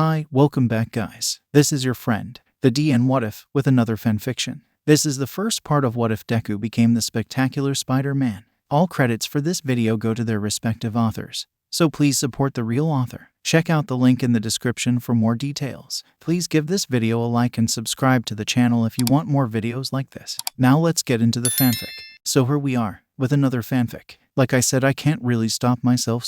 Hi, welcome back guys. This is your friend, the D and WhatIf, with another fanfiction. This is the first part of What If Deku became the spectacular Spider-Man. All credits for this video go to their respective authors, so please support the real author. Check out the link in the description for more details. Please give this video a like and subscribe to the channel if you want more videos like this. Now let's get into the fanfic. So here we are, with another fanfic. Like I said, I can't really stop myself,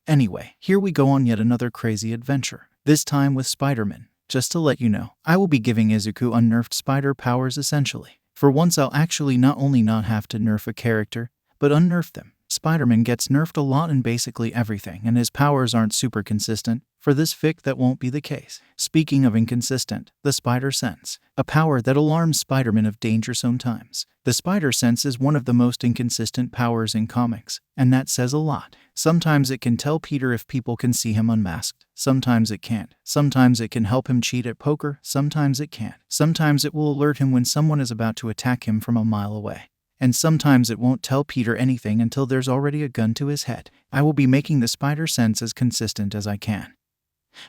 Anyway, here we go on yet another crazy adventure, this time with Spider-Man. Just to let you know, I will be giving Izuku unnerfed spider powers essentially. For once I'll actually not only not have to nerf a character, but unnerf them. Spider-Man gets nerfed a lot in basically everything, and his powers aren't super consistent. For this fic, that won't be the case. Speaking of inconsistent, the Spider Sense, a power that alarms Spider-Man of danger sometimes. The Spider Sense is one of the most inconsistent powers in comics, and that says a lot. Sometimes it can tell Peter if people can see him unmasked. Sometimes it can't. Sometimes it can help him cheat at poker. Sometimes it can't. Sometimes it will alert him when someone is about to attack him from a mile away. And sometimes it won't tell Peter anything until there's already a gun to his head. I will be making the Spider Sense as consistent as I can,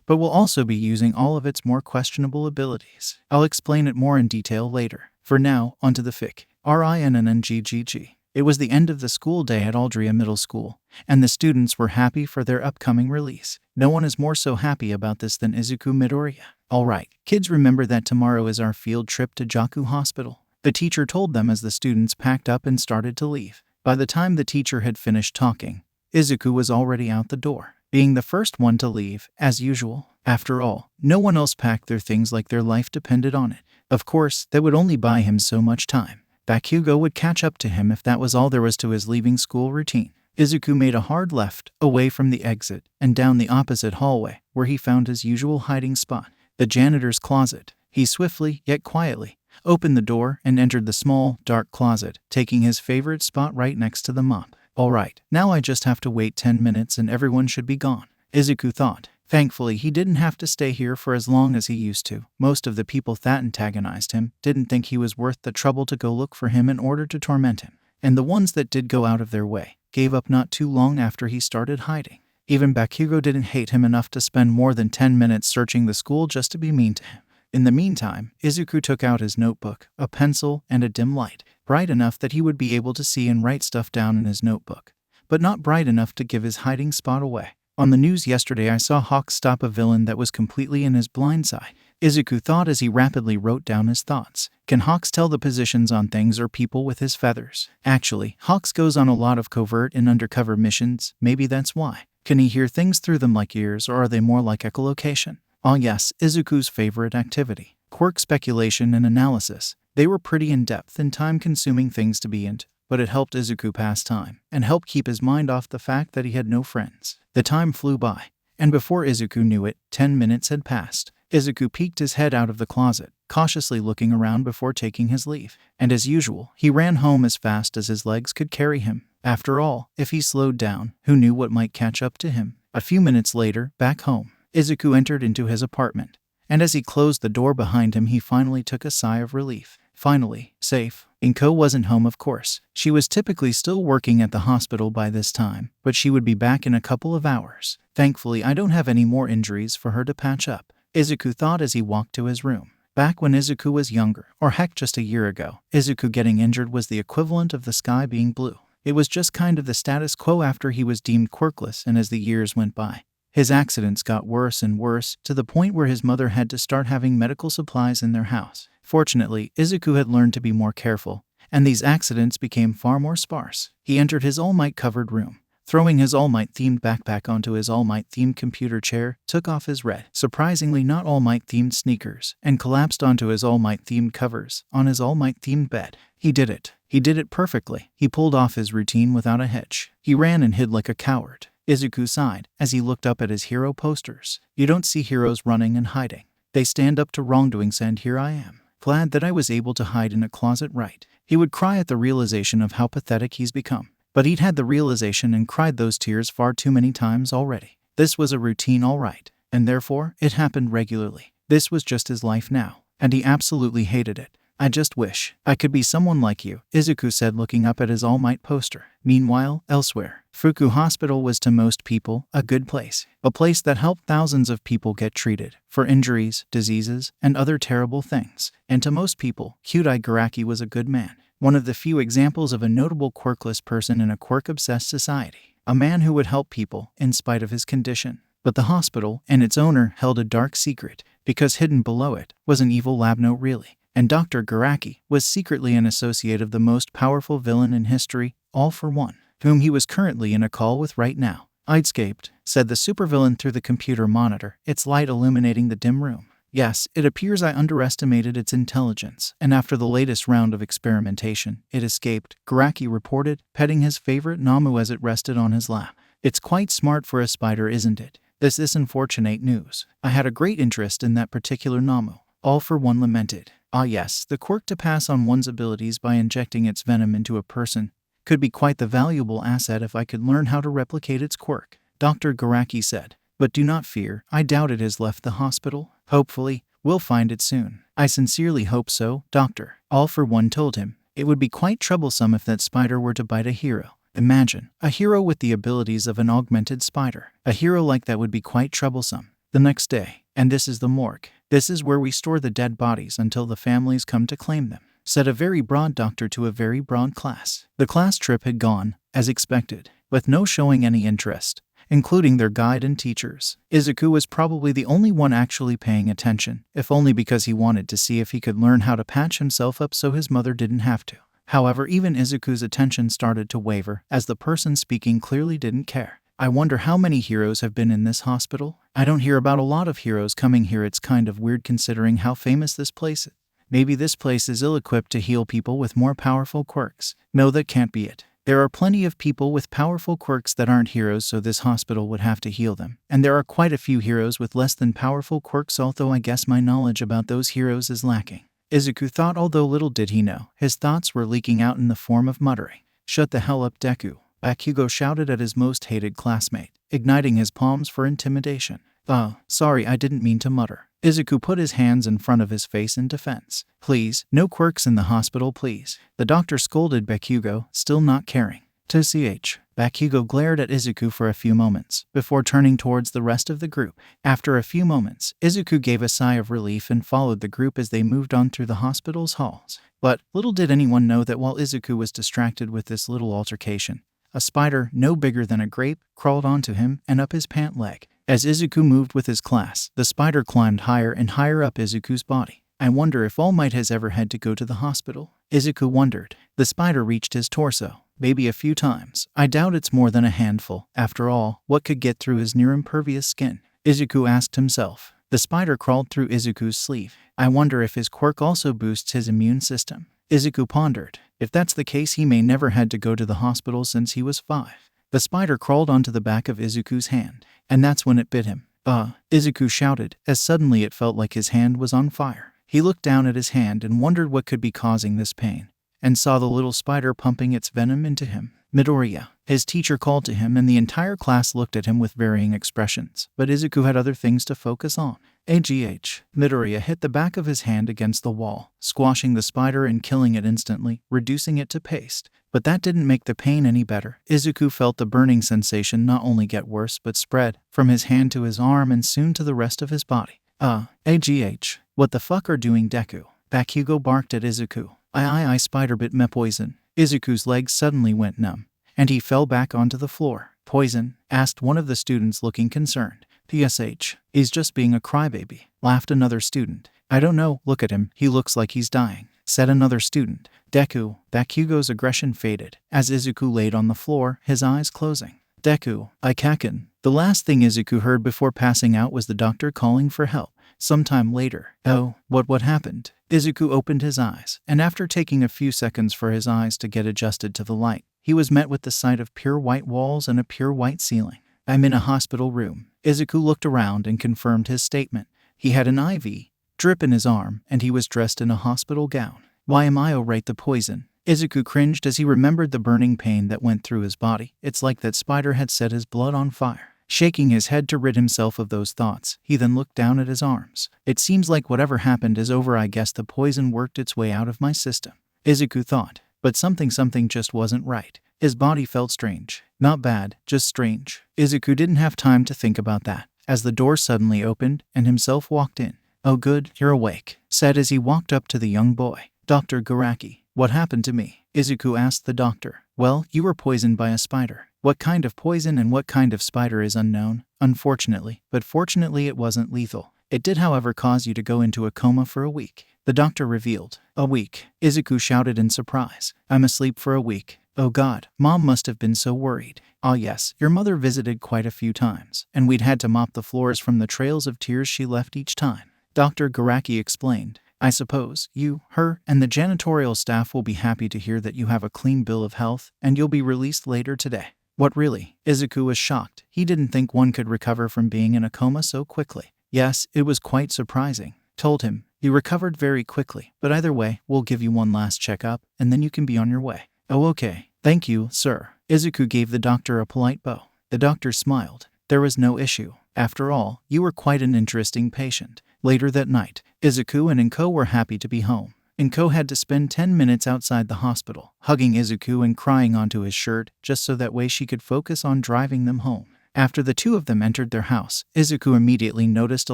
but will also be using all of its more questionable abilities. I'll explain it more in detail later. For now, onto the fic. RINNNGGG. It was the end of the school day at Aldria Middle School, and the students were happy for their upcoming release. No one is more so happy about this than Izuku Midoriya. Alright, kids, remember that tomorrow is our field trip to Jaku Hospital. The teacher told them as the students packed up and started to leave. By the time the teacher had finished talking, Izuku was already out the door, being the first one to leave, as usual. After all, no one else packed their things like their life depended on it. Of course, that would only buy him so much time. Bakugo would catch up to him if that was all there was to his leaving school routine. Izuku made a hard left, away from the exit, and down the opposite hallway, where he found his usual hiding spot, the janitor's closet. He swiftly, yet quietly, opened the door and entered the small, dark closet, taking his favorite spot right next to the mop. Alright, now I just have to wait 10 minutes and everyone should be gone, Izuku thought. Thankfully, he didn't have to stay here for as long as he used to. Most of the people that antagonized him didn't think he was worth the trouble to go look for him in order to torment him. And the ones that did go out of their way gave up not too long after he started hiding. Even Bakugo didn't hate him enough to spend more than 10 minutes searching the school just to be mean to him. In the meantime, Izuku took out his notebook, a pencil, and a dim light, bright enough that he would be able to see and write stuff down in his notebook, but not bright enough to give his hiding spot away. On the news yesterday, I saw Hawk stop a villain that was completely in his blind eye, Izuku thought as he rapidly wrote down his thoughts. Can Hawks tell the positions on things or people with his feathers? Actually, Hawks goes on a lot of covert and undercover missions, maybe that's why. Can he hear things through them like ears, or are they more like echolocation? Ah yes, Izuku's favorite activity. Quirk speculation and analysis. They were pretty in-depth and time-consuming things to be into, but it helped Izuku pass time, and helped keep his mind off the fact that he had no friends. The time flew by, and before Izuku knew it, 10 minutes had passed. Izuku peeked his head out of the closet, cautiously looking around before taking his leave. And as usual, he ran home as fast as his legs could carry him. After all, if he slowed down, who knew what might catch up to him? A few minutes later, back home, Izuku entered into his apartment, and as he closed the door behind him, he finally took a sigh of relief. Finally, safe. Inko wasn't home, of course. She was typically still working at the hospital by this time, but she would be back in a couple of hours. Thankfully, I don't have any more injuries for her to patch up, Izuku thought as he walked to his room. Back when Izuku was younger, or heck just a year ago, Izuku getting injured was the equivalent of the sky being blue. It was just kind of the status quo after he was deemed quirkless, and as the years went by, his accidents got worse and worse, to the point where his mother had to start having medical supplies in their house. Fortunately, Izuku had learned to be more careful, and these accidents became far more sparse. He entered his All Might-covered room, throwing his All Might-themed backpack onto his All Might-themed computer chair, took off his red, surprisingly not All Might-themed sneakers, and collapsed onto his All Might-themed covers on his All Might-themed bed. He did it. He did it perfectly. He pulled off his routine without a hitch. He ran and hid like a coward. Izuku sighed as he looked up at his hero posters. You don't see heroes running and hiding. They stand up to wrongdoings, and here I am, glad that I was able to hide in a closet, right? He would cry at the realization of how pathetic he's become. But he'd had the realization and cried those tears far too many times already. This was a routine, all right, and therefore it happened regularly. This was just his life now, and he absolutely hated it. I just wish I could be someone like you, Izuku said, looking up at his All Might poster. Meanwhile, elsewhere, Fuku Hospital was to most people a good place. A place that helped thousands of people get treated for injuries, diseases, and other terrible things. And to most people, Kyodon Garaki was a good man. One of the few examples of a notable quirkless person in a quirk-obsessed society. A man who would help people in spite of his condition. But the hospital and its owner held a dark secret, because hidden below it was an evil lab note really. And Dr. Garaki was secretly an associate of the most powerful villain in history, All for One, whom he was currently in a call with right now. "I'd escaped," said the supervillain through the computer monitor, its light illuminating the dim room. "Yes, it appears I underestimated its intelligence, and after the latest round of experimentation, it escaped," Garaki reported, petting his favorite Namu as it rested on his lap. "It's quite smart for a spider, isn't it? This is unfortunate news. I had a great interest in that particular Namu," All for One lamented. "Ah yes, the quirk to pass on one's abilities by injecting its venom into a person could be quite the valuable asset if I could learn how to replicate its quirk," Dr. Garaki said. "But do not fear, I doubt it has left the hospital. Hopefully, we'll find it soon." "I sincerely hope so, Doctor," All for One told him. "It would be quite troublesome if that spider were to bite a hero. Imagine, a hero with the abilities of an augmented spider. A hero like that would be quite troublesome." The next day, "And this is the morgue. This is where we store the dead bodies until the families come to claim them," said a very broad doctor to a very broad class. The class trip had gone, as expected, with no showing any interest, including their guide and teachers. Izuku was probably the only one actually paying attention, if only because he wanted to see if he could learn how to patch himself up so his mother didn't have to. However, even Izuku's attention started to waver, as the person speaking clearly didn't care. "I wonder how many heroes have been in this hospital? I don't hear about a lot of heroes coming here. It's kind of weird considering how famous this place is. Maybe this place is ill-equipped to heal people with more powerful quirks." "No, that can't be it. There are plenty of people with powerful quirks that aren't heroes, so this hospital would have to heal them. And there are quite a few heroes with less than powerful quirks, although I guess my knowledge about those heroes is lacking," Izuku thought, although little did he know, his thoughts were leaking out in the form of muttering. "Shut the hell up, Deku," Bakugo shouted at his most hated classmate, igniting his palms for intimidation. "Oh, sorry, I didn't mean to mutter." Izuku put his hands in front of his face in defense. "Please, no quirks in the hospital, please," the doctor scolded Bakugo, still not caring. "TCH." Bakugo glared at Izuku for a few moments, before turning towards the rest of the group. After a few moments, Izuku gave a sigh of relief and followed the group as they moved on through the hospital's halls. But little did anyone know that while Izuku was distracted with this little altercation, a spider, no bigger than a grape, crawled onto him and up his pant leg. As Izuku moved with his class, the spider climbed higher and higher up Izuku's body. "I wonder if All Might has ever had to go to the hospital," Izuku wondered. The spider reached his torso, maybe a few times. "I doubt it's more than a handful. After all, what could get through his near-impervious skin?" Izuku asked himself. The spider crawled through Izuku's sleeve. "I wonder if his quirk also boosts his immune system," Izuku pondered. If that's the case, he may never had to go to the hospital since he was 5. The spider crawled onto the back of Izuku's hand, and that's when it bit him. Izuku shouted, as suddenly it felt like his hand was on fire. He looked down at his hand and wondered what could be causing this pain, and saw the little spider pumping its venom into him. "Midoriya," his teacher called to him, and the entire class looked at him with varying expressions, but Izuku had other things to focus on. AGH. Midoriya hit the back of his hand against the wall, squashing the spider and killing it instantly, reducing it to paste. But that didn't make the pain any better. Izuku felt the burning sensation not only get worse but spread, from his hand to his arm and soon to the rest of his body. AGH. What the fuck are doing, Deku? Bakugo barked at Izuku. I spider bit me poison. Izuku's legs suddenly went numb, and he fell back onto the floor. "Poison?" asked one of the students, looking concerned. "PSH. He's just being a crybaby," laughed another student. "I don't know, look at him, he looks like he's dying," said another student. "Deku." Bakugo's aggression faded, as Izuku laid on the floor, his eyes closing. "Deku, Ikaken." The last thing Izuku heard before passing out was the doctor calling for help. Sometime later. "Oh, what happened?" Izuku opened his eyes, and after taking a few seconds for his eyes to get adjusted to the light, he was met with the sight of pure white walls and a pure white ceiling. "I'm in a hospital room." Izuku looked around and confirmed his statement. He had an IV drip in his arm, and he was dressed in a hospital gown. "Why am I right the poison?" Izuku cringed as he remembered the burning pain that went through his body. It's like that spider had set his blood on fire. Shaking his head to rid himself of those thoughts, he then looked down at his arms. It seems like whatever happened is over. I guess the poison worked its way out of my system, Izuku thought. But something just wasn't right. His body felt strange. Not bad, just strange. Izuku didn't have time to think about that, as the door suddenly opened and himself walked in. "Oh good, you're awake," said as he walked up to the young boy. "Dr. Garaki, what happened to me?" Izuku asked the doctor. "Well, you were poisoned by a spider. What kind of poison and what kind of spider is unknown, unfortunately, but fortunately it wasn't lethal. It did, however, cause you to go into a coma for a week," the doctor revealed. "A week?" Izuku shouted in surprise. "I'm asleep for a week. Oh God, Mom must have been so worried." "Ah yes, your mother visited quite a few times, and we'd had to mop the floors from the trails of tears she left each time," Dr. Garaki explained. "I suppose you, her, and the janitorial staff will be happy to hear that you have a clean bill of health and you'll be released later today." "What, really?" Izuku was shocked. He didn't think one could recover from being in a coma so quickly. "Yes, it was quite surprising," told him. "You recovered very quickly, but either way, we'll give you one last checkup and then you can be on your way." "Oh okay. Thank you, sir." Izuku gave the doctor a polite bow. The doctor smiled. There was no issue. "After all, you were quite an interesting patient." Later that night, Izuku and Inko were happy to be home. Inko had to spend 10 minutes outside the hospital, hugging Izuku and crying onto his shirt, just so that way she could focus on driving them home. After the two of them entered their house, Izuku immediately noticed a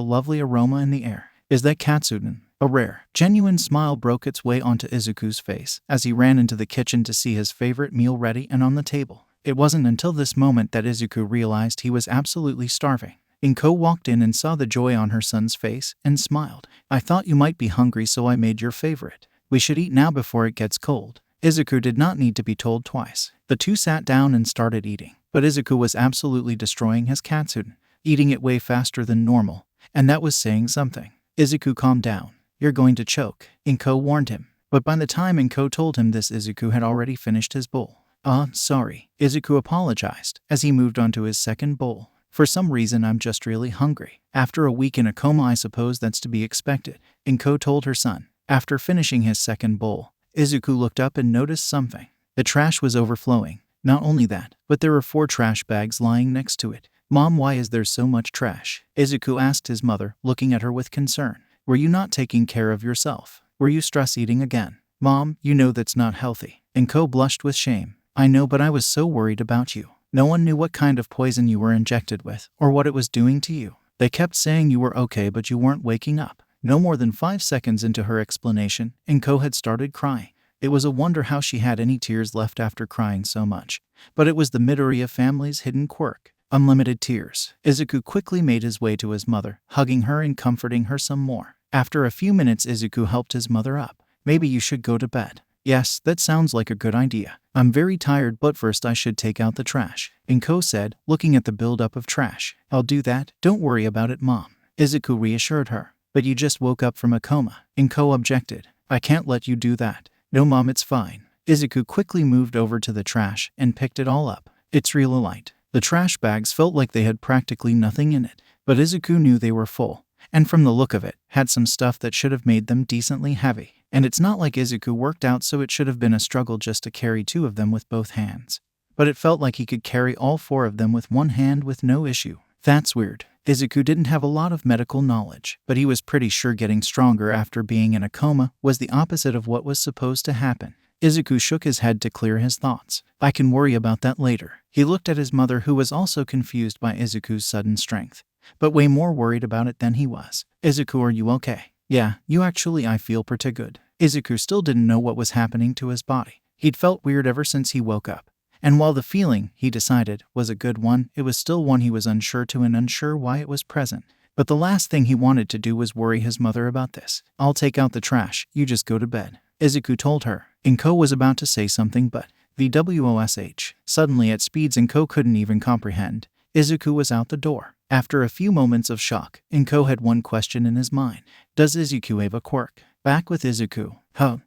lovely aroma in the air. "Is that Katsudon?" A rare, genuine smile broke its way onto Izuku's face as he ran into the kitchen to see his favorite meal ready and on the table. It wasn't until this moment that Izuku realized he was absolutely starving. Inko walked in and saw the joy on her son's face and smiled. "I thought you might be hungry, so I made your favorite. We should eat now before it gets cold." Izuku did not need to be told twice. The two sat down and started eating, but Izuku was absolutely destroying his katsudon, eating it way faster than normal, and that was saying something. Izuku calmed down. "You're going to choke," Inko warned him. But by the time Inko told him this, Izuku had already finished his bowl. Sorry," Izuku apologized as he moved on to his second bowl. "For some reason I'm just really hungry." "After a week in a coma, I suppose that's to be expected," Inko told her son. After finishing his second bowl, Izuku looked up and noticed something. The trash was overflowing. Not only that, but there were 4 trash bags lying next to it. "Mom, why is there so much trash?" Izuku asked his mother, looking at her with concern. "Were you not taking care of yourself? Were you stress eating again?" "Mom, you know that's not healthy." Inko blushed with shame. "I know, but I was so worried about you. No one knew what kind of poison you were injected with, or what it was doing to you. They kept saying you were okay, but you weren't waking up." No more than 5 seconds into her explanation, Inko had started crying. It was a wonder how she had any tears left after crying so much. But it was the Midoriya family's hidden quirk. Unlimited tears. Izuku quickly made his way to his mother, hugging her and comforting her some more. After a few minutes, Izuku helped his mother up. "Maybe you should go to bed." "Yes, that sounds like a good idea. I'm very tired, but first I should take out the trash," Inko said, looking at the buildup of trash. "I'll do that. Don't worry about it, Mom," Izuku reassured her. "But you just woke up from a coma," Inko objected. "I can't let you do that." "No, Mom, it's fine." Izuku quickly moved over to the trash and picked it all up. It's really light. The trash bags felt like they had practically nothing in it, but Izuku knew they were full, and from the look of it, had some stuff that should have made them decently heavy. And it's not like Izuku worked out, so it should have been a struggle just to carry 2 of them with both hands. But it felt like he could carry all 4 of them with one hand with no issue. That's weird. Izuku didn't have a lot of medical knowledge, but he was pretty sure getting stronger after being in a coma was the opposite of what was supposed to happen. Izuku shook his head to clear his thoughts. "I can worry about that later." He looked at his mother, who was also confused by Izuku's sudden strength, but way more worried about it than he was. "Izuku, are you okay?" "Yeah, I feel pretty good." Izuku still didn't know what was happening to his body. He'd felt weird ever since he woke up. And while the feeling, he decided, was a good one, it was still one he was unsure to and unsure why it was present. But the last thing he wanted to do was worry his mother about this. "I'll take out the trash, you just go to bed," Izuku told her. Inko was about to say something, but VWOSH. Suddenly, at speeds Inko couldn't even comprehend, Izuku was out the door. After a few moments of shock, Inko had one question in his mind. Does Izuku have a quirk? Back with Izuku.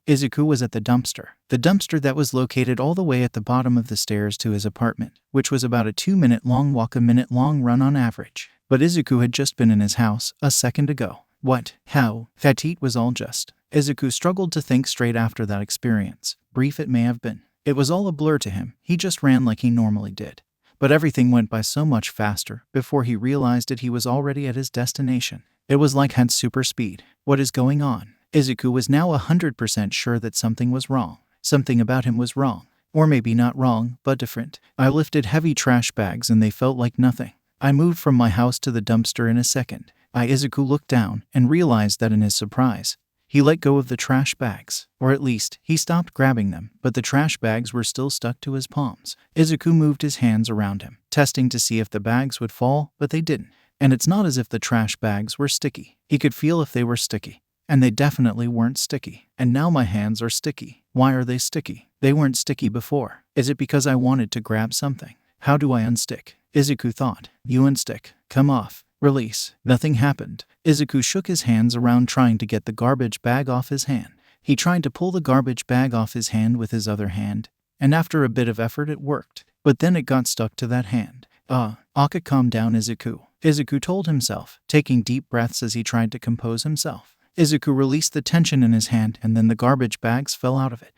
Izuku was at the dumpster that was located all the way at the bottom of the stairs to his apartment, which was about a 2-minute long walk, a minute-long run on average. But Izuku had just been in his house a second ago. What? How? That heat was all just. Izuku struggled to think straight after that experience. Brief it may have been. It was all a blur to him. He just ran like he normally did. But everything went by so much faster. Before he realized it, he was already at his destination. It was like had super speed. What is going on? Izuku was now 100% sure that something was wrong. Something about him was wrong. Or maybe not wrong, but different. I lifted heavy trash bags and they felt like nothing. I moved from my house to the dumpster in a second. Izuku looked down and realized that in his surprise, he let go of the trash bags. Or at least, he stopped grabbing them, but the trash bags were still stuck to his palms. Izuku moved his hands around him, testing to see if the bags would fall, but they didn't. And it's not as if the trash bags were sticky. He could feel if they were sticky. And they definitely weren't sticky. And now my hands are sticky. Why are they sticky? They weren't sticky before. Is it because I wanted to grab something? How do I unstick? Izuku thought. You unstick. Come off. Release. Nothing happened. Izuku shook his hands around trying to get the garbage bag off his hand. He tried to pull the garbage bag off his hand with his other hand, and after a bit of effort it worked. But then it got stuck to that hand. Aka, calm down, Izuku. Izuku told himself, taking deep breaths as he tried to compose himself. Izuku released the tension in his hand and then the garbage bags fell out of it.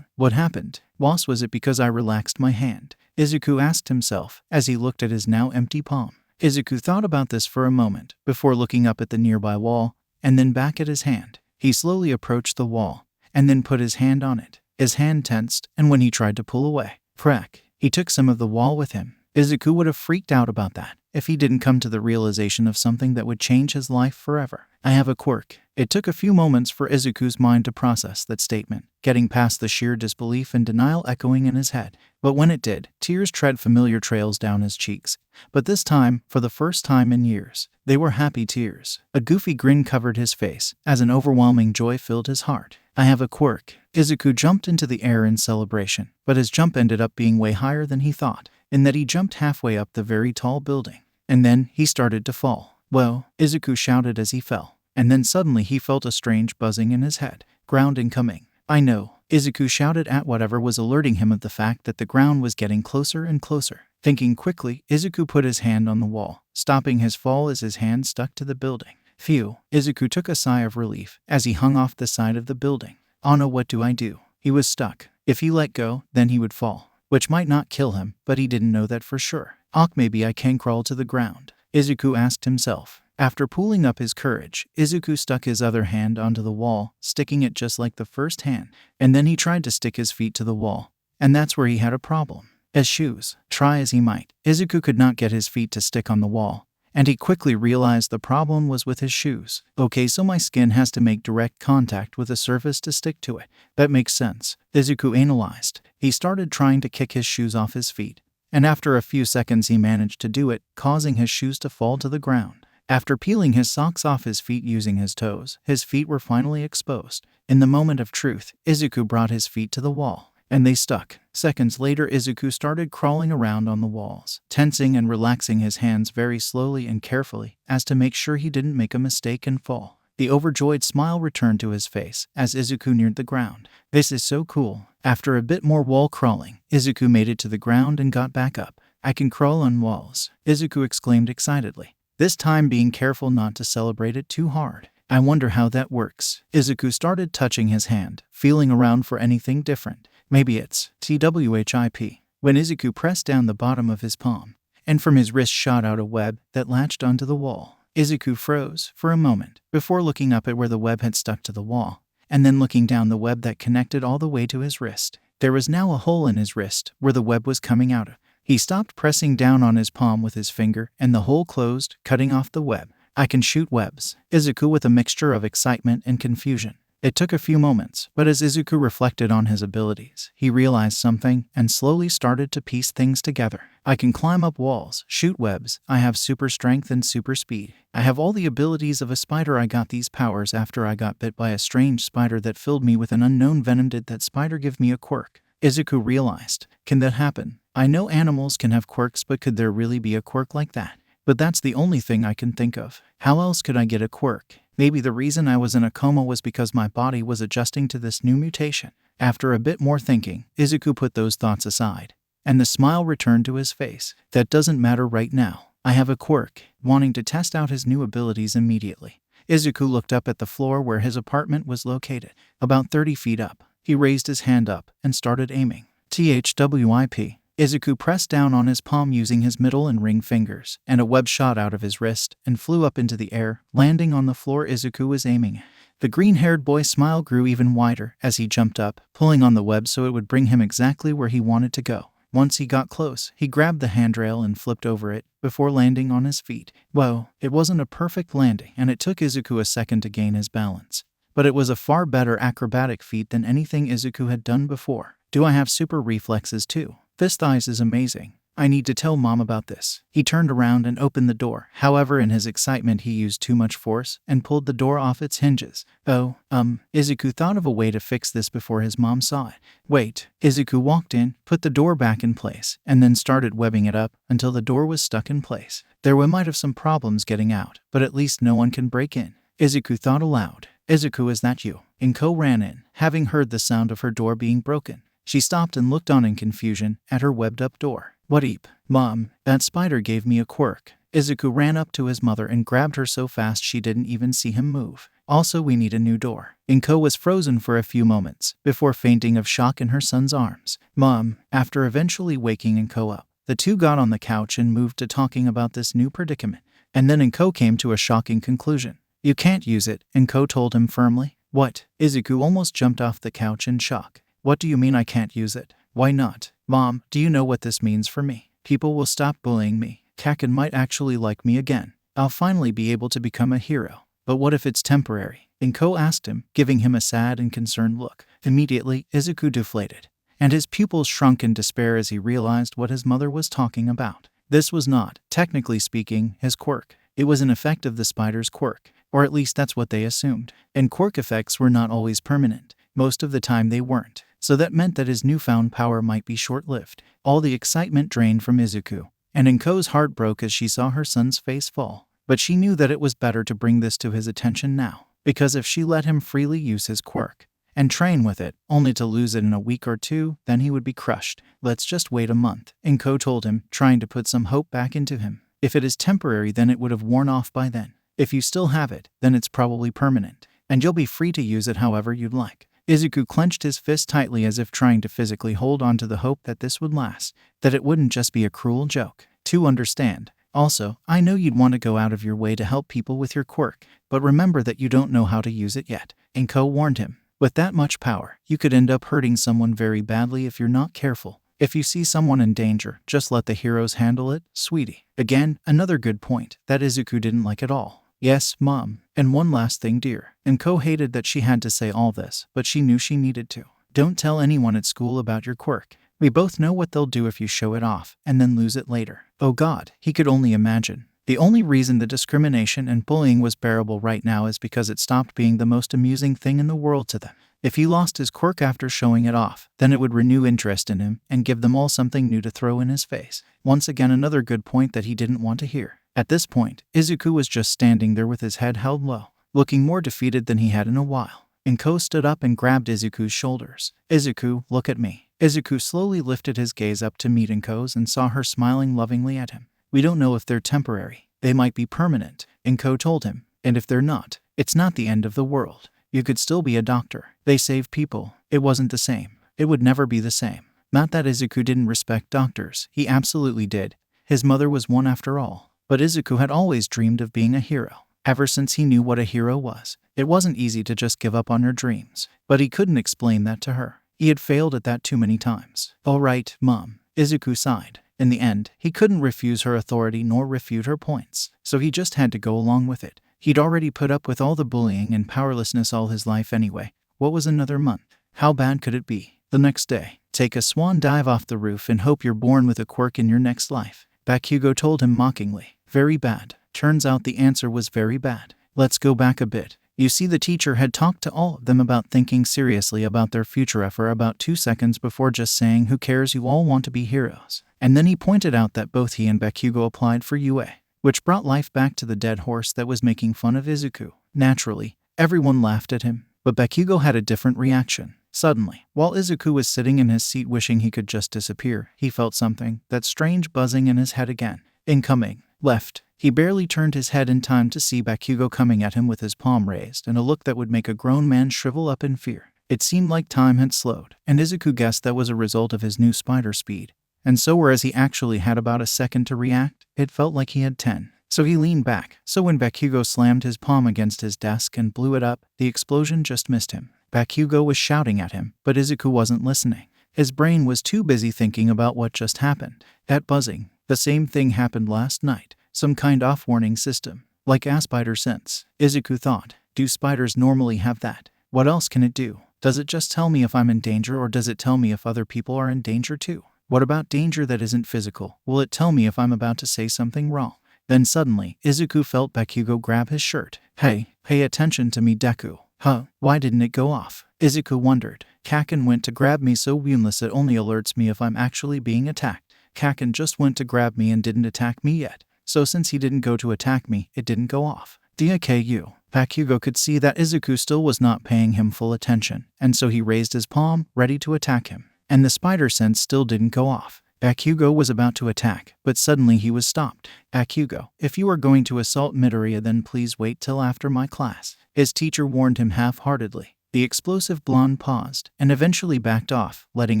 What happened? Was it because I relaxed my hand? Izuku asked himself as he looked at his now empty palm. Izuku thought about this for a moment before looking up at the nearby wall and then back at his hand. He slowly approached the wall and then put his hand on it. His hand tensed, and when he tried to pull away, crack, he took some of the wall with him. Izuku would have freaked out about that if he didn't come to the realization of something that would change his life forever. I have a quirk. It took a few moments for Izuku's mind to process that statement, getting past the sheer disbelief and denial echoing in his head. But when it did, tears tread familiar trails down his cheeks. But this time, for the first time in years, they were happy tears. A goofy grin covered his face as an overwhelming joy filled his heart. I have a quirk. Izuku jumped into the air in celebration, but his jump ended up being way higher than he thought, in that he jumped halfway up the very tall building. And then he started to fall. Whoa, Izuku shouted as he fell. And then suddenly he felt a strange buzzing in his head. Ground incoming. I know, Izuku shouted at whatever was alerting him of the fact that the ground was getting closer and closer. Thinking quickly, Izuku put his hand on the wall, stopping his fall as his hand stuck to the building. Phew, Izuku took a sigh of relief as he hung off the side of the building. Oh no, what do I do? He was stuck. If he let go, then he would fall, which might not kill him, but he didn't know that for sure. Maybe I can crawl to the ground, Izuku asked himself. After pulling up his courage, Izuku stuck his other hand onto the wall, sticking it just like the first hand, and then he tried to stick his feet to the wall, and that's where he had a problem. His shoes. Try as he might, Izuku could not get his feet to stick on the wall, and he quickly realized the problem was with his shoes. Okay, so my skin has to make direct contact with a surface to stick to it. That makes sense, Izuku analyzed. He started trying to kick his shoes off his feet, and after a few seconds he managed to do it, causing his shoes to fall to the ground. After peeling his socks off his feet using his toes, his feet were finally exposed. In the moment of truth, Izuku brought his feet to the wall, and they stuck. Seconds later, Izuku started crawling around on the walls, tensing and relaxing his hands very slowly and carefully, as to make sure he didn't make a mistake and fall. The overjoyed smile returned to his face as Izuku neared the ground. This is so cool. After a bit more wall crawling, Izuku made it to the ground and got back up. I can crawl on walls, Izuku exclaimed excitedly, this time being careful not to celebrate it too hard. I wonder how that works. Izuku started touching his hand, feeling around for anything different. Maybe it's TWHIP. When Izuku pressed down the bottom of his palm, and from his wrist shot out a web that latched onto the wall. Izuku froze for a moment before looking up at where the web had stuck to the wall, and then looking down the web that connected all the way to his wrist. There was now a hole in his wrist where the web was coming out of. He stopped pressing down on his palm with his finger, and the hole closed, cutting off the web. I can shoot webs, Izuku with a mixture of excitement and confusion. It took a few moments, but as Izuku reflected on his abilities, he realized something and slowly started to piece things together. I can climb up walls, shoot webs, I have super strength and super speed. I have all the abilities of a spider. I got these powers after I got bit by a strange spider that filled me with an unknown venom. Did that spider give me a quirk? Izuku realized. Can that happen? I know animals can have quirks, but could there really be a quirk like that? But that's the only thing I can think of. How else could I get a quirk? Maybe the reason I was in a coma was because my body was adjusting to this new mutation. After a bit more thinking, Izuku put those thoughts aside, and the smile returned to his face. That doesn't matter right now. I have a quirk. Wanting to test out his new abilities immediately, Izuku looked up at the floor where his apartment was located, about 30 feet up. He raised his hand up and started aiming. THWIP. Izuku pressed down on his palm using his middle and ring fingers, and a web shot out of his wrist and flew up into the air, landing on the floor Izuku was aiming at. The green-haired boy's smile grew even wider as he jumped up, pulling on the web so it would bring him exactly where he wanted to go. Once he got close, he grabbed the handrail and flipped over it before landing on his feet. Whoa, it wasn't a perfect landing, and it took Izuku a second to gain his balance. But it was a far better acrobatic feat than anything Izuku had done before. Do I have super reflexes too? This thighs is amazing. I need to tell Mom about this. He turned around and opened the door. However, in his excitement, he used too much force and pulled the door off its hinges. Izuku thought of a way to fix this before his mom saw it. Wait. Izuku walked in, put the door back in place, and then started webbing it up until the door was stuck in place. There might have some problems getting out, but at least no one can break in. Izuku thought aloud. Izuku, is that you? Inko ran in, having heard the sound of her door being broken. She stopped and looked on in confusion at her webbed-up door. WhatIf? Mom, that spider gave me a quirk. Izuku ran up to his mother and grabbed her so fast she didn't even see him move. Also, we need a new door. Inko was frozen for a few moments before fainting of shock in her son's arms. Mom, after eventually waking Inko up, the two got on the couch and moved to talking about this new predicament. And then Inko came to a shocking conclusion. You can't use it, Inko told him firmly. What? Izuku almost jumped off the couch in shock. What do you mean I can't use it? Why not? Mom, do you know what this means for me? People will stop bullying me. Kaken might actually like me again. I'll finally be able to become a hero. But what if it's temporary? Inko asked him, giving him a sad and concerned look. Immediately, Izuku deflated, and his pupils shrunk in despair as he realized what his mother was talking about. This was not, technically speaking, his quirk. It was an effect of the spider's quirk, or at least that's what they assumed. And quirk effects were not always permanent. Most of the time they weren't. So that meant that his newfound power might be short-lived. All the excitement drained from Izuku, and Inko's heart broke as she saw her son's face fall. But she knew that it was better to bring this to his attention now, because if she let him freely use his quirk and train with it, only to lose it in a week or two, then he would be crushed. Let's just wait a month, Inko told him, trying to put some hope back into him. If it is temporary, then it would have worn off by then. If you still have it, then it's probably permanent, and you'll be free to use it however you'd like. Izuku clenched his fist tightly as if trying to physically hold on to the hope that this would last, that it wouldn't just be a cruel joke. To understand. Also, I know you'd want to go out of your way to help people with your quirk, but remember that you don't know how to use it yet, Inko warned him. With that much power, you could end up hurting someone very badly if you're not careful. If you see someone in danger, just let the heroes handle it, sweetie. Again, another good point that Izuku didn't like at all. Yes, Mom. And one last thing, dear. Inko hated that she had to say all this, but she knew she needed to. Don't tell anyone at school about your quirk. We both know what they'll do if you show it off, and then lose it later. Oh God, he could only imagine. The only reason the discrimination and bullying was bearable right now is because it stopped being the most amusing thing in the world to them. If he lost his quirk after showing it off, then it would renew interest in him and give them all something new to throw in his face. Once again, another good point that he didn't want to hear. At this point, Izuku was just standing there with his head held low, looking more defeated than he had in a while. Inko stood up and grabbed Izuku's shoulders. Izuku, look at me. Izuku slowly lifted his gaze up to meet Inko's and saw her smiling lovingly at him. We don't know if they're temporary. They might be permanent, Inko told him. And if they're not, it's not the end of the world. You could still be a doctor. They save people. It wasn't the same. It would never be the same. Not that Izuku didn't respect doctors. He absolutely did. His mother was one after all. But Izuku had always dreamed of being a hero. Ever since he knew what a hero was, it wasn't easy to just give up on your dreams. But he couldn't explain that to her. He had failed at that too many times. All right, Mom. Izuku sighed. In the end, he couldn't refuse her authority nor refute her points, so he just had to go along with it. He'd already put up with all the bullying and powerlessness all his life anyway. What was another month? How bad could it be? The next day, take a swan dive off the roof and hope you're born with a quirk in your next life, Bakugo told him mockingly. Very bad. Turns out the answer was very bad. Let's go back a bit. You see, the teacher had talked to all of them about thinking seriously about their future for about 2 seconds before just saying, who cares, you all want to be heroes. And then he pointed out that both he and Bakugo applied for UA, which brought life back to the dead horse that was making fun of Izuku. Naturally, everyone laughed at him, but Bakugo had a different reaction. Suddenly, while Izuku was sitting in his seat wishing he could just disappear, he felt something, that strange buzzing in his head again. Incoming. Left. He barely turned his head in time to see Bakugo coming at him with his palm raised and a look that would make a grown man shrivel up in fear. It seemed like time had slowed, and Izuku guessed that was a result of his new spider speed. And so whereas he actually had about a second to react, it felt like he had 10. So he leaned back. So when Bakugo slammed his palm against his desk and blew it up, the explosion just missed him. Bakugo was shouting at him, but Izuku wasn't listening. His brain was too busy thinking about what just happened. That buzzing. The same thing happened last night. Some kind of warning system. Like a spider sense. Izuku thought. Do spiders normally have that? What else can it do? Does it just tell me if I'm in danger, or does it tell me if other people are in danger too? What about danger that isn't physical? Will it tell me if I'm about to say something wrong? Then suddenly, Izuku felt Bakugo grab his shirt. Hey, pay attention to me, Deku. Huh, why didn't it go off? Izuku wondered. Kaken went to grab me so woundless it only alerts me if I'm actually being attacked. Kaken just went to grab me and didn't attack me yet. So since he didn't go to attack me, it didn't go off. DISCLAIMER. Bakugo could see that Izuku still was not paying him full attention, and so he raised his palm, ready to attack him. And the spider sense still didn't go off. Bakugo was about to attack, but suddenly he was stopped. Bakugo, if you are going to assault Midoriya, then please wait till after my class. His teacher warned him half-heartedly. The explosive blonde paused, and eventually backed off, letting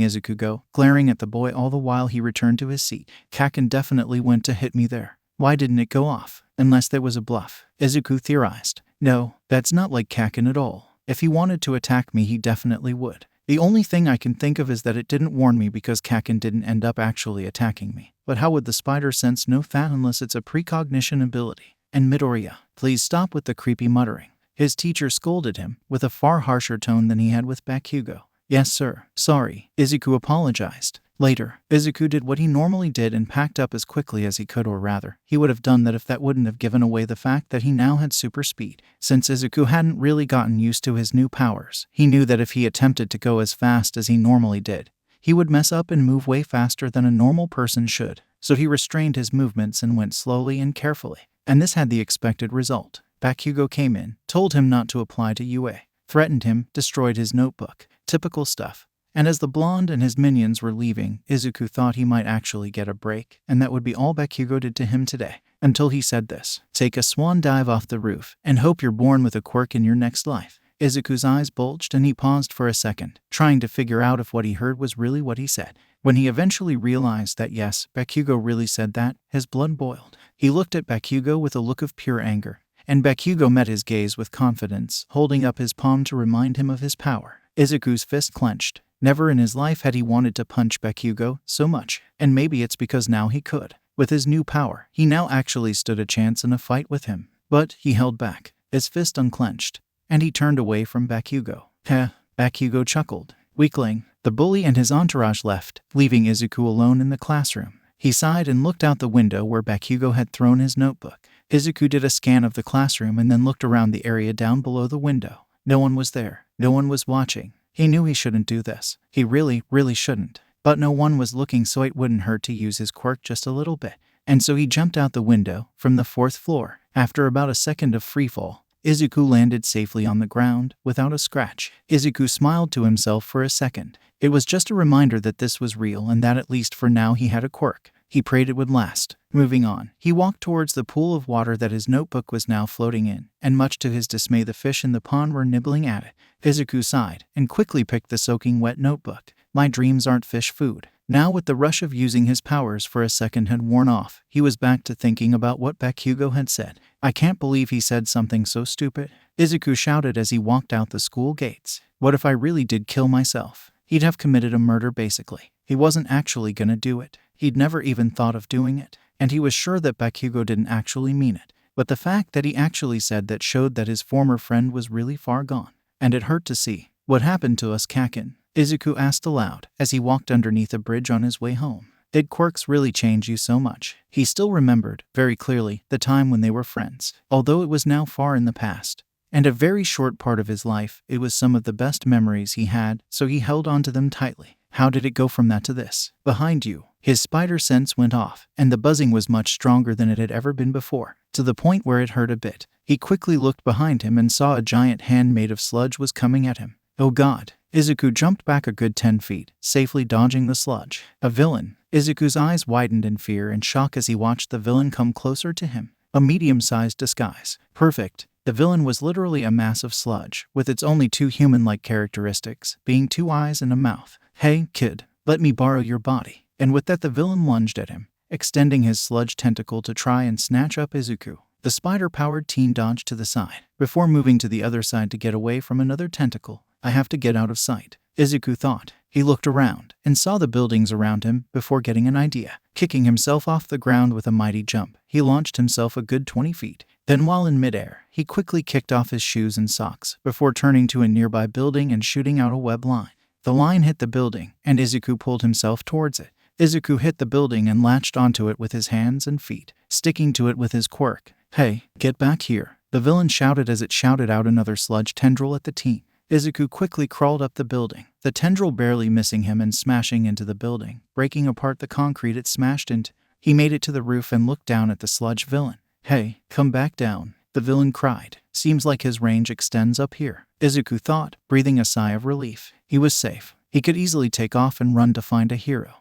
Izuku go, glaring at the boy all the while he returned to his seat. Kaken definitely went to hit me there. Why didn't it go off? Unless that was a bluff. Izuku theorized. No, that's not like Kaken at all. If he wanted to attack me, he definitely would. The only thing I can think of is that it didn't warn me because Kaken didn't end up actually attacking me. But how would the spider sense know that unless it's a precognition ability? And Midoriya, please stop with the creepy muttering. His teacher scolded him, with a far harsher tone than he had with Bakugo. Yes, sir. Sorry. Izuku apologized. Later, Izuku did what he normally did and packed up as quickly as he could, or rather, he would have done that if that wouldn't have given away the fact that he now had super speed. Since Izuku hadn't really gotten used to his new powers, he knew that if he attempted to go as fast as he normally did, he would mess up and move way faster than a normal person should. So he restrained his movements and went slowly and carefully. And this had the expected result. Bakugo came in, told him not to apply to UA, threatened him, destroyed his notebook. Typical stuff. And as the blonde and his minions were leaving, Izuku thought he might actually get a break, and that would be all Bakugo did to him today. Until he said this. Take a swan dive off the roof, and hope you're born with a quirk in your next life. Izuku's eyes bulged and he paused for a second, trying to figure out if what he heard was really what he said. When he eventually realized that yes, Bakugo really said that, his blood boiled. He looked at Bakugo with a look of pure anger, and Bakugo met his gaze with confidence, holding up his palm to remind him of his power. Izuku's fist clenched. Never in his life had he wanted to punch Bakugo so much, and maybe it's because now he could. With his new power, he now actually stood a chance in a fight with him. But he held back, his fist unclenched, and he turned away from Bakugo. Heh, Bakugo chuckled. Weakling. The bully and his entourage left, leaving Izuku alone in the classroom. He sighed and looked out the window where Bakugo had thrown his notebook. Izuku did a scan of the classroom and then looked around the area down below the window. No one was there. No one was watching. He knew he shouldn't do this. He really shouldn't. But no one was looking, so it wouldn't hurt to use his quirk just a little bit. And so he jumped out the window from the 4th floor. After about a second of freefall, Izuku landed safely on the ground without a scratch. Izuku smiled to himself for a second. It was just a reminder that this was real and that at least for now he had a quirk. He prayed it would last. Moving on, he walked towards the pool of water that his notebook was now floating in, and much to his dismay the fish in the pond were nibbling at it. Izuku sighed, and quickly picked the soaking wet notebook. My dreams aren't fish food. Now with the rush of using his powers for a second had worn off, he was back to thinking about what Bakugo had said. I can't believe he said something so stupid. Izuku shouted as he walked out the school gates. What if I really did kill myself? He'd have committed a murder basically. He wasn't actually gonna do it. He'd never even thought of doing it. And he was sure that Bakugo didn't actually mean it. But the fact that he actually said that showed that his former friend was really far gone. And it hurt to see. What happened to us, Kaken? Izuku asked aloud as he walked underneath a bridge on his way home. Did quirks really change you so much? He still remembered, very clearly, the time when they were friends. Although it was now far in the past, and a very short part of his life, it was some of the best memories he had, so he held on to them tightly. How did it go from that to this? Behind you. His spider sense went off, and the buzzing was much stronger than it had ever been before, to the point where it hurt a bit. He quickly looked behind him and saw a giant hand made of sludge was coming at him. Oh god. Izuku jumped back a good 10 feet, safely dodging the sludge. A villain. Izuku's eyes widened in fear and shock as he watched the villain come closer to him. A medium-sized disguise. Perfect. The villain was literally a mass of sludge, with its only 2 human-like characteristics, being 2 eyes and a mouth. Hey, kid, let me borrow your body. And with that, the villain lunged at him, extending his sludge tentacle to try and snatch up Izuku. The spider-powered teen dodged to the side, before moving to the other side to get away from another tentacle. I have to get out of sight, Izuku thought. He looked around and saw the buildings around him before getting an idea. Kicking himself off the ground with a mighty jump, he launched himself a good 20 feet. Then while in midair, he quickly kicked off his shoes and socks before turning to a nearby building and shooting out a web line. The line hit the building, and Izuku pulled himself towards it. Izuku hit the building and latched onto it with his hands and feet, sticking to it with his quirk. Hey, get back here, the villain shouted as it shouted out another sludge tendril at the teen. Izuku quickly crawled up the building, the tendril barely missing him and smashing into the building, breaking apart the concrete it smashed into. He made it to the roof and looked down at the sludge villain. Hey, come back down, the villain cried. Seems like his range extends up here, Izuku thought, breathing a sigh of relief. He was safe. He could easily take off and run to find a hero.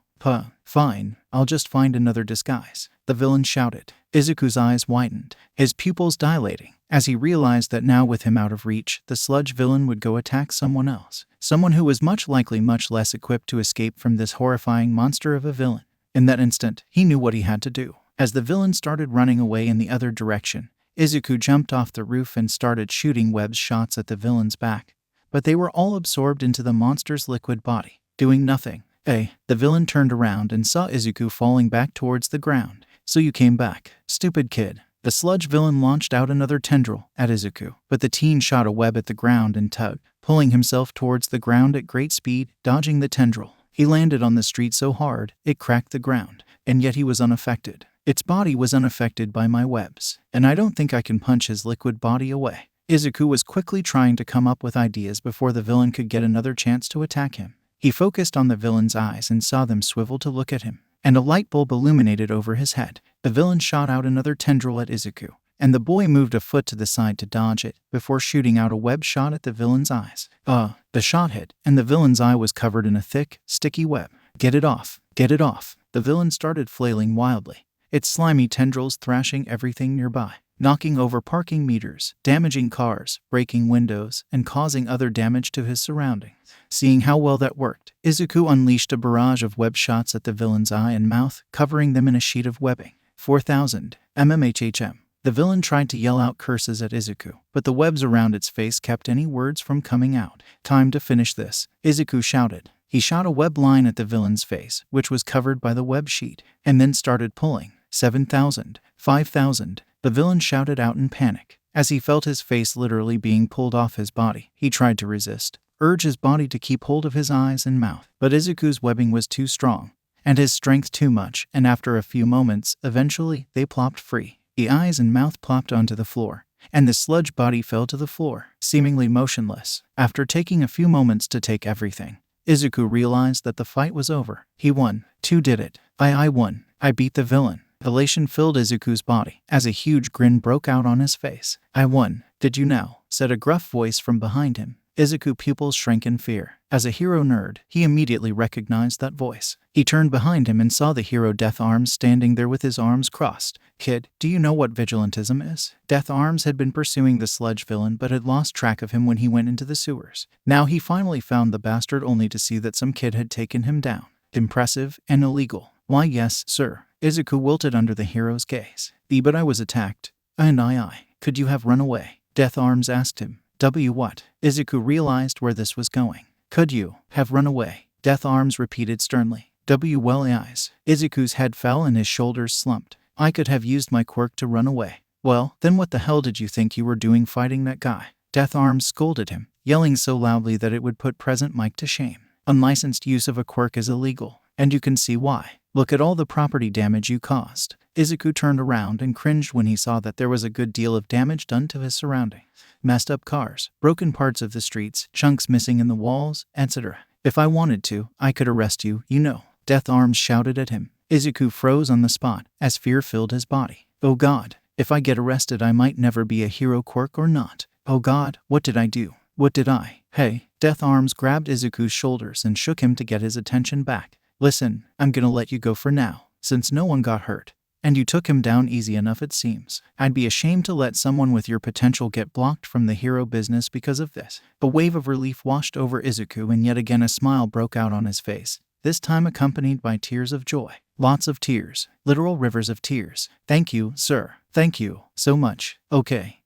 Fine, I'll just find another disguise, the villain shouted. Izuku's eyes widened, his pupils dilating, as he realized that now with him out of reach, the sludge villain would go attack someone else. Someone who was much less equipped to escape from this horrifying monster of a villain. In that instant, he knew what he had to do. As the villain started running away in the other direction, Izuku jumped off the roof and started shooting web shots at the villain's back. But they were all absorbed into the monster's liquid body, doing nothing. The villain turned around and saw Izuku falling back towards the ground. So you came back, stupid kid. The sludge villain launched out another tendril at Izuku, but the teen shot a web at the ground and tugged, pulling himself towards the ground at great speed, dodging the tendril. He landed on the street so hard, it cracked the ground, and yet he was unaffected. Its body was unaffected by my webs, and I don't think I can punch his liquid body away. Izuku was quickly trying to come up with ideas before the villain could get another chance to attack him. He focused on the villain's eyes and saw them swivel to look at him, and a light bulb illuminated over his head. The villain shot out another tendril at Izuku, and the boy moved a foot to the side to dodge it before shooting out a web shot at the villain's eyes. The shot hit, and the villain's eye was covered in a thick, sticky web. Get it off, get it off. The villain started flailing wildly, its slimy tendrils thrashing everything nearby, knocking over parking meters, damaging cars, breaking windows, and causing other damage to his surroundings. Seeing how well that worked, Izuku unleashed a barrage of web shots at the villain's eye and mouth, covering them in a sheet of webbing. 4,000 mmHHM. The villain tried to yell out curses at Izuku, but the webs around its face kept any words from coming out. Time to finish this, Izuku shouted. He shot a web line at the villain's face, which was covered by the web sheet, and then started pulling. 7,000, 5,000. The villain shouted out in panic. As he felt his face literally being pulled off his body, he tried to resist, urge his body to keep hold of his eyes and mouth. But Izuku's webbing was too strong, and his strength too much, and after a few moments, eventually, they plopped free. The eyes and mouth plopped onto the floor, and the sludge body fell to the floor, seemingly motionless. After taking a few moments to take everything, Izuku realized that the fight was over. He won. 2 did it. I won. I beat the villain. Elation filled Izuku's body, as a huge grin broke out on his face. I won. Did you now? Said a gruff voice from behind him. Izuku's pupils shrank in fear. As a hero nerd, he immediately recognized that voice. He turned behind him and saw the hero Death Arms standing there with his arms crossed. Kid, do you know what vigilantism is? Death Arms had been pursuing the sludge villain but had lost track of him when he went into the sewers. Now he finally found the bastard only to see that some kid had taken him down. Impressive and illegal. Why yes, sir. Izuku wilted under the hero's gaze. But I was attacked. And I. Could you have run away? Death Arms asked him. What? Izuku realized where this was going. Could you have run away? Death Arms repeated sternly. Well, eyes. Izuku's head fell and his shoulders slumped. I could have used my quirk to run away. Well, then what the hell did you think you were doing fighting that guy? Death Arms scolded him, yelling so loudly that it would put Present Mike to shame. Unlicensed use of a quirk is illegal, and you can see why. Look at all the property damage you caused. Izuku turned around and cringed when he saw that there was a good deal of damage done to his surroundings. Messed up cars, broken parts of the streets, chunks missing in the walls, etc. If I wanted to, I could arrest you, you know. Death Arms shouted at him. Izuku froze on the spot, as fear filled his body. Oh God, if I get arrested I might never be a hero quirk or not. Oh God, what did I do? What did I? Hey, Death Arms grabbed Izuku's shoulders and shook him to get his attention back. Listen, I'm gonna let you go for now, since no one got hurt. And you took him down easy enough it seems. I'd be ashamed to let someone with your potential get blocked from the hero business because of this. A wave of relief washed over Izuku and yet again a smile broke out on his face. this time accompanied by tears of joy. Lots of tears. Literal rivers of tears. "Thank you, sir. Thank you so much. Okay.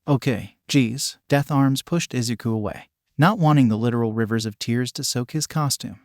Geez." Death Arms pushed Izuku away, not wanting the literal rivers of tears to soak his costume.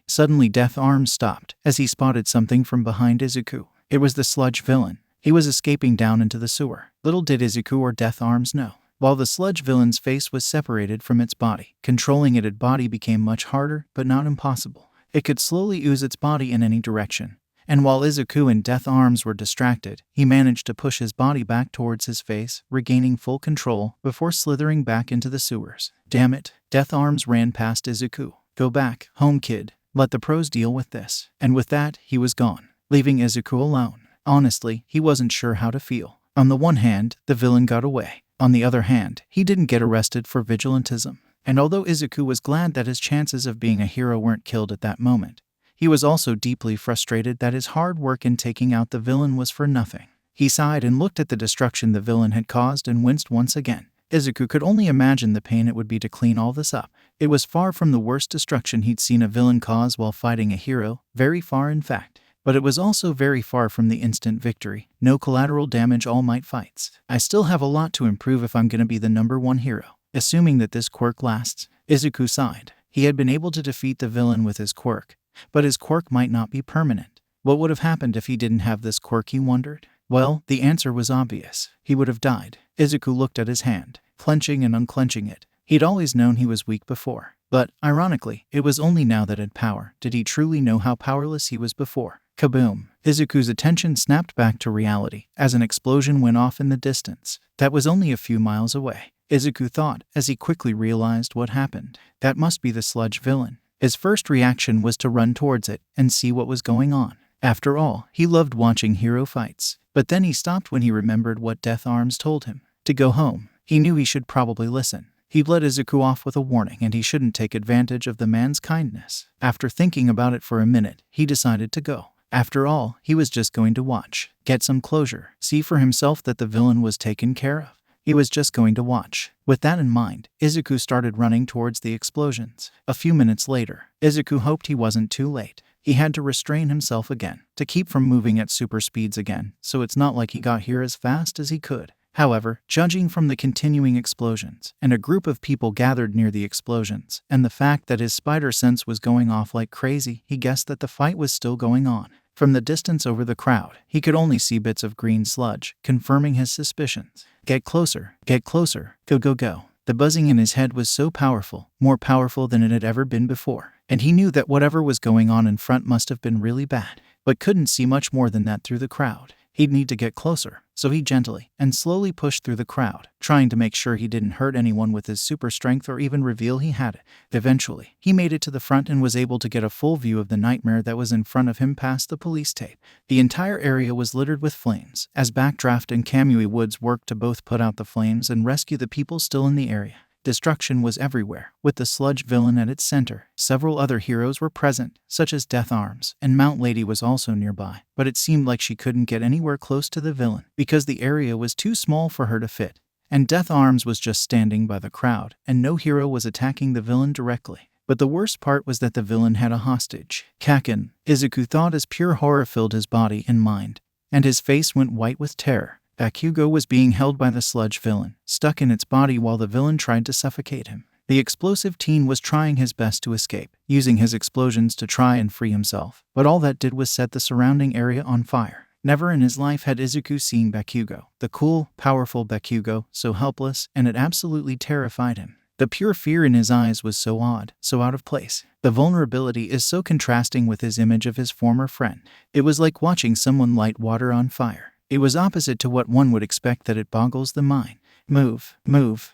Suddenly Death Arms stopped as he spotted something from behind Izuku. It was the sludge villain. He was escaping down into the sewer. Little did Izuku or Death Arms know. While the sludge villain's face was separated from its body, controlling its body became much harder, but not impossible. It could slowly ooze its body in any direction. And while Izuku and Death Arms were distracted, he managed to push his body back towards his face, regaining full control before slithering back into the sewers. Damn it. Death Arms ran past Izuku. "Go back home, kid. Let the pros deal with this." And with that, he was gone, leaving Izuku alone. Honestly, he wasn't sure how to feel. On the one hand, the villain got away. On the other hand, he didn't get arrested for vigilantism. And although Izuku was glad that his chances of being a hero weren't killed at that moment, he was also deeply frustrated that his hard work in taking out the villain was for nothing. He sighed and looked at the destruction the villain had caused and winced once again. Izuku could only imagine the pain it would be to clean all this up. It was far from the worst destruction he'd seen a villain cause while fighting a hero, very far in fact. But it was also very far from the instant victory, no collateral damage All Might fights. "I still have a lot to improve if I'm gonna be the #1 hero, assuming that this quirk lasts." Izuku sighed. He had been able to defeat the villain with his quirk, but his quirk might not be permanent. What would have happened if he didn't have this quirk, he wondered? Well, the answer was obvious. He would have died. Izuku looked at his hand, clenching and unclenching it. He'd always known he was weak before. But, ironically, it was only now that had power did he truly know how powerless he was before. Kaboom! Izuku's attention snapped back to reality as an explosion went off in the distance. That was only a few miles away, Izuku thought as he quickly realized what happened. That must be the sludge villain. His first reaction was to run towards it and see what was going on. After all, he loved watching hero fights. But then he stopped when he remembered what Death Arms told him. To go home. He knew he should probably listen. He'd let Izuku off with a warning and he shouldn't take advantage of the man's kindness. After thinking about it for a minute, he decided to go. After all, he was just going to watch, get some closure, see for himself that the villain was taken care of. He was just going to watch. With that in mind, Izuku started running towards the explosions. A few minutes later, Izuku hoped he wasn't too late. He had to restrain himself again, to keep from moving at super speeds again, so it's not like he got here as fast as he could. However, judging from the continuing explosions, and a group of people gathered near the explosions, and the fact that his spider sense was going off like crazy, he guessed that the fight was still going on. From the distance over the crowd, he could only see bits of green sludge, confirming his suspicions. Get closer, go. The buzzing in his head was so powerful, more powerful than it had ever been before, and he knew that whatever was going on in front must have been really bad, but couldn't see much more than that through the crowd. He'd need to get closer, so he gently and slowly pushed through the crowd, trying to make sure he didn't hurt anyone with his super strength or even reveal he had it. Eventually, he made it to the front and was able to get a full view of the nightmare that was in front of him past the police tape. The entire area was littered with flames, as Backdraft and Kamui Woods worked to both put out the flames and rescue the people still in the area. Destruction was everywhere, with the sludge villain at its center. Several other heroes were present, such as Death Arms, and Mount Lady was also nearby, but it seemed like she couldn't get anywhere close to the villain, because the area was too small for her to fit. And Death Arms was just standing by the crowd, and no hero was attacking the villain directly. But the worst part was that the villain had a hostage. Kaken, Izuku thought as pure horror filled his body and mind, and his face went white with terror. Bakugo was being held by the sludge villain, stuck in its body while the villain tried to suffocate him. The explosive teen was trying his best to escape, using his explosions to try and free himself, but all that did was set the surrounding area on fire. Never in his life had Izuku seen Bakugo, the cool, powerful Bakugo, so helpless, and it absolutely terrified him. The pure fear in his eyes was so odd, so out of place. The vulnerability is so contrasting with his image of his former friend. It was like watching someone light water on fire. It was opposite to what one would expect that it boggles the mind. Move,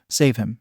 save him.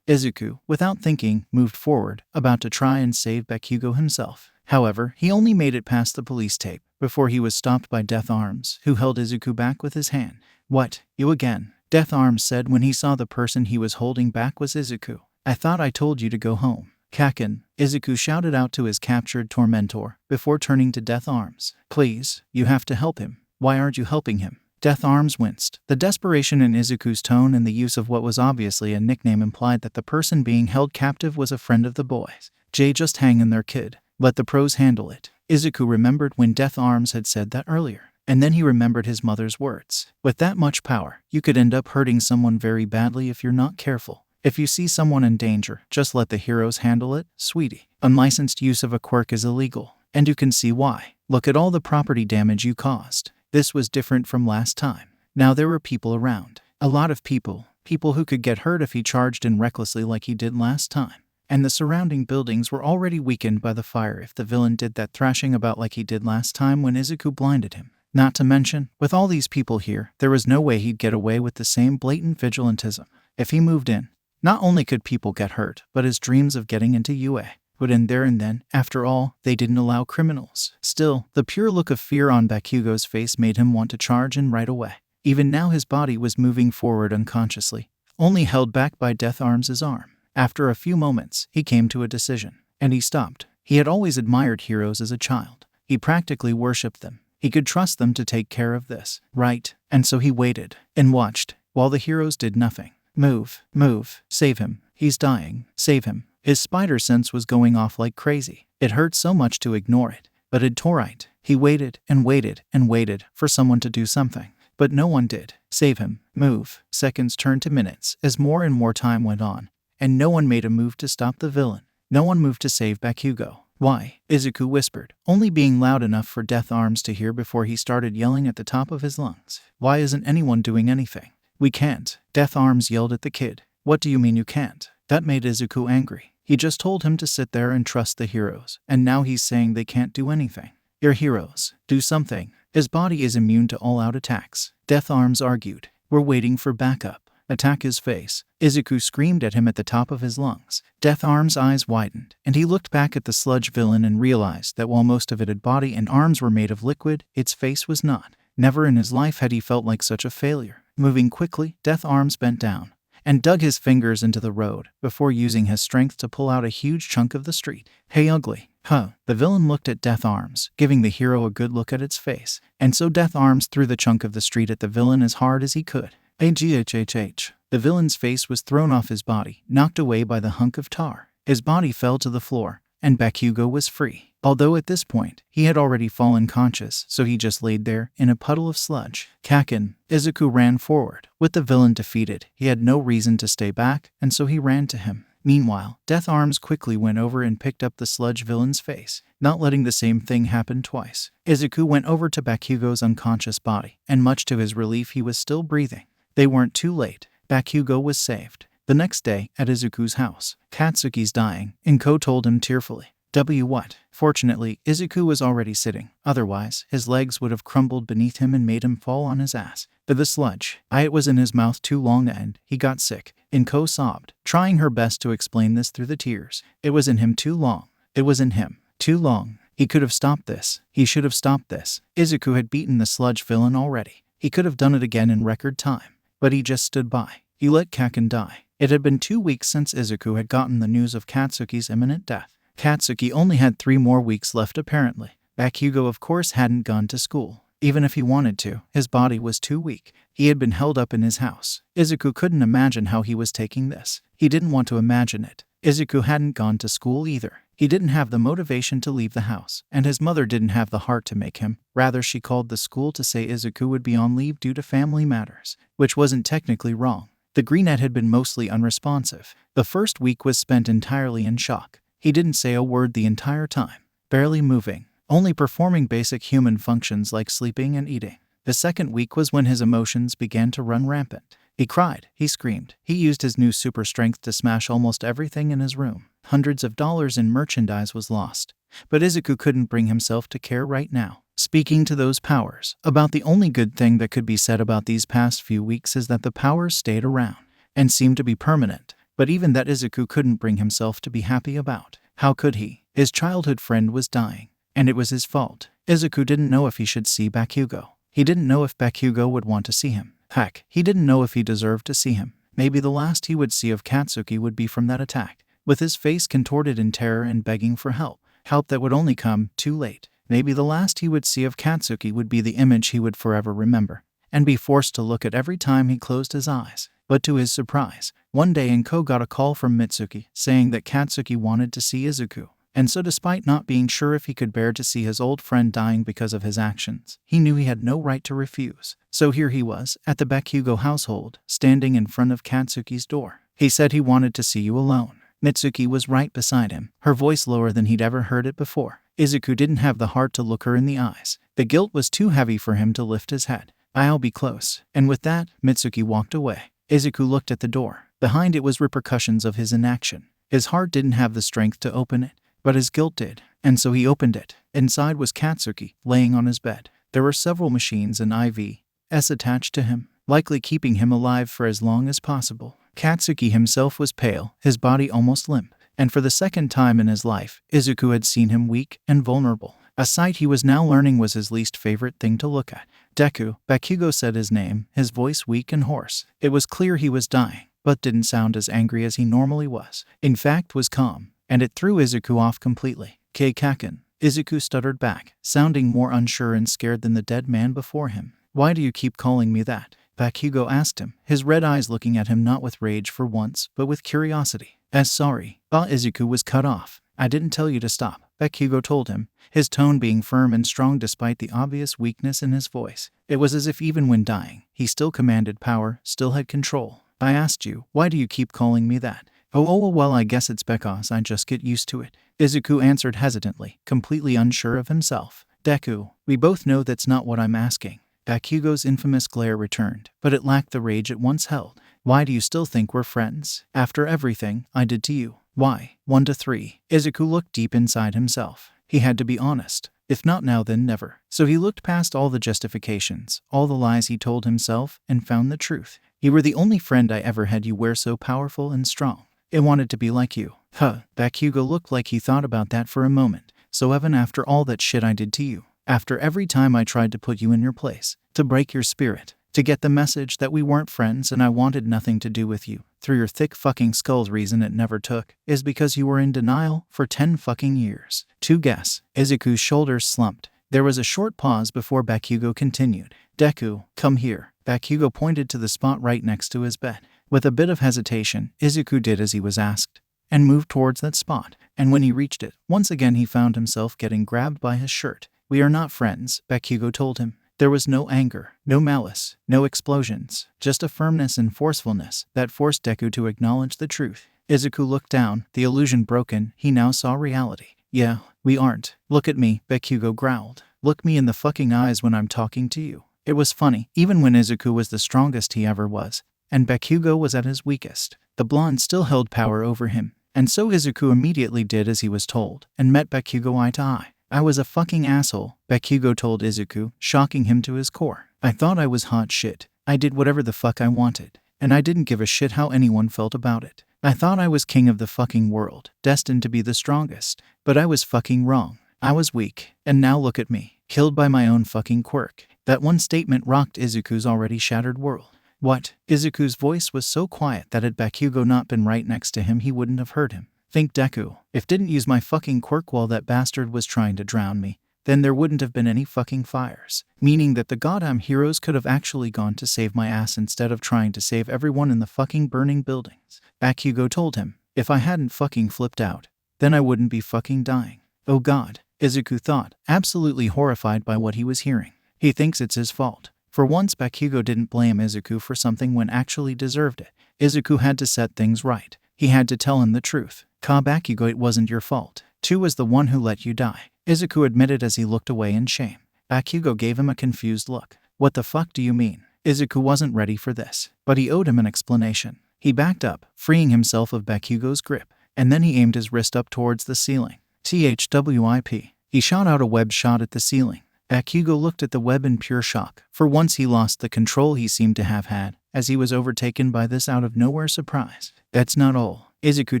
Izuku, without thinking, moved forward, about to try and save Bakugo himself. However, he only made it past the police tape, before he was stopped by Death Arms, who held Izuku back with his hand. What, you again? Death Arms said when he saw the person he was holding back was Izuku. I thought I told you to go home. Kaken, Izuku shouted out to his captured tormentor, before turning to Death Arms. Please, you have to help him. Why aren't you helping him? Death Arms winced. The desperation in Izuku's tone and the use of what was obviously a nickname implied that the person being held captive was a friend of the boys. Just hang in there, kid. Let the pros handle it. Izuku remembered when Death Arms had said that earlier. And then he remembered his mother's words. With that much power, you could end up hurting someone very badly if you're not careful. If you see someone in danger, just let the heroes handle it, sweetie. Unlicensed use of a quirk is illegal, and you can see why. Look at all the property damage you caused. This was different from last time. Now there were people around. A lot of people. People who could get hurt if he charged in recklessly like he did last time. And the surrounding buildings were already weakened by the fire if the villain did that thrashing about like he did last time when Izuku blinded him. Not to mention, with all these people here, there was no way he'd get away with the same blatant vigilantism. If he moved in, not only could people get hurt, but his dreams of getting into UA would end there and then. After all, they didn't allow criminals. Still, the pure look of fear on Bakugo's face made him want to charge in right away. Even now his body was moving forward unconsciously, only held back by Death Arms' arm. After a few moments, he came to a decision, and he stopped. He had always admired heroes as a child. He practically worshipped them. He could trust them to take care of this, right? And so he waited and watched while the heroes did nothing. Move, move, save him. He's dying. Save him. His spider sense was going off like crazy. It hurt so much to ignore it, but it's alright. He waited and waited and waited for someone to do something, but no one did. Save him. Move. Seconds turned to minutes as more and more time went on, and no one made a move to stop the villain. No one moved to save Bakugo. Why? Izuku whispered, only being loud enough for Death Arms to hear before he started yelling at the top of his lungs. Why isn't anyone doing anything? We can't. Death Arms yelled at the kid. What do you mean you can't? That made Izuku angry. He just told him to sit there and trust the heroes, and now he's saying they can't do anything. You're heroes. Do something. His body is immune to all-out attacks. Death Arms argued. We're waiting for backup. Attack his face. Izuku screamed at him at the top of his lungs. Death Arms' eyes widened, and he looked back at the sludge villain and realized that while most of its body and arms were made of liquid, its face was not. Never in his life had he felt like such a failure. Moving quickly, Death Arms bent down and dug his fingers into the road before using his strength to pull out a huge chunk of the street. Hey ugly. Huh. The villain looked at Death Arms, giving the hero a good look at its face. And so Death Arms threw the chunk of the street at the villain as hard as he could. AGHHH. The villain's face was thrown off his body, knocked away by the hunk of tar. His body fell to the floor, and Bakugo was free. Although at this point, he had already fallen conscious, so he just laid there in a puddle of sludge. Kakin. Izuku ran forward. With the villain defeated, he had no reason to stay back, and so he ran to him. Meanwhile, Death Arms quickly went over and picked up the sludge villain's face, not letting the same thing happen twice. Izuku went over to Bakugo's unconscious body, and much to his relief he was still breathing. They weren't too late. Bakugo was saved. The next day, at Izuku's house, Katsuki's dying, and Ko told him tearfully. What? Fortunately, Izuku was already sitting. Otherwise, his legs would have crumbled beneath him and made him fall on his ass. The sludge. It was in his mouth too long and he got sick. And Ko sobbed, trying her best to explain this through the tears. It was in him too long. It was in him. Too long. He could have stopped this. He should have stopped this. Izuku had beaten the sludge villain already. He could have done it again in record time. But he just stood by. He let Kakin die. It had been 2 weeks since Izuku had gotten the news of Katsuki's imminent death. Katsuki only had 3 more weeks left apparently. Bakugo of course hadn't gone to school. Even if he wanted to, his body was too weak. He had been held up in his house. Izuku couldn't imagine how he was taking this. He didn't want to imagine it. Izuku hadn't gone to school either. He didn't have the motivation to leave the house, and his mother didn't have the heart to make him. Rather, she called the school to say Izuku would be on leave due to family matters, which wasn't technically wrong. The greenette had been mostly unresponsive. The first week was spent entirely in shock. He didn't say a word the entire time, barely moving, only performing basic human functions like sleeping and eating. The second week was when his emotions began to run rampant. He cried, he screamed, he used his new super strength to smash almost everything in his room. Hundreds of dollars in merchandise was lost. But Izuku couldn't bring himself to care right now. Speaking to those powers, about the only good thing that could be said about these past few weeks is that the powers stayed around and seemed to be permanent. But even that Izuku couldn't bring himself to be happy about. How could he? His childhood friend was dying, and it was his fault. Izuku didn't know if he should see Bakugo. He didn't know if Bakugo would want to see him. Heck, he didn't know if he deserved to see him. Maybe the last he would see of Katsuki would be from that attack, with his face contorted in terror and begging for help. Help that would only come too late. Maybe the last he would see of Katsuki would be the image he would forever remember, and be forced to look at every time he closed his eyes. But to his surprise, one day Ko got a call from Mitsuki saying that Katsuki wanted to see Izuku. And so despite not being sure if he could bear to see his old friend dying because of his actions, he knew he had no right to refuse. So here he was, at the Bakugo household, standing in front of Katsuki's door. He said he wanted to see you alone. Mitsuki was right beside him, her voice lower than he'd ever heard it before. Izuku didn't have the heart to look her in the eyes. The guilt was too heavy for him to lift his head. I'll be close. And with that, Mitsuki walked away. Izuku looked at the door. Behind it was repercussions of his inaction. His heart didn't have the strength to open it, but his guilt did, and so he opened it. Inside was Katsuki, laying on his bed. There were several machines and IVs attached to him, likely keeping him alive for as long as possible. Katsuki himself was pale, his body almost limp, and for the second time in his life, Izuku had seen him weak and vulnerable. A sight he was now learning was his least favorite thing to look at. Deku, Bakugo said his name, his voice weak and hoarse. It was clear he was dying, but didn't sound as angry as he normally was. In fact, was calm, and it threw Izuku off completely. Kaken. Izuku stuttered back, sounding more unsure and scared than the dead man before him. Why do you keep calling me that? Bakugo asked him, his red eyes looking at him not with rage for once, but with curiosity. Sorry. Izuku was cut off. I didn't tell you to stop, Bakugo told him, his tone being firm and strong despite the obvious weakness in his voice. It was as if even when dying, he still commanded power, still had control. I asked you, why do you keep calling me that? Well, I guess it's because I just get used to it, Izuku answered hesitantly, completely unsure of himself. Deku, we both know that's not what I'm asking. Bakugo's infamous glare returned, but it lacked the rage it once held. Why do you still think we're friends? After everything I did to you? Why? 1 to 3. Izuku looked deep inside himself. He had to be honest. If not now, then never. So he looked past all the justifications, all the lies he told himself, and found the truth. You were the only friend I ever had. You were so powerful and strong. I wanted to be like you. Bakugo looked like he thought about that for a moment. So even after all that shit I did to you, after every time I tried to put you in your place, to break your spirit, to get the message that we weren't friends and I wanted nothing to do with you, through your thick fucking skull's reason it never took, is because you were in denial for 10 fucking years. To guess. Izuku's shoulders slumped. There was a short pause before Bakugo continued. Deku, come here. Bakugo pointed to the spot right next to his bed. With a bit of hesitation, Izuku did as he was asked, and moved towards that spot. And when he reached it, once again he found himself getting grabbed by his shirt. We are not friends, Bakugo told him. There was no anger, no malice, no explosions, just a firmness and forcefulness that forced Deku to acknowledge the truth. Izuku looked down, the illusion broken. He now saw reality. Yeah, we aren't. Look at me, Bakugo growled. Look me in the fucking eyes when I'm talking to you. It was funny, even when Izuku was the strongest he ever was, and Bakugo was at his weakest, the blonde still held power over him. And so Izuku immediately did as he was told, and met Bakugo eye to eye. I was a fucking asshole, Bakugo told Izuku, shocking him to his core. I thought I was hot shit. I did whatever the fuck I wanted, and I didn't give a shit how anyone felt about it. I thought I was king of the fucking world, destined to be the strongest, but I was fucking wrong. I was weak, and now look at me, killed by my own fucking quirk. That one statement rocked Izuku's already shattered world. What? Izuku's voice was so quiet that had Bakugo not been right next to him he wouldn't have heard him. Think Deku, if didn't use my fucking quirk while that bastard was trying to drown me, then there wouldn't have been any fucking fires. Meaning that the goddamn heroes could have actually gone to save my ass instead of trying to save everyone in the fucking burning buildings. Bakugo told him, if I hadn't fucking flipped out, then I wouldn't be fucking dying. Oh god, Izuku thought, absolutely horrified by what he was hearing. He thinks it's his fault. For once Bakugo didn't blame Izuku for something when actually deserved it. Izuku had to set things right. He had to tell him the truth. Bakugo, it wasn't your fault. Tu was the one who let you die, Izuku admitted as he looked away in shame. Bakugo gave him a confused look. What the fuck do you mean? Izuku wasn't ready for this, but he owed him an explanation. He backed up, freeing himself of Bakugo's grip, and then he aimed his wrist up towards the ceiling. THWIP. He shot out a web shot at the ceiling. Bakugo looked at the web in pure shock. For once he lost the control he seemed to have had, as he was overtaken by this out-of-nowhere surprise. That's not all. Izuku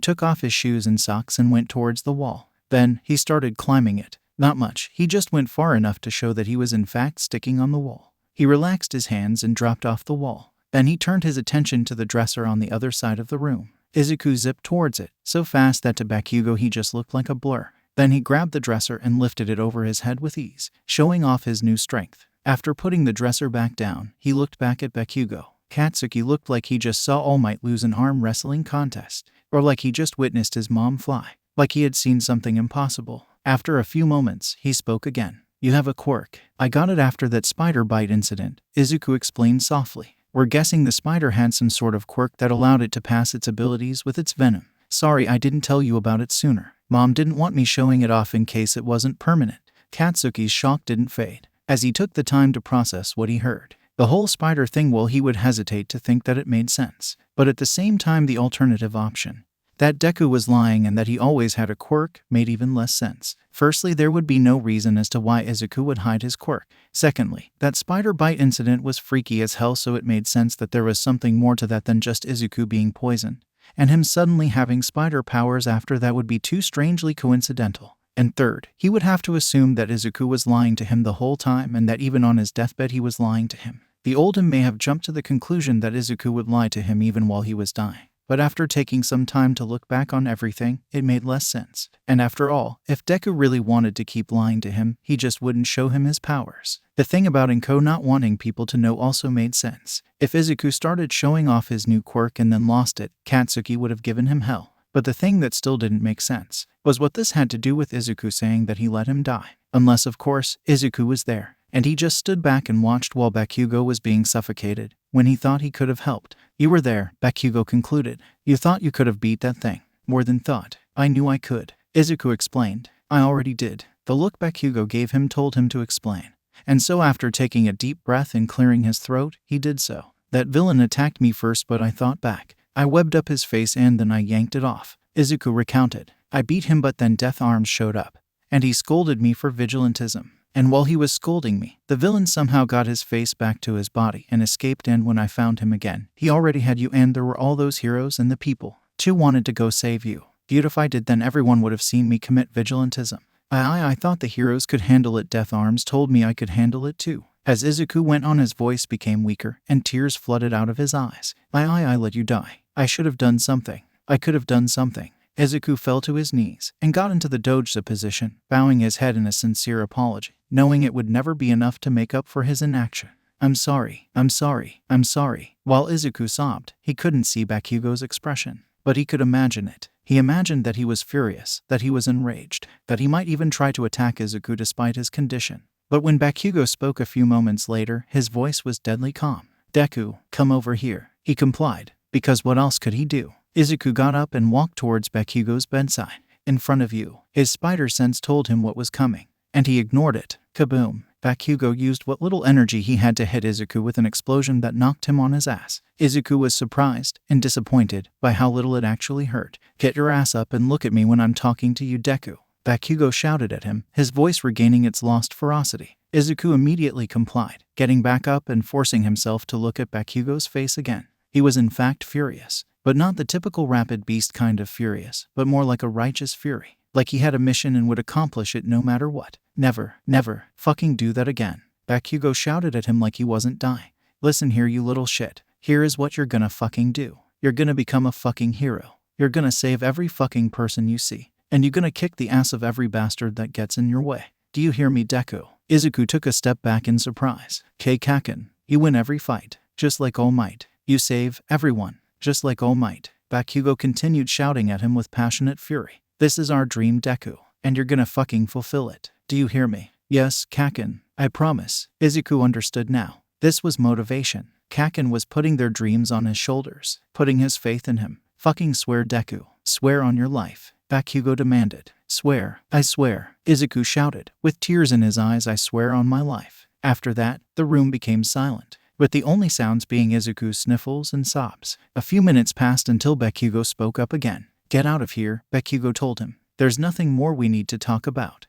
took off his shoes and socks and went towards the wall. Then, he started climbing it. Not much, he just went far enough to show that he was in fact sticking on the wall. He relaxed his hands and dropped off the wall. Then he turned his attention to the dresser on the other side of the room. Izuku zipped towards it, so fast that to Bakugo he just looked like a blur. Then he grabbed the dresser and lifted it over his head with ease, showing off his new strength. After putting the dresser back down, he looked back at Bakugo. Katsuki looked like he just saw All Might lose an arm wrestling contest, or like he just witnessed his mom fly. like he had seen something impossible. After a few moments, he spoke again. "You have a quirk. I got it after that spider bite incident," Izuku explained softly. "We're guessing the spider had some sort of quirk that allowed it to pass its abilities with its venom. Sorry I didn't tell you about it sooner. Mom didn't want me showing it off in case it wasn't permanent." Katsuki's shock didn't fade, as he took the time to process what he heard. The whole spider thing, well, he would hesitate to think that it made sense. But at the same time, the alternative option, that Deku was lying and that he always had a quirk, made even less sense. Firstly, there would be no reason as to why Izuku would hide his quirk. Secondly, that spider bite incident was freaky as hell, so it made sense that there was something more to that than just Izuku being poisoned. And him suddenly having spider powers after that would be too strangely coincidental. And third, he would have to assume that Izuku was lying to him the whole time and that even on his deathbed he was lying to him. The old him may have jumped to the conclusion that Izuku would lie to him even while he was dying. But after taking some time to look back on everything, it made less sense. And after all, if Deku really wanted to keep lying to him, he just wouldn't show him his powers. The thing about Inko not wanting people to know also made sense. If Izuku started showing off his new quirk and then lost it, Katsuki would have given him hell. But the thing that still didn't make sense was what this had to do with Izuku saying that he let him die. Unless, of course, Izuku was there, and he just stood back and watched while Bakugo was being suffocated, when he thought he could have helped. "You were there," Bakugo concluded. "You thought you could have beat that thing." "More than thought. I knew I could," Izuku explained. "I already did." The look Bakugo gave him told him to explain. And so after taking a deep breath and clearing his throat, he did so. "That villain attacked me first, but I thought back. I webbed up his face and then I yanked it off," Izuku recounted. "I beat him, but then Death Arms showed up, and he scolded me for vigilantism. And while he was scolding me, the villain somehow got his face back to his body and escaped, and when I found him again, he already had you, and there were all those heroes and the people too wanted to go save you. If I did, then everyone would have seen me commit vigilantism. I thought the heroes could handle it. Death Arms told me I could handle it too." As Izuku went on, his voice became weaker and tears flooded out of his eyes. I let you die. I should have done something. I could have done something." Izuku fell to his knees and got into the doji position, bowing his head in a sincere apology, knowing it would never be enough to make up for his inaction. I'm sorry. While Izuku sobbed, he couldn't see Bakugo's expression, but he could imagine it. He imagined that he was furious, that he was enraged, that he might even try to attack Izuku despite his condition. But when Bakugo spoke a few moments later, his voice was deadly calm. "Deku, come over here," he complied, because what else could he do? Izuku got up and walked towards Bakugo's bedside. "In front of you." His spider sense told him what was coming, and he ignored it. Kaboom! Bakugo used what little energy he had to hit Izuku with an explosion that knocked him on his ass. Izuku was surprised and disappointed by how little it actually hurt. "Get your ass up and look at me when I'm talking to you, Deku," Bakugo shouted at him, his voice regaining its lost ferocity. Izuku immediately complied, getting back up and forcing himself to look at Bakugo's face again. He was in fact furious, but not the typical rapid beast kind of furious, but more like a righteous fury. Like he had a mission and would accomplish it no matter what. Never fucking do that again," Bakugo shouted at him like he wasn't dying. "Listen here, you little shit. Here is what you're gonna fucking do. You're gonna become a fucking hero. You're gonna save every fucking person you see. And you're gonna kick the ass of every bastard that gets in your way. Do you hear me, Deku?" Izuku took a step back in surprise. "Kaken, you win every fight, just like All Might. You save everyone, just like All Might." Bakugo continued shouting at him with passionate fury. "This is our dream, Deku, and you're gonna fucking fulfill it. Do you hear me?" "Yes, Kaken, I promise." Izuku understood now. This was motivation. Kaken was putting their dreams on his shoulders, putting his faith in him. "Fucking swear, Deku. Swear on your life," Bakugo demanded. "Swear, I swear," Izuku shouted, with tears in his eyes. "I swear on my life." After that, the room became silent, with the only sounds being Izuku's sniffles and sobs. A few minutes passed until Bakugo spoke up again. "Get out of here," Bakugo told him. "There's nothing more we need to talk about."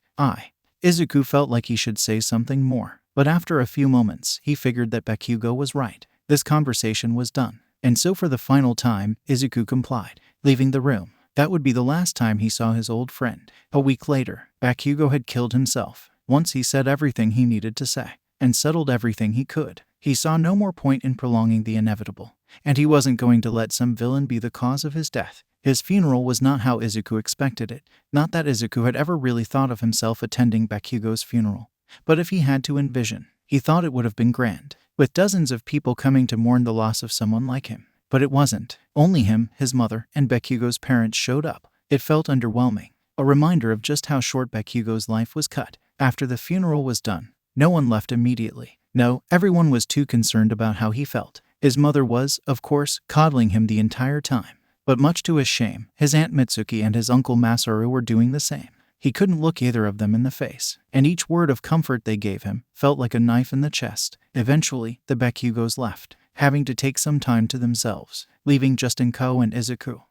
Izuku felt like he should say something more, but after a few moments, he figured that Bakugo was right. This conversation was done, and so for the final time, Izuku complied, leaving the room. That would be the last time he saw his old friend. A week later, Bakugo had killed himself. Once he said everything he needed to say, and settled everything he could. He saw no more point in prolonging the inevitable, and he wasn't going to let some villain be the cause of his death. His funeral was not how Izuku expected it. Not that Izuku had ever really thought of himself attending Bakugo's funeral, but if he had to envision, he thought it would have been grand, with dozens of people coming to mourn the loss of someone like him. But it wasn't. Only him, his mother, and Bakugo's parents showed up. It felt underwhelming. a reminder of just how short Bakugo's life was cut. After the funeral was done, no one left immediately. No, everyone was too concerned about how he felt. His mother was, of course, coddling him the entire time. But much to his shame, his Aunt Mitsuki and his Uncle Masaru were doing the same. He couldn't look either of them in the face, and each word of comfort they gave him felt like a knife in the chest. Eventually, the Bakugos left, having to take some time to themselves, leaving just Inko and Izuku.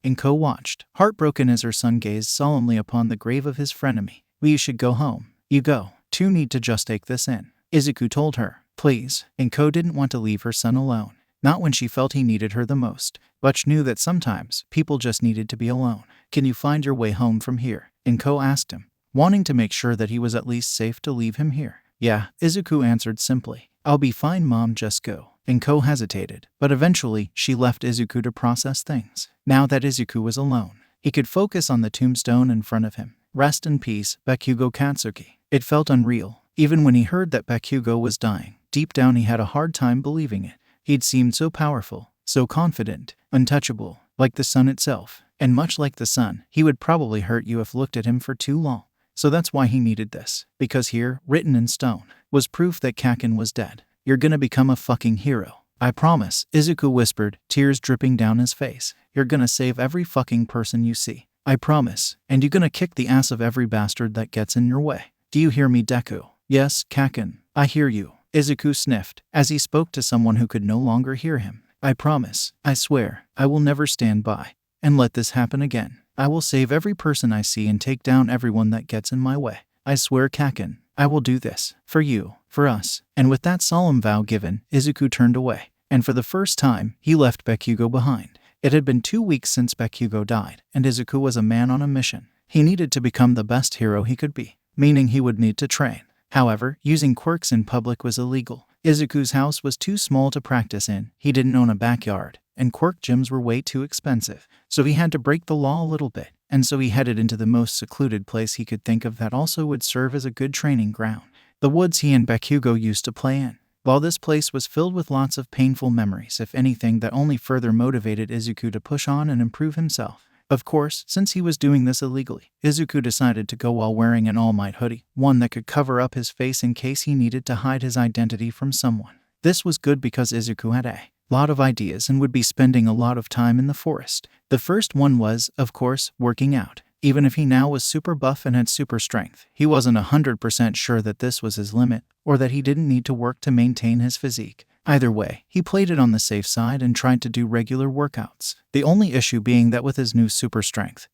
Inko watched, heartbroken as her son gazed solemnly upon the grave of his frenemy. "We should go home. You go. Two need to just take this in," Izuku told her. Please. Inko didn't want to leave her son alone. Not when she felt he needed her the most, but she knew that sometimes people just needed to be alone. "Can you find your way home from here?" Inko asked him, wanting to make sure that he was at least safe to leave him here. "Yeah," Izuku answered simply. "I'll be fine, Mom, just go." Inko hesitated, but eventually she left Izuku to process things. Now that Izuku was alone, he could focus on the tombstone in front of him. Rest in peace, Bakugo Katsuki. It felt unreal. Even when he heard that Bakugo was dying, deep down he had a hard time believing it. He'd seemed so powerful, so confident, untouchable, like the sun itself. And much like the sun, he would probably hurt you if looked at him for too long. So that's why he needed this. Because here, written in stone, was proof that Kaken was dead. "You're gonna become a fucking hero. I promise," Izuku whispered, tears dripping down his face. "You're gonna save every fucking person you see. I promise. And you're gonna kick the ass of every bastard that gets in your way. Do you hear me, Deku?" "Yes, Kaken. I hear you," Izuku sniffed, as he spoke to someone who could no longer hear him. "I promise. I swear. I will never stand by and let this happen again. I will save every person I see and take down everyone that gets in my way. I swear, Kaken. I will do this. For you. For us." And with that solemn vow given, Izuku turned away. And for the first time, he left Bakugo behind. It had been 2 weeks since Bakugo died, and Izuku was a man on a mission. He needed to become the best hero he could be, meaning he would need to train. However, using quirks in public was illegal. Izuku's house was too small to practice in, he didn't own a backyard, and quirk gyms were way too expensive. So he had to break the law a little bit, and so he headed into the most secluded place he could think of that also would serve as a good training ground. The woods he and Bakugo used to play in. While this place was filled with lots of painful memories, if anything, that only further motivated Izuku to push on and improve himself. Of course, since he was doing this illegally, Izuku decided to go while wearing an All Might hoodie, one that could cover up his face in case he needed to hide his identity from someone. This was good because Izuku had a lot of ideas and would be spending a lot of time in the forest. The first one was, of course, working out. Even if he now was super buff and had super strength, he wasn't 100% sure that this was his limit, or that he didn't need to work to maintain his physique. Either way, he played it on the safe side and tried to do regular workouts. The only issue being that with his new super strength,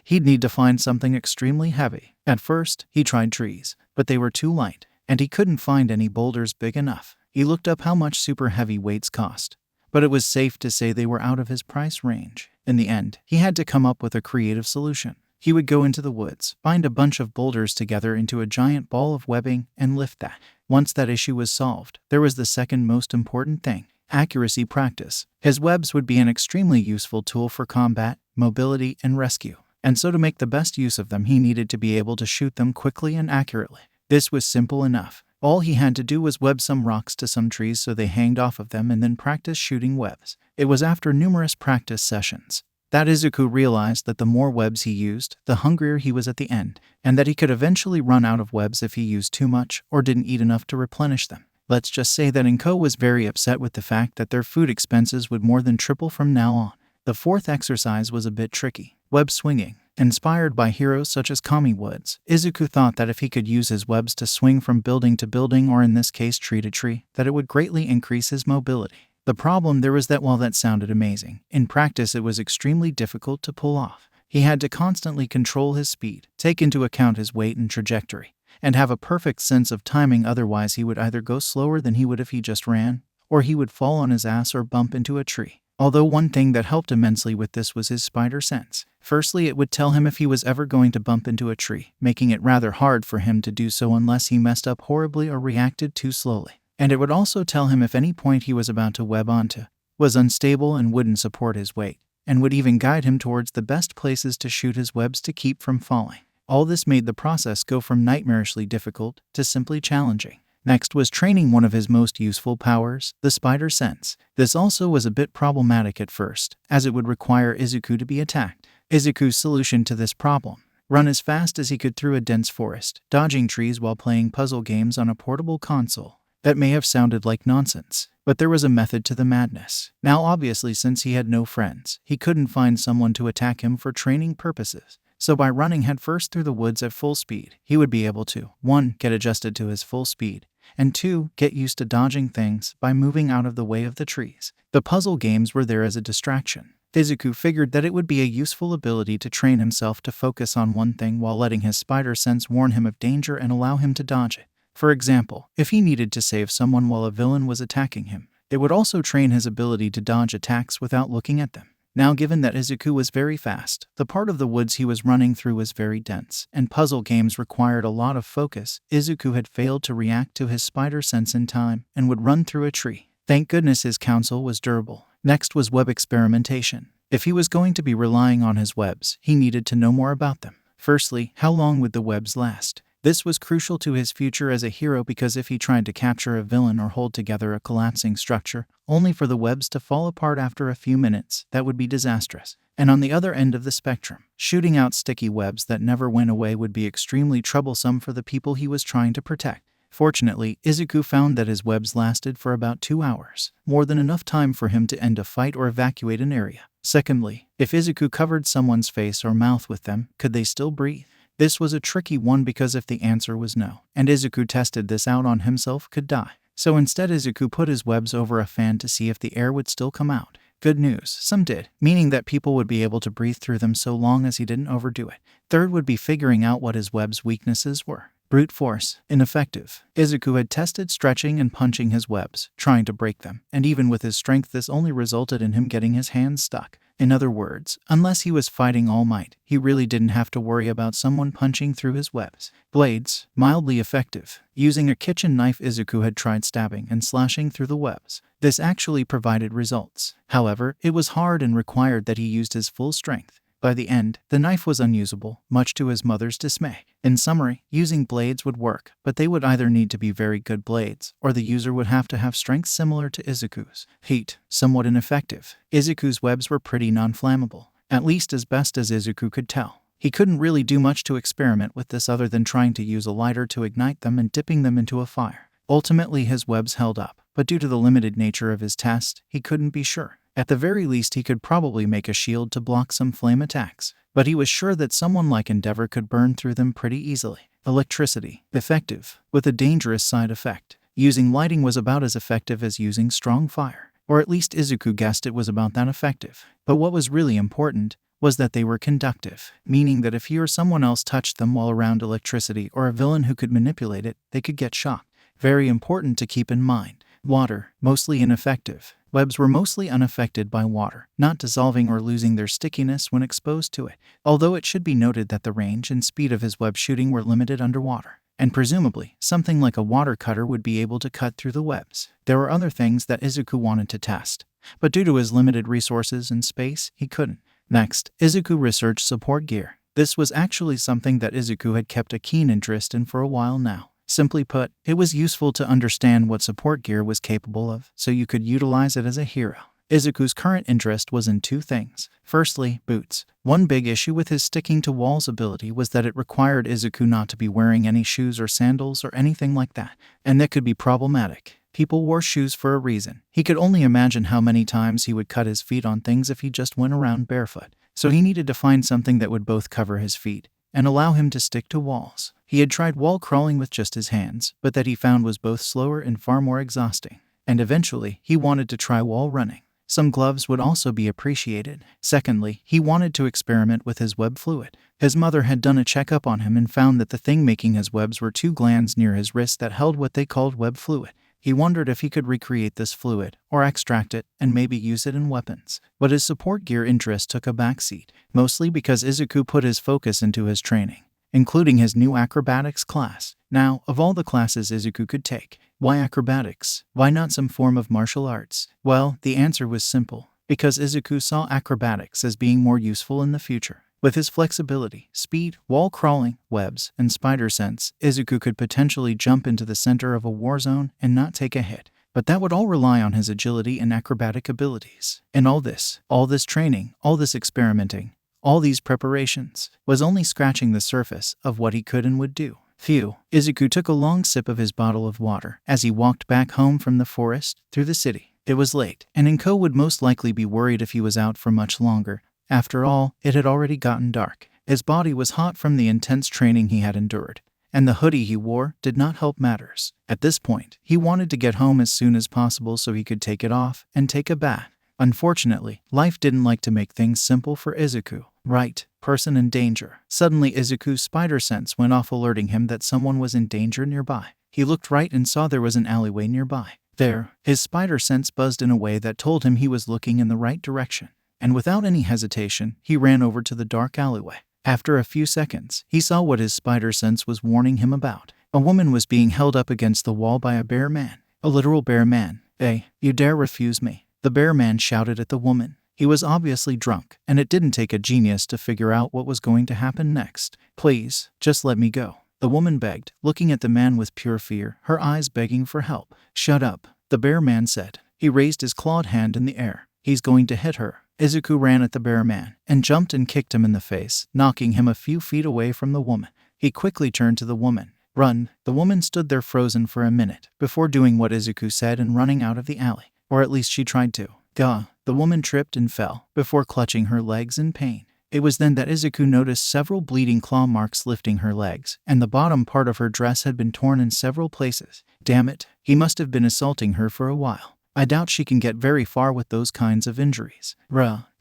he'd need to find something extremely heavy. At first, he tried trees, but they were too light, and he couldn't find any boulders big enough. He looked up how much super heavy weights cost, but it was safe to say they were out of his price range. In the end, he had to come up with a creative solution. He would go into the woods, bind a bunch of boulders together into a giant ball of webbing, and lift that. Once that issue was solved, there was the second most important thing: accuracy practice. His webs would be an extremely useful tool for combat, mobility, and rescue. And so to make the best use of them, he needed to be able to shoot them quickly and accurately. This was simple enough. All he had to do was web some rocks to some trees so they hanged off of them and then practice shooting webs. It was after numerous practice sessions that Izuku realized that the more webs he used, the hungrier he was at the end, and that he could eventually run out of webs if he used too much or didn't eat enough to replenish them. Let's just say that Inko was very upset with the fact that their food expenses would more than triple from now on. The fourth exercise was a bit tricky: web swinging. Inspired by heroes such as Kami Woods, Izuku thought that if he could use his webs to swing from building to building, or in this case tree to tree, that it would greatly increase his mobility. The problem there was that while that sounded amazing, in practice it was extremely difficult to pull off. He had to constantly control his speed, take into account his weight and trajectory, and have a perfect sense of timing, otherwise he would either go slower than he would if he just ran, or he would fall on his ass or bump into a tree. Although one thing that helped immensely with this was his spider sense. Firstly, it would tell him if he was ever going to bump into a tree, making it rather hard for him to do so unless he messed up horribly or reacted too slowly. And it would also tell him if any point he was about to web onto was unstable and wouldn't support his weight, and would even guide him towards the best places to shoot his webs to keep from falling. All this made the process go from nightmarishly difficult to simply challenging. Next was training one of his most useful powers, the spider sense. This also was a bit problematic at first, as it would require Izuku to be attacked. Izuku's solution to this problem: run as fast as he could through a dense forest, dodging trees while playing puzzle games on a portable console. That may have sounded like nonsense, but there was a method to the madness. Now obviously, since he had no friends, he couldn't find someone to attack him for training purposes. So by running headfirst through the woods at full speed, he would be able to 1. Get adjusted to his full speed, and 2. Get used to dodging things by moving out of the way of the trees. The puzzle games were there as a distraction. Izuku figured that it would be a useful ability to train himself to focus on one thing while letting his spider sense warn him of danger and allow him to dodge it. For example, if he needed to save someone while a villain was attacking him, it would also train his ability to dodge attacks without looking at them. Now, given that Izuku was very fast, the part of the woods he was running through was very dense, and puzzle games required a lot of focus, Izuku had failed to react to his spider sense in time and would run through a tree. Thank goodness his counsel was durable. Next was web experimentation. If he was going to be relying on his webs, he needed to know more about them. Firstly, how long would the webs last? This was crucial to his future as a hero, because if he tried to capture a villain or hold together a collapsing structure, only for the webs to fall apart after a few minutes, that would be disastrous. And on the other end of the spectrum, shooting out sticky webs that never went away would be extremely troublesome for the people he was trying to protect. Fortunately, Izuku found that his webs lasted for about 2 hours, more than enough time for him to end a fight or evacuate an area. Secondly, if Izuku covered someone's face or mouth with them, could they still breathe? This was a tricky one, because if the answer was no, and Izuku tested this out on himself, could die. So instead, Izuku put his webs over a fan to see if the air would still come out. Good news, some did, meaning that people would be able to breathe through them so long as he didn't overdo it. Third would be figuring out what his web's weaknesses were. Brute force, ineffective. Izuku had tested stretching and punching his webs, trying to break them, and even with his strength, this only resulted in him getting his hands stuck. In other words, unless he was fighting All Might, he really didn't have to worry about someone punching through his webs. Blades, mildly effective. Using a kitchen knife, Izuku had tried stabbing and slashing through the webs. This actually provided results. However, it was hard and required that he used his full strength. By the end, the knife was unusable, much to his mother's dismay. In summary, using blades would work, but they would either need to be very good blades, or the user would have to have strength similar to Izuku's. Heat, somewhat ineffective. Izuku's webs were pretty non-flammable, at least as best as Izuku could tell. He couldn't really do much to experiment with this other than trying to use a lighter to ignite them and dipping them into a fire. Ultimately, his webs held up, but due to the limited nature of his test, he couldn't be sure. At the very least, he could probably make a shield to block some flame attacks, but he was sure that someone like Endeavor could burn through them pretty easily. Electricity, effective, with a dangerous side effect. Using lighting was about as effective as using strong fire, or at least Izuku guessed it was about that effective. But what was really important was that they were conductive, meaning that if he or someone else touched them while around electricity or a villain who could manipulate it, they could get shocked. Very important to keep in mind. Water, mostly ineffective. Webs were mostly unaffected by water, not dissolving or losing their stickiness when exposed to it, although it should be noted that the range and speed of his web shooting were limited underwater, and presumably, something like a water cutter would be able to cut through the webs. There were other things that Izuku wanted to test, but due to his limited resources and space, he couldn't. Next, Izuku researched support gear. This was actually something that Izuku had kept a keen interest in for a while now. Simply put, it was useful to understand what support gear was capable of, so you could utilize it as a hero. Izuku's current interest was in two things. Firstly, boots. One big issue with his sticking to walls ability was that it required Izuku not to be wearing any shoes or sandals or anything like that, and that could be problematic. People wore shoes for a reason. He could only imagine how many times he would cut his feet on things if he just went around barefoot. So he needed to find something that would both cover his feet and allow him to stick to walls. He had tried wall crawling with just his hands, but that he found was both slower and far more exhausting. And eventually, he wanted to try wall running. Some gloves would also be appreciated. Secondly, he wanted to experiment with his web fluid. His mother had done a checkup on him and found that the thing making his webs were two glands near his wrist that held what they called web fluid. He wondered if he could recreate this fluid, or extract it, and maybe use it in weapons. But his support gear interest took a backseat, mostly because Izuku put his focus into his training, including his new acrobatics class. Now, of all the classes Izuku could take, why acrobatics? Why not some form of martial arts? Well, the answer was simple, because Izuku saw acrobatics as being more useful in the future. With his flexibility, speed, wall crawling, webs, and spider sense, Izuku could potentially jump into the center of a war zone and not take a hit. But that would all rely on his agility and acrobatic abilities. And all this training, all this experimenting, All these preparations was only scratching the surface of what he could and would do. Phew. Izuku took a long sip of his bottle of water as he walked back home from the forest through the city. It was late, and Inko would most likely be worried if he was out for much longer. After all, it had already gotten dark. His body was hot from the intense training he had endured, and the hoodie he wore did not help matters. At this point, he wanted to get home as soon as possible so he could take it off and take a bath. Unfortunately, life didn't like to make things simple for Izuku. Right, person in danger. Suddenly Izuku's spider sense went off, alerting him that someone was in danger nearby. He looked right and saw there was an alleyway nearby. There, his spider sense buzzed in a way that told him he was looking in the right direction. And without any hesitation, he ran over to the dark alleyway. After a few seconds, he saw what his spider sense was warning him about. A woman was being held up against the wall by a bear man. A literal bear man. "Hey, you dare refuse me?" The bear man shouted at the woman. He was obviously drunk, and it didn't take a genius to figure out what was going to happen next. "Please, just let me go," the woman begged, looking at the man with pure fear, her eyes begging for help. "Shut up," the bear man said. He raised his clawed hand in the air. "He's going to hit her." Izuku ran at the bear man and jumped and kicked him in the face, knocking him a few feet away from the woman. He quickly turned to the woman. "Run." The woman stood there frozen for a minute before doing what Izuku said and running out of the alley. Or at least she tried to. Gah! The woman tripped and fell before clutching her legs in pain. It was then that Izuku noticed several bleeding claw marks lifting her legs, and the bottom part of her dress had been torn in several places. Damn it, he must have been assaulting her for a while. I doubt she can get very far with those kinds of injuries.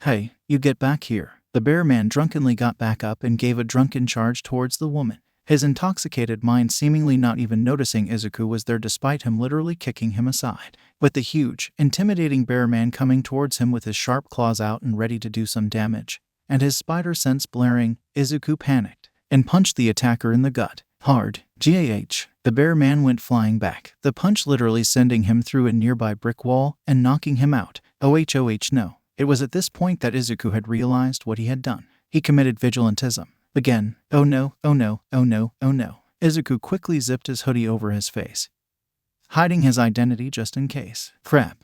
Hey, you get back here. The bear man drunkenly got back up and gave a drunken charge towards the woman. His intoxicated mind seemingly not even noticing Izuku was there despite him literally kicking him aside. With the huge, intimidating bear man coming towards him with his sharp claws out and ready to do some damage, and his spider sense blaring, Izuku panicked and punched the attacker in the gut. Hard. GAH. The bear man went flying back, the punch literally sending him through a nearby brick wall and knocking him out. OHOH no. It was at this point that Izuku had realized what he had done. He committed vigilantism. Again. Oh no, oh no, oh no, oh no. Izuku quickly zipped his hoodie over his face, hiding his identity just in case. Crap.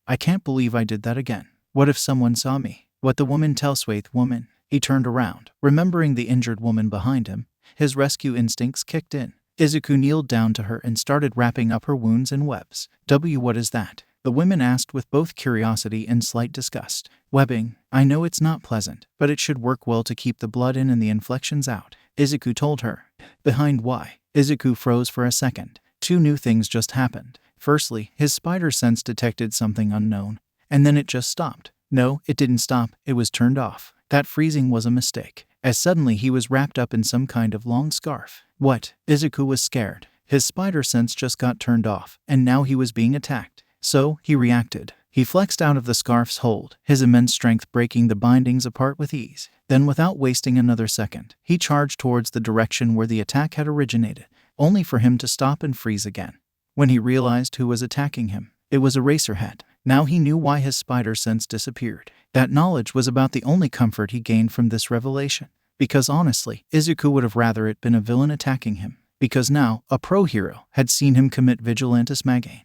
I can't believe I did that again. What if someone saw me? What the woman tell Swathe woman? He turned around, remembering the injured woman behind him. His rescue instincts kicked in. Izuku kneeled down to her and started wrapping up her wounds in webs. What is that? The woman asked with both curiosity and slight disgust. Webbing. I know it's not pleasant, but it should work well to keep the blood in and the inflections out, Izuku told her. Behind why? Izuku froze for a second. Two new things just happened. Firstly, his spider sense detected something unknown, and then it just stopped. No, it didn't stop, it was turned off. That freezing was a mistake, as suddenly he was wrapped up in some kind of long scarf. What? Izuku was scared. His spider sense just got turned off, and now he was being attacked. So, he reacted. He flexed out of the scarf's hold, his immense strength breaking the bindings apart with ease. Then, without wasting another second, he charged towards the direction where the attack had originated, only for him to stop and freeze again. When he realized who was attacking him, it was Eraserhead. Now he knew why his spider sense disappeared. That knowledge was about the only comfort he gained from this revelation. Because honestly, Izuku would have rather it been a villain attacking him. Because now, a pro hero had seen him commit vigilantism.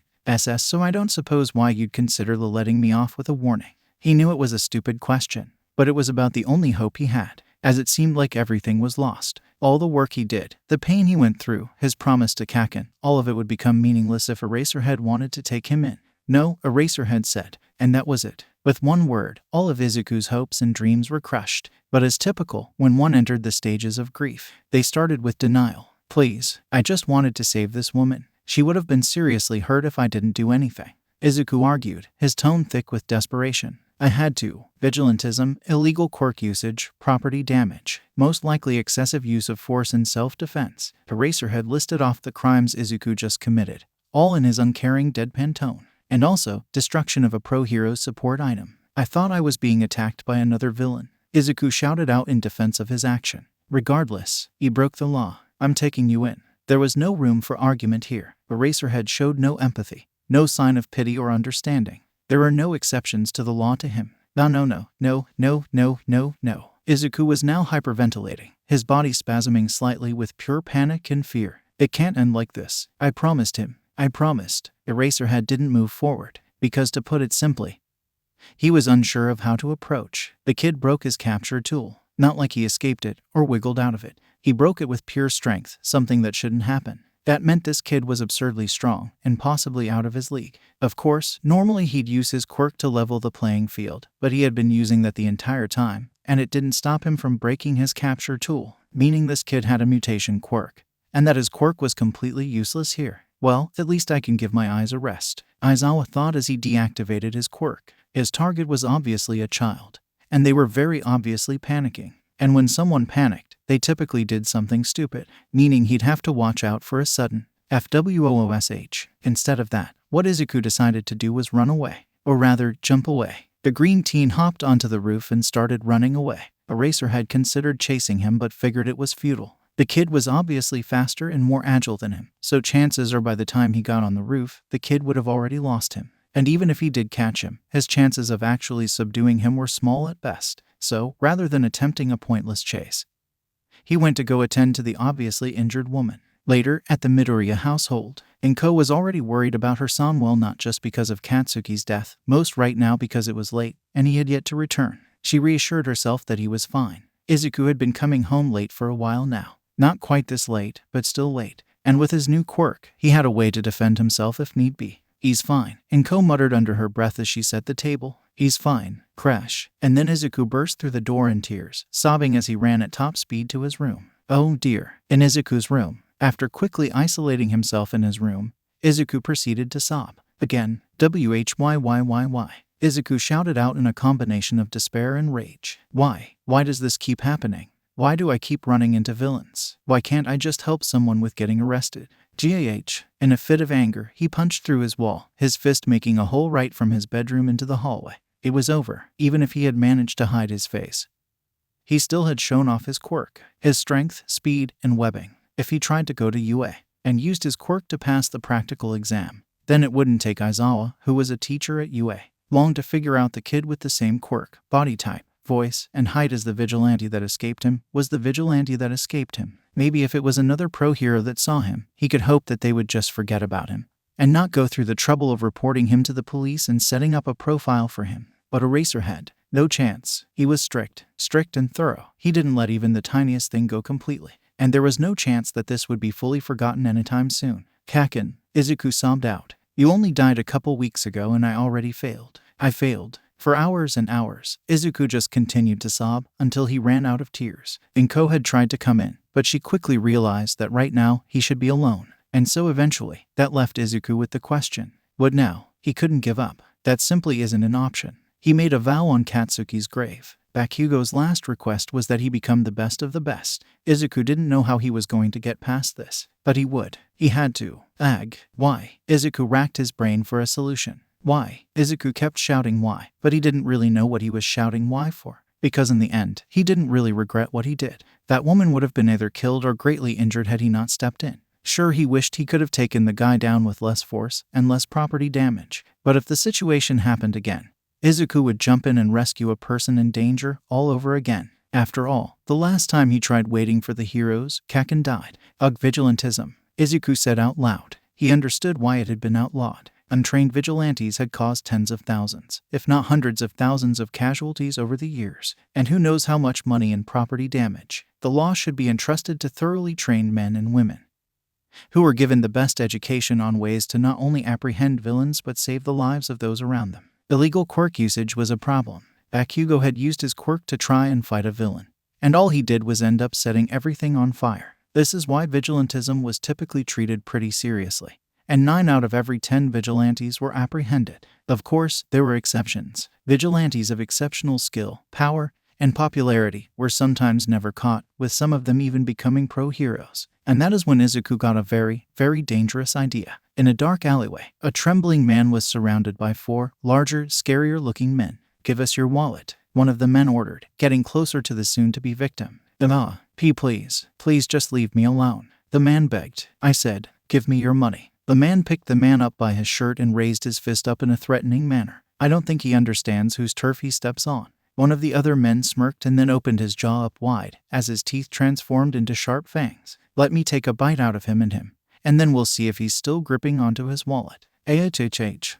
So I don't suppose why you'd consider letting me off with a warning. He knew it was a stupid question, but it was about the only hope he had, as it seemed like everything was lost. All the work he did, the pain he went through, his promise to Kaken, all of it would become meaningless if Eraserhead wanted to take him in. No, Eraserhead said, and that was it. With one word, all of Izuku's hopes and dreams were crushed. But as typical, when one entered the stages of grief, they started with denial. Please, I just wanted to save this woman. She would have been seriously hurt if I didn't do anything. Izuku argued, his tone thick with desperation. I had to. Vigilantism, illegal quirk usage, property damage, most likely excessive use of force in self-defense. Eraserhead listed off the crimes Izuku just committed, all in his uncaring deadpan tone. And also, destruction of a pro hero's support item. I thought I was being attacked by another villain. Izuku shouted out in defense of his action. Regardless, he broke the law. I'm taking you in. There was no room for argument here. Eraserhead showed no empathy, no sign of pity or understanding. There are no exceptions to the law to him. No. Izuku was now hyperventilating, his body spasming slightly with pure panic and fear. It can't end like this. I promised him. I promised. Eraserhead didn't move forward, because to put it simply, He was unsure of how to approach. The kid broke his capture tool. Not like he escaped it or wiggled out of it. He broke it with pure strength, something that shouldn't happen. That meant this kid was absurdly strong and possibly out of his league. Of course, normally he'd use his quirk to level the playing field, but he had been using that the entire time, and it didn't stop him from breaking his capture tool, meaning this kid had a mutation quirk, and that his quirk was completely useless here. Well, at least I can give my eyes a rest, Aizawa thought as he deactivated his quirk. His target was obviously a child, and they were very obviously panicking. And when someone panicked, they typically did something stupid, meaning he'd have to watch out for a sudden FWOOSH. Instead of that, what Izuku decided to do was run away, or rather, jump away. The green teen hopped onto the roof and started running away. Eraser had considered chasing him but figured it was futile. The kid was obviously faster and more agile than him, so chances are by the time he got on the roof, the kid would have already lost him. And even if he did catch him, his chances of actually subduing him were small at best. So, rather than attempting a pointless chase, he went to go attend to the obviously injured woman. Later, at the Midoriya household, Inko was already worried about her son, well, not just because of Katsuki's death, most right now because it was late, and he had yet to return. She reassured herself that he was fine. Izuku had been coming home late for a while now. Not quite this late, but still late. And with his new quirk, he had a way to defend himself if need be. He's fine, Inko muttered under her breath as she set the table. He's fine. Crash. And then Izuku burst through the door in tears, sobbing as he ran at top speed to his room. Oh dear. In Izuku's room. After quickly isolating himself in his room, Izuku proceeded to sob. Again. WHYYYY. Izuku shouted out in a combination of despair and rage. Why? Why does this keep happening? Why do I keep running into villains? Why can't I just help someone with getting arrested? GAH. In a fit of anger, he punched through his wall, his fist making a hole right from his bedroom into the hallway. It was over, even if he had managed to hide his face. He still had shown off his quirk, his strength, speed, and webbing. If he tried to go to UA and used his quirk to pass the practical exam, then it wouldn't take Aizawa, who was a teacher at UA, long to figure out the kid with the same quirk, body type, voice, and height as the vigilante that escaped him was the vigilante that escaped him. Maybe if it was another pro hero that saw him, he could hope that they would just forget about him and not go through the trouble of reporting him to the police and setting up a profile for him. But Eraserhead, no chance. He was strict and thorough. He didn't let even the tiniest thing go completely. And there was no chance that this would be fully forgotten anytime soon. Kaken, Izuku sobbed out. You only died a couple weeks ago and I already failed. I failed. For hours and hours, Izuku just continued to sob until he ran out of tears. Inko had tried to come in, but she quickly realized that right now he should be alone. And so eventually, that left Izuku with the question, what now? He couldn't give up. That simply isn't an option. He made a vow on Katsuki's grave. Bakugo's last request was that he become the best of the best. Izuku didn't know how he was going to get past this, but he would. He had to. Ag. Why? Izuku racked his brain for a solution. Why? Izuku kept shouting why, but he didn't really know what he was shouting why for. Because in the end, he didn't really regret what he did. That woman would have been either killed or greatly injured had he not stepped in. Sure, he wished he could have taken the guy down with less force and less property damage, but if the situation happened again, Izuku would jump in and rescue a person in danger all over again. After all, the last time he tried waiting for the heroes, Kaken died. Ugh, vigilantism, Izuku said out loud. He understood why it had been outlawed. Untrained vigilantes had caused tens of thousands, if not hundreds of thousands of casualties over the years, and who knows how much money and property damage. The law should be entrusted to thoroughly trained men and women, who were given the best education on ways to not only apprehend villains but save the lives of those around them. Illegal quirk usage was a problem. Bakugo had used his quirk to try and fight a villain, and all he did was end up setting everything on fire. This is why vigilantism was typically treated pretty seriously, and 9 out of every 10 vigilantes were apprehended. Of course, there were exceptions. Vigilantes of exceptional skill, power, and popularity were sometimes never caught, with some of them even becoming pro-heroes. And that is when Izuku got a very, very dangerous idea. In a dark alleyway, a trembling man was surrounded by 4 larger, scarier-looking men. Give us your wallet, one of the men ordered, getting closer to the soon-to-be victim. Please just leave me alone. The man begged. I said, give me your money. The man picked the man up by his shirt and raised his fist up in a threatening manner. I don't think he understands whose turf he steps on. One of the other men smirked and then opened his jaw up wide, as his teeth transformed into sharp fangs. Let me take a bite out of him, and then we'll see if he's still gripping onto his wallet.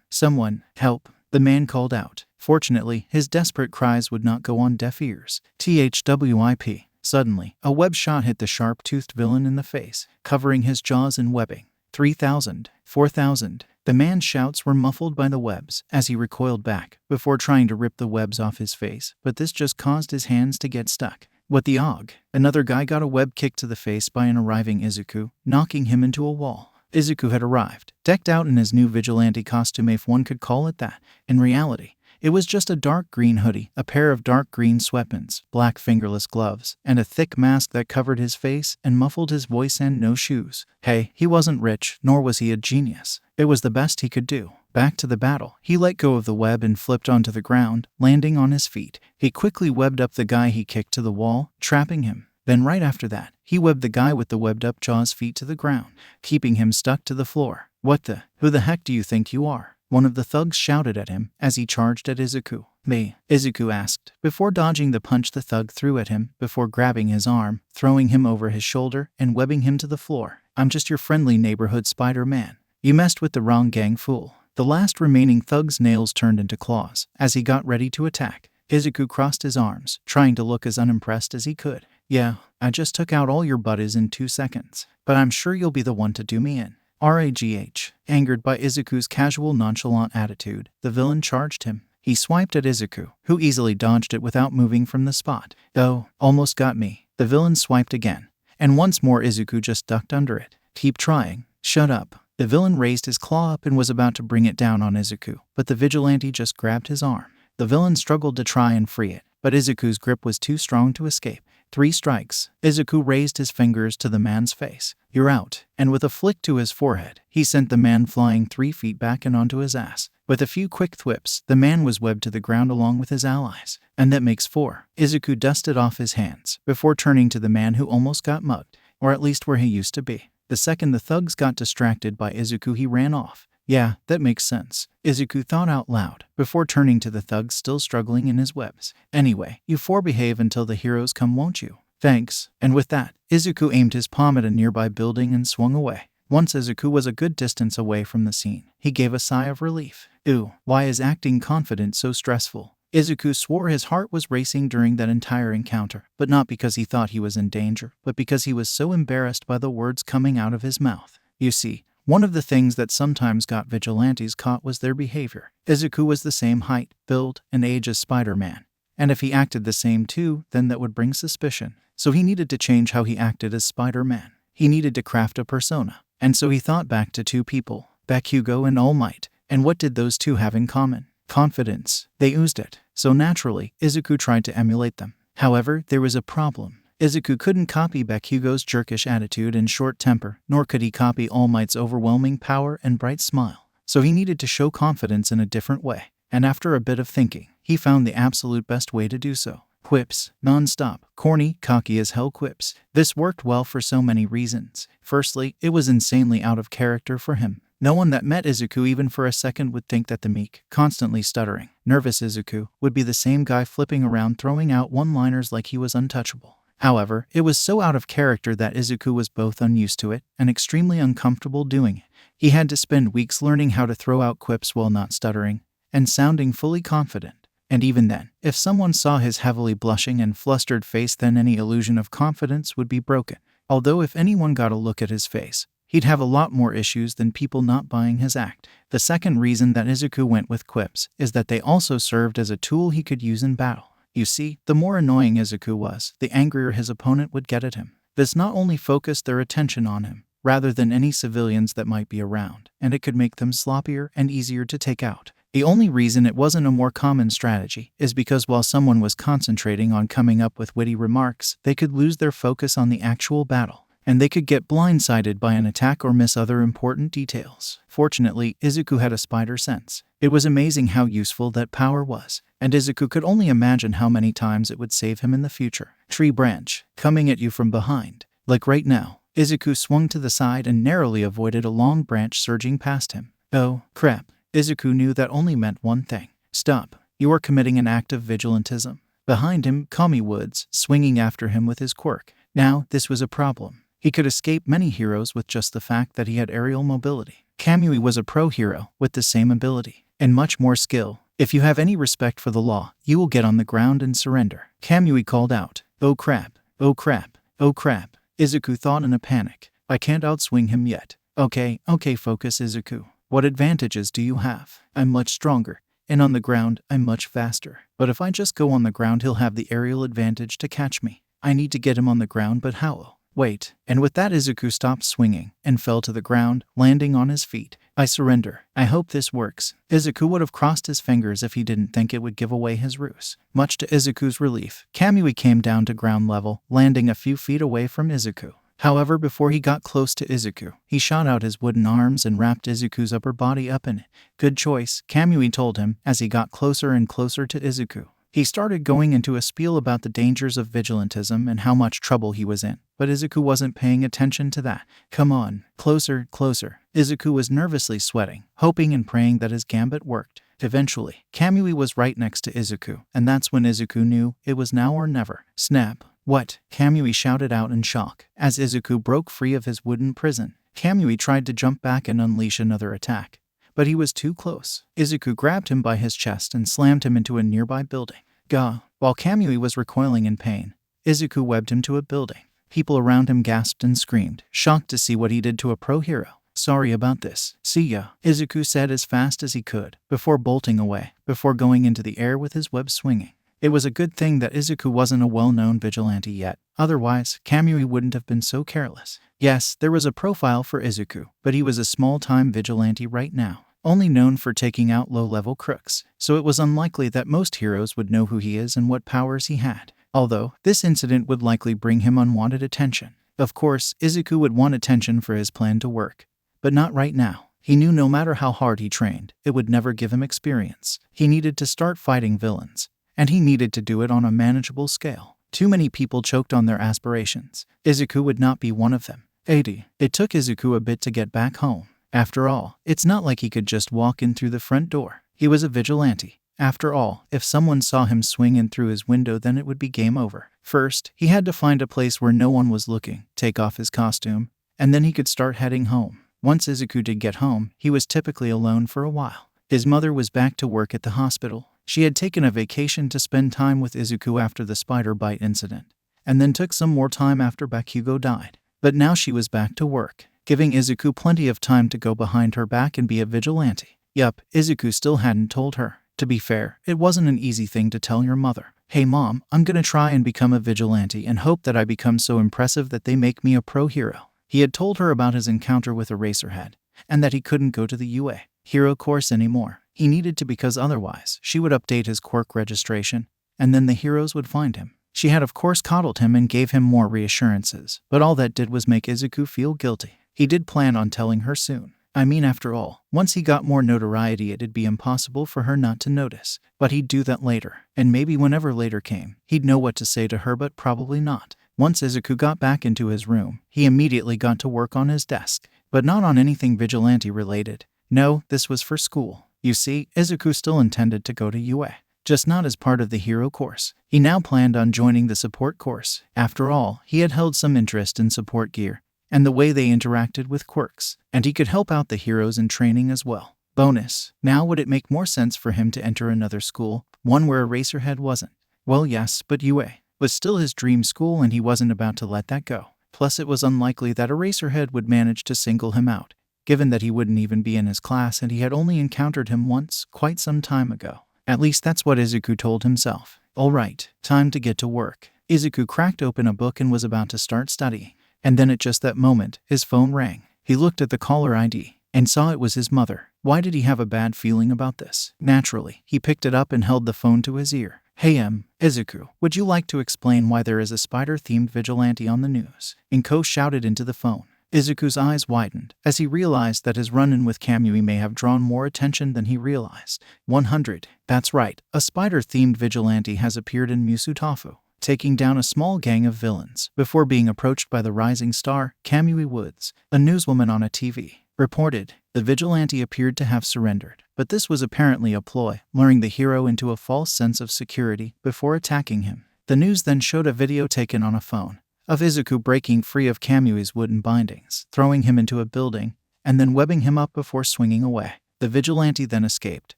Someone, help, the man called out. Fortunately, his desperate cries would not go on deaf ears. THWIP. Suddenly, a web shot hit the sharp-toothed villain in the face, covering his jaws in webbing. 3,000, 4,000. The man's shouts were muffled by the webs as he recoiled back before trying to rip the webs off his face, but this just caused his hands to get stuck. What the og? Another guy got a web kick to the face by an arriving Izuku, knocking him into a wall. Izuku had arrived, decked out in his new vigilante costume, if one could call it that. In reality, it was just a dark green hoodie, a pair of dark green sweatpants, black fingerless gloves, and a thick mask that covered his face and muffled his voice, and no shoes. Hey, he wasn't rich, nor was he a genius. It was the best he could do. Back to the battle. He let go of the web and flipped onto the ground, landing on his feet. He quickly webbed up the guy he kicked to the wall, trapping him. Then right after that, he webbed the guy with the webbed-up jaws feet to the ground, keeping him stuck to the floor. Who the heck do you think you are? One of the thugs shouted at him as he charged at Izuku. Me, Izuku asked, before dodging the punch the thug threw at him, before grabbing his arm, throwing him over his shoulder, and webbing him to the floor. I'm just your friendly neighborhood Spider-Man. You messed with the wrong gang, fool. The last remaining thug's nails turned into claws as he got ready to attack. Izuku crossed his arms, trying to look as unimpressed as he could. Yeah, I just took out all your buddies in 2 seconds, but I'm sure you'll be the one to do me in. RAGH. Angered by Izuku's casual, nonchalant attitude, the villain charged him. He swiped at Izuku, who easily dodged it without moving from the spot. Oh, almost got me. The villain swiped again, and once more Izuku just ducked under it. Keep trying. Shut up. The villain raised his claw up and was about to bring it down on Izuku, but the vigilante just grabbed his arm. The villain struggled to try and free it, but Izuku's grip was too strong to escape. 3 strikes. Izuku raised his fingers to the man's face. You're out. And with a flick to his forehead, he sent the man flying 3 feet back and onto his ass. With a few quick thwips, the man was webbed to the ground along with his allies. And that makes 4. Izuku dusted off his hands before turning to the man who almost got mugged, or at least where he used to be. The second the thugs got distracted by Izuku, he ran off. Yeah, that makes sense, Izuku thought out loud, before turning to the thugs still struggling in his webs. Anyway, you 4 behave until the heroes come, won't you? Thanks. And with that, Izuku aimed his palm at a nearby building and swung away. Once Izuku was a good distance away from the scene, he gave a sigh of relief. Ooh, why is acting confident so stressful? Izuku swore his heart was racing during that entire encounter, but not because he thought he was in danger, but because he was so embarrassed by the words coming out of his mouth. You see, one of the things that sometimes got vigilantes caught was their behavior. Izuku was the same height, build, and age as Spider-Man, and if he acted the same too, then that would bring suspicion. So he needed to change how he acted as Spider-Man. He needed to craft a persona, and so he thought back to 2 people, Bakugo and All Might. And what did those 2 have in common? Confidence. They oozed it. So naturally, Izuku tried to emulate them. However, there was a problem. Izuku couldn't copy Bakugo's jerkish attitude and short temper, nor could he copy All Might's overwhelming power and bright smile. So he needed to show confidence in a different way. And after a bit of thinking, he found the absolute best way to do so. Quips. Non-stop, corny, cocky as hell quips. This worked well for so many reasons. Firstly, it was insanely out of character for him. No one that met Izuku even for a second would think that the meek, constantly stuttering, nervous Izuku would be the same guy flipping around throwing out one-liners like he was untouchable. However, it was so out of character that Izuku was both unused to it and extremely uncomfortable doing it. He had to spend weeks learning how to throw out quips while not stuttering and sounding fully confident. And even then, if someone saw his heavily blushing and flustered face, then any illusion of confidence would be broken. Although if anyone got a look at his face, he'd have a lot more issues than people not buying his act. The second reason that Izuku went with quips is that they also served as a tool he could use in battle. You see, the more annoying Izuku was, the angrier his opponent would get at him. This not only focused their attention on him, rather than any civilians that might be around, and it could make them sloppier and easier to take out. The only reason it wasn't a more common strategy is because while someone was concentrating on coming up with witty remarks, they could lose their focus on the actual battle, and they could get blindsided by an attack or miss other important details. Fortunately, Izuku had a spider sense. It was amazing how useful that power was, and Izuku could only imagine how many times it would save him in the future. Tree branch, coming at you from behind. Like right now, Izuku swung to the side and narrowly avoided a long branch surging past him. Oh, crap. Izuku knew that only meant one thing. Stop. You are committing an act of vigilantism. Behind him, Kami Woods, swinging after him with his quirk. Now, this was a problem. He could escape many heroes with just the fact that he had aerial mobility. Kamui was a pro hero with the same ability and much more skill, If you have any respect for the law, you will get on the ground and surrender. Kamui called out. Oh crap, oh crap, oh crap. Izuku thought in a panic. I can't outswing him yet. Okay, focus Izuku. What advantages do you have? I'm much stronger. And on the ground, I'm much faster. But if I just go on the ground, he'll have the aerial advantage to catch me. I need to get him on the ground, but how? Wait. And with that, Izuku stopped swinging and fell to the ground, landing on his feet. I surrender. I hope this works. Izuku would have crossed his fingers if he didn't think it would give away his ruse. Much to Izuku's relief, Kamui came down to ground level, landing a few feet away from Izuku. However, before he got close to Izuku, he shot out his wooden arms and wrapped Izuku's upper body up in it. Good choice, Kamui told him as he got closer and closer to Izuku. He started going into a spiel about the dangers of vigilantism and how much trouble he was in, but Izuku wasn't paying attention to that. Come on, closer, closer. Izuku was nervously sweating, hoping and praying that his gambit worked. Eventually, Kamui was right next to Izuku, and that's when Izuku knew it was now or never. Snap. What? Kamui shouted out in shock as Izuku broke free of his wooden prison. Kamui tried to jump back and unleash another attack, but he was too close. Izuku grabbed him by his chest and slammed him into a nearby building. Gah! While Kamui was recoiling in pain, Izuku webbed him to a building. People around him gasped and screamed, shocked to see what he did to a pro hero. Sorry about this. See ya, Izuku said as fast as he could, before bolting away, before going into the air with his web swinging. It was a good thing that Izuku wasn't a well-known vigilante yet, otherwise, Kamui wouldn't have been so careless. Yes, there was a profile for Izuku, but he was a small-time vigilante right now, only known for taking out low-level crooks, so it was unlikely that most heroes would know who he is and what powers he had. Although, this incident would likely bring him unwanted attention. Of course, Izuku would want attention for his plan to work, but not right now. He knew no matter how hard he trained, it would never give him experience. He needed to start fighting villains, and he needed to do it on a manageable scale. Too many people choked on their aspirations. Izuku would not be one of them. 80. It took Izuku a bit to get back home. After all, it's not like he could just walk in through the front door. He was a vigilante. After all, if someone saw him swing in through his window, then it would be game over. First, he had to find a place where no one was looking, take off his costume, and then he could start heading home. Once Izuku did get home, he was typically alone for a while. His mother was back to work at the hospital. She had taken a vacation to spend time with Izuku after the spider bite incident, and then took some more time after Bakugo died. But now she was back to work, giving Izuku plenty of time to go behind her back and be a vigilante. Yup, Izuku still hadn't told her. To be fair, it wasn't an easy thing to tell your mother. Hey mom, I'm gonna try and become a vigilante and hope that I become so impressive that they make me a pro hero. He had told her about his encounter with Eraserhead, and that he couldn't go to the UA hero course anymore. He needed to because otherwise, she would update his quirk registration, and then the heroes would find him. She had of course coddled him and gave him more reassurances, but all that did was make Izuku feel guilty. He did plan on telling her soon. I mean, after all, once he got more notoriety, it'd be impossible for her not to notice. But he'd do that later, and maybe whenever later came, he'd know what to say to her, but probably not. Once Izuku got back into his room, he immediately got to work on his desk, but not on anything vigilante related. No, this was for school. You see, Izuku still intended to go to UA, just not as part of the hero course. He now planned on joining the support course. After all, he had held some interest in support gear, and the way they interacted with quirks, and he could help out the heroes in training as well. Bonus. Now would it make more sense for him to enter another school, one where Eraserhead wasn't? Well yes, but UA was still his dream school and he wasn't about to let that go. Plus it was unlikely that Eraserhead would manage to single him out, given that he wouldn't even be in his class and he had only encountered him once, quite some time ago. At least that's what Izuku told himself. Alright, time to get to work. Izuku cracked open a book and was about to start studying. And then at just that moment, his phone rang. He looked at the caller ID and saw it was his mother. Why did he have a bad feeling about this? Naturally, he picked it up and held the phone to his ear. Hey Izuku, would you like to explain why there is a spider-themed vigilante on the news? Inko shouted into the phone. Izuku's eyes widened as he realized that his run-in with Kamui may have drawn more attention than he realized. 100. That's right, a spider-themed vigilante has appeared in Musutafu, taking down a small gang of villains before being approached by the rising star, Kamui Woods. A newswoman on a TV reported the vigilante appeared to have surrendered, but this was apparently a ploy, luring the hero into a false sense of security before attacking him. The news then showed a video taken on a phone of Izuku breaking free of Kamui's wooden bindings, throwing him into a building, and then webbing him up before swinging away. The vigilante then escaped,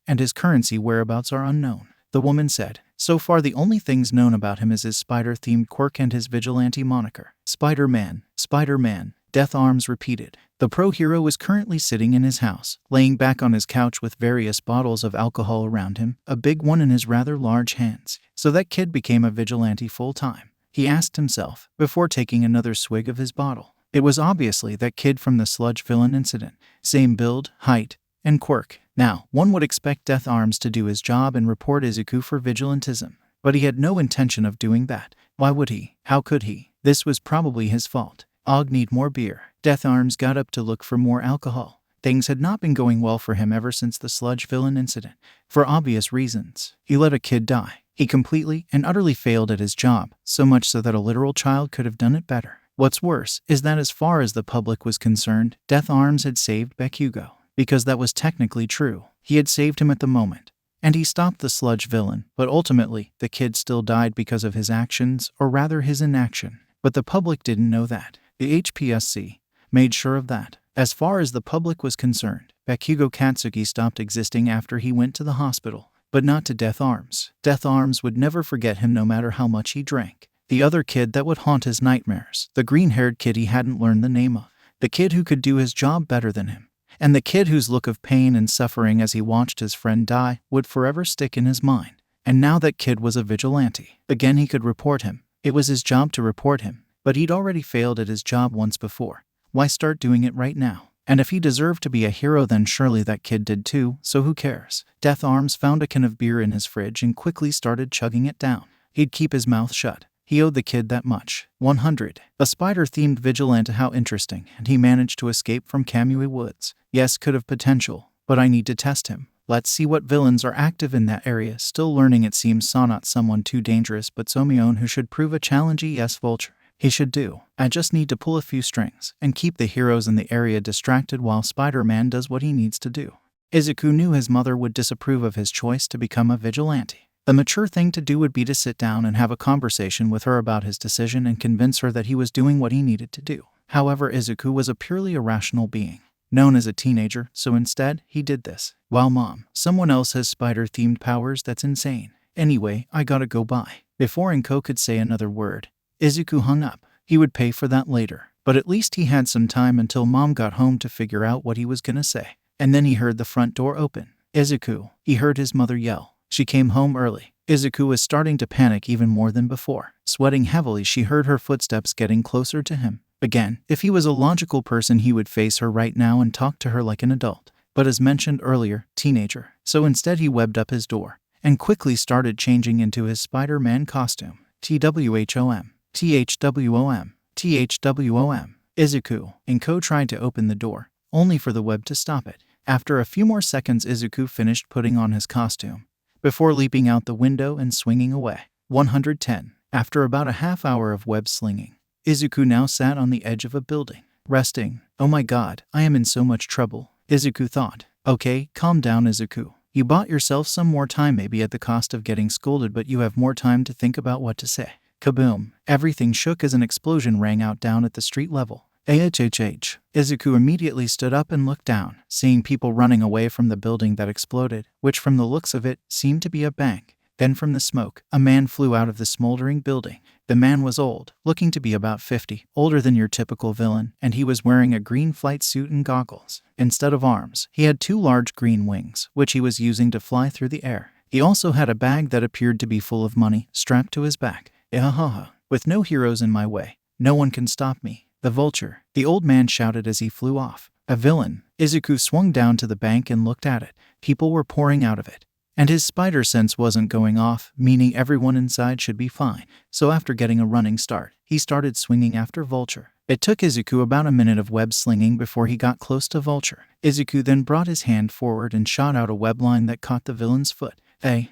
and his currency whereabouts are unknown. The woman said, so far the only things known about him is his spider-themed quirk and his vigilante moniker. Spider-Man, Spider-Man, Death Arms repeated. The pro hero was currently sitting in his house, laying back on his couch with various bottles of alcohol around him, a big one in his rather large hands. So that kid became a vigilante full-time, he asked himself, before taking another swig of his bottle. It was obviously that kid from the sludge villain incident. Same build, height, and quirk. Now, one would expect Death Arms to do his job and report Izuku for vigilantism. But he had no intention of doing that. Why would he? How could he? This was probably his fault. Og need more beer. Death Arms got up to look for more alcohol. Things had not been going well for him ever since the sludge villain incident. For obvious reasons. He let a kid die. He completely and utterly failed at his job, so much so that a literal child could have done it better. What's worse is that as far as the public was concerned, Death Arms had saved Bakugo. Because that was technically true. He had saved him at the moment. And he stopped the sludge villain, but ultimately, the kid still died because of his actions, or rather his inaction. But the public didn't know that. The HPSC made sure of that. As far as the public was concerned, Bakugo Katsuki stopped existing after he went to the hospital. But not to Death Arms. Death Arms would never forget him no matter how much he drank. The other kid that would haunt his nightmares. The green-haired kid he hadn't learned the name of. The kid who could do his job better than him. And the kid whose look of pain and suffering as he watched his friend die would forever stick in his mind. And now that kid was a vigilante. Again he could report him. It was his job to report him. But he'd already failed at his job once before. Why start doing it right now? And if he deserved to be a hero, then surely that kid did too, so who cares? Death Arms found a can of beer in his fridge and quickly started chugging it down. He'd keep his mouth shut. He owed the kid that much. 100. A spider-themed vigilante, how interesting, and he managed to escape from Kamui Woods. Yes, could have potential, but I need to test him. Let's see what villains are active in that area. Still learning, it seems. Saw not someone too dangerous, but Somion who should prove a challenge. Yes, Vulture. He should do. I just need to pull a few strings and keep the heroes in the area distracted while Spider-Man does what he needs to do. Izuku knew his mother would disapprove of his choice to become a vigilante. The mature thing to do would be to sit down and have a conversation with her about his decision and convince her that he was doing what he needed to do. However, Izuku was a purely irrational being, known as a teenager, so instead, he did this. Wow, Mom, someone else has spider-themed powers? That's insane. Anyway, I gotta go bye. Before Inko could say another word, Izuku hung up. He would pay for that later, but at least he had some time until Mom got home to figure out what he was gonna say. And then he heard the front door open. Izuku, he heard his mother yell. She came home early. Izuku was starting to panic even more than before. Sweating heavily, she heard her footsteps getting closer to him. Again, if he was a logical person, he would face her right now and talk to her like an adult. But as mentioned earlier, teenager. So instead he webbed up his door and quickly started changing into his Spider-Man costume. TWHOM. THWOM. THWOM. Izuku. Inko tried to open the door, only for the web to stop it. After a few more seconds, Izuku finished putting on his costume before leaping out the window and swinging away. 110. After about a half hour of web slinging, Izuku now sat on the edge of a building, resting. Oh my god, I am in so much trouble, Izuku thought. Okay, calm down, Izuku. You bought yourself some more time, maybe at the cost of getting scolded, but you have more time to think about what to say. Kaboom. Everything shook as an explosion rang out down at the street level. AHHH. Izuku immediately stood up and looked down, seeing people running away from the building that exploded, which from the looks of it, seemed to be a bank. Then from the smoke, a man flew out of the smoldering building. The man was old, looking to be about 50, older than your typical villain, and he was wearing a green flight suit and goggles. Instead of arms, he had 2 large green wings, which he was using to fly through the air. He also had a bag that appeared to be full of money, strapped to his back. Ihahaha. With no heroes in my way, no one can stop me. The Vulture, the old man shouted as he flew off. A villain. Izuku swung down to the bank and looked at it. People were pouring out of it. And his spider sense wasn't going off, meaning everyone inside should be fine. So after getting a running start, he started swinging after Vulture. It took Izuku about a minute of web slinging before he got close to Vulture. Izuku then brought his hand forward and shot out a web line that caught the villain's foot.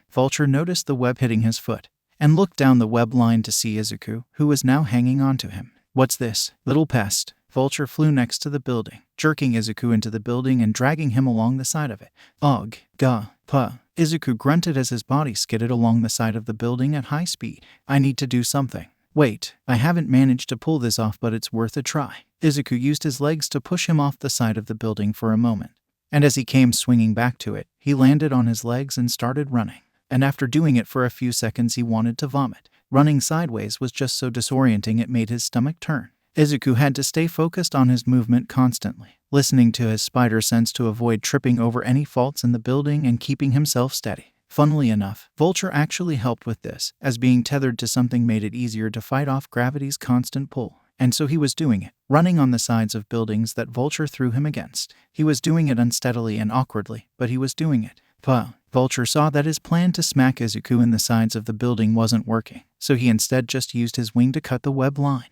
Vulture noticed the web hitting his foot and looked down the web line to see Izuku, who was now hanging onto him. What's this, little pest? Vulture flew next to the building, jerking Izuku into the building and dragging him along the side of it. Ugh, gah, puh. Izuku grunted as his body skidded along the side of the building at high speed. I need to do something. Wait, I haven't managed to pull this off, but it's worth a try. Izuku used his legs to push him off the side of the building for a moment, and as he came swinging back to it, he landed on his legs and started running. And after doing it for a few seconds, he wanted to vomit. Running sideways was just so disorienting it made his stomach turn. Izuku had to stay focused on his movement constantly, listening to his spider sense to avoid tripping over any faults in the building and keeping himself steady. Funnily enough, Vulture actually helped with this, as being tethered to something made it easier to fight off gravity's constant pull. And so he was doing it, running on the sides of buildings that Vulture threw him against. He was doing it unsteadily and awkwardly, but he was doing it. Vulture saw that his plan to smack Izuku in the sides of the building wasn't working, so he instead just used his wing to cut the web line.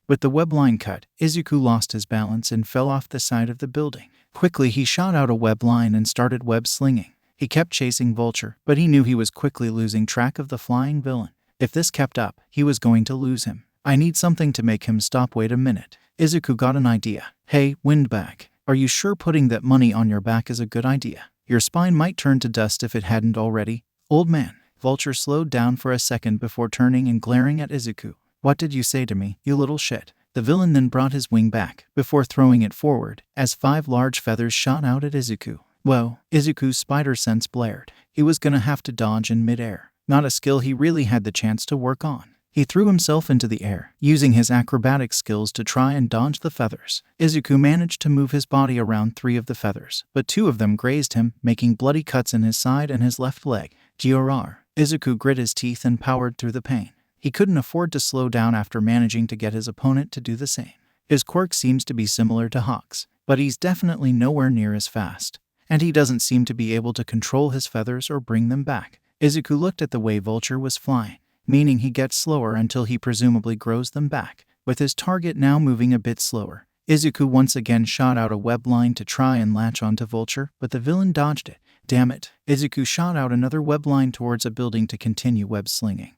With the web line cut, Izuku lost his balance and fell off the side of the building. Quickly, he shot out a web line and started web slinging. He kept chasing Vulture, but he knew he was quickly losing track of the flying villain. If this kept up, he was going to lose him. I need something to make him stop. Wait a minute. Izuku got an idea. Hey, Windbag, are you sure putting that money on your back is a good idea? Your spine might turn to dust if it hadn't already. Old man. Vulture slowed down for a second before turning and glaring at Izuku. What did you say to me, you little shit? The villain then brought his wing back, before throwing it forward, as 5 large feathers shot out at Izuku. Whoa, Izuku's spider sense blared. He was gonna have to dodge in midair. Not a skill he really had the chance to work on. He threw himself into the air, using his acrobatic skills to try and dodge the feathers. Izuku managed to move his body around 3 of the feathers, but 2 of them grazed him, making bloody cuts in his side and his left leg. Grr. Izuku grit his teeth and powered through the pain. He couldn't afford to slow down after managing to get his opponent to do the same. His quirk seems to be similar to Hawk's, but he's definitely nowhere near as fast, and he doesn't seem to be able to control his feathers or bring them back. Izuku looked at the way Vulture was flying, meaning he gets slower until he presumably grows them back, with his target now moving a bit slower. Izuku once again shot out a web line to try and latch onto Vulture, but the villain dodged it. Damn it. Izuku shot out another web line towards a building to continue web slinging.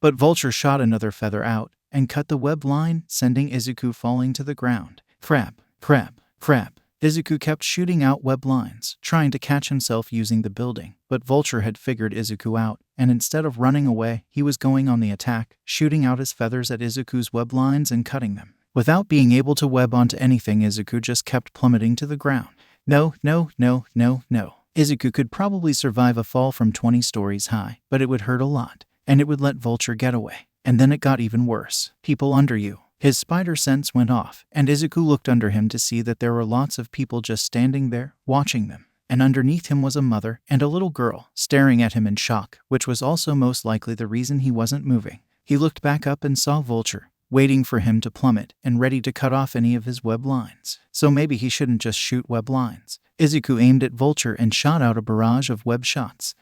But Vulture shot another feather out and cut the web line, sending Izuku falling to the ground. Crap. Izuku kept shooting out web lines, trying to catch himself using the building, but Vulture had figured Izuku out, and instead of running away, he was going on the attack, shooting out his feathers at Izuku's web lines and cutting them. Without being able to web onto anything, Izuku just kept plummeting to the ground. No. Izuku could probably survive a fall from 20 stories high, but it would hurt a lot, and it would let Vulture get away. And then it got even worse. People under you. His spider sense went off, and Izuku looked under him to see that there were lots of people just standing there, watching them. And underneath him was a mother and a little girl, staring at him in shock, which was also most likely the reason he wasn't moving. He looked back up and saw Vulture, waiting for him to plummet and ready to cut off any of his web lines. So maybe he shouldn't just shoot web lines. Izuku aimed at Vulture and shot out a barrage of web shots.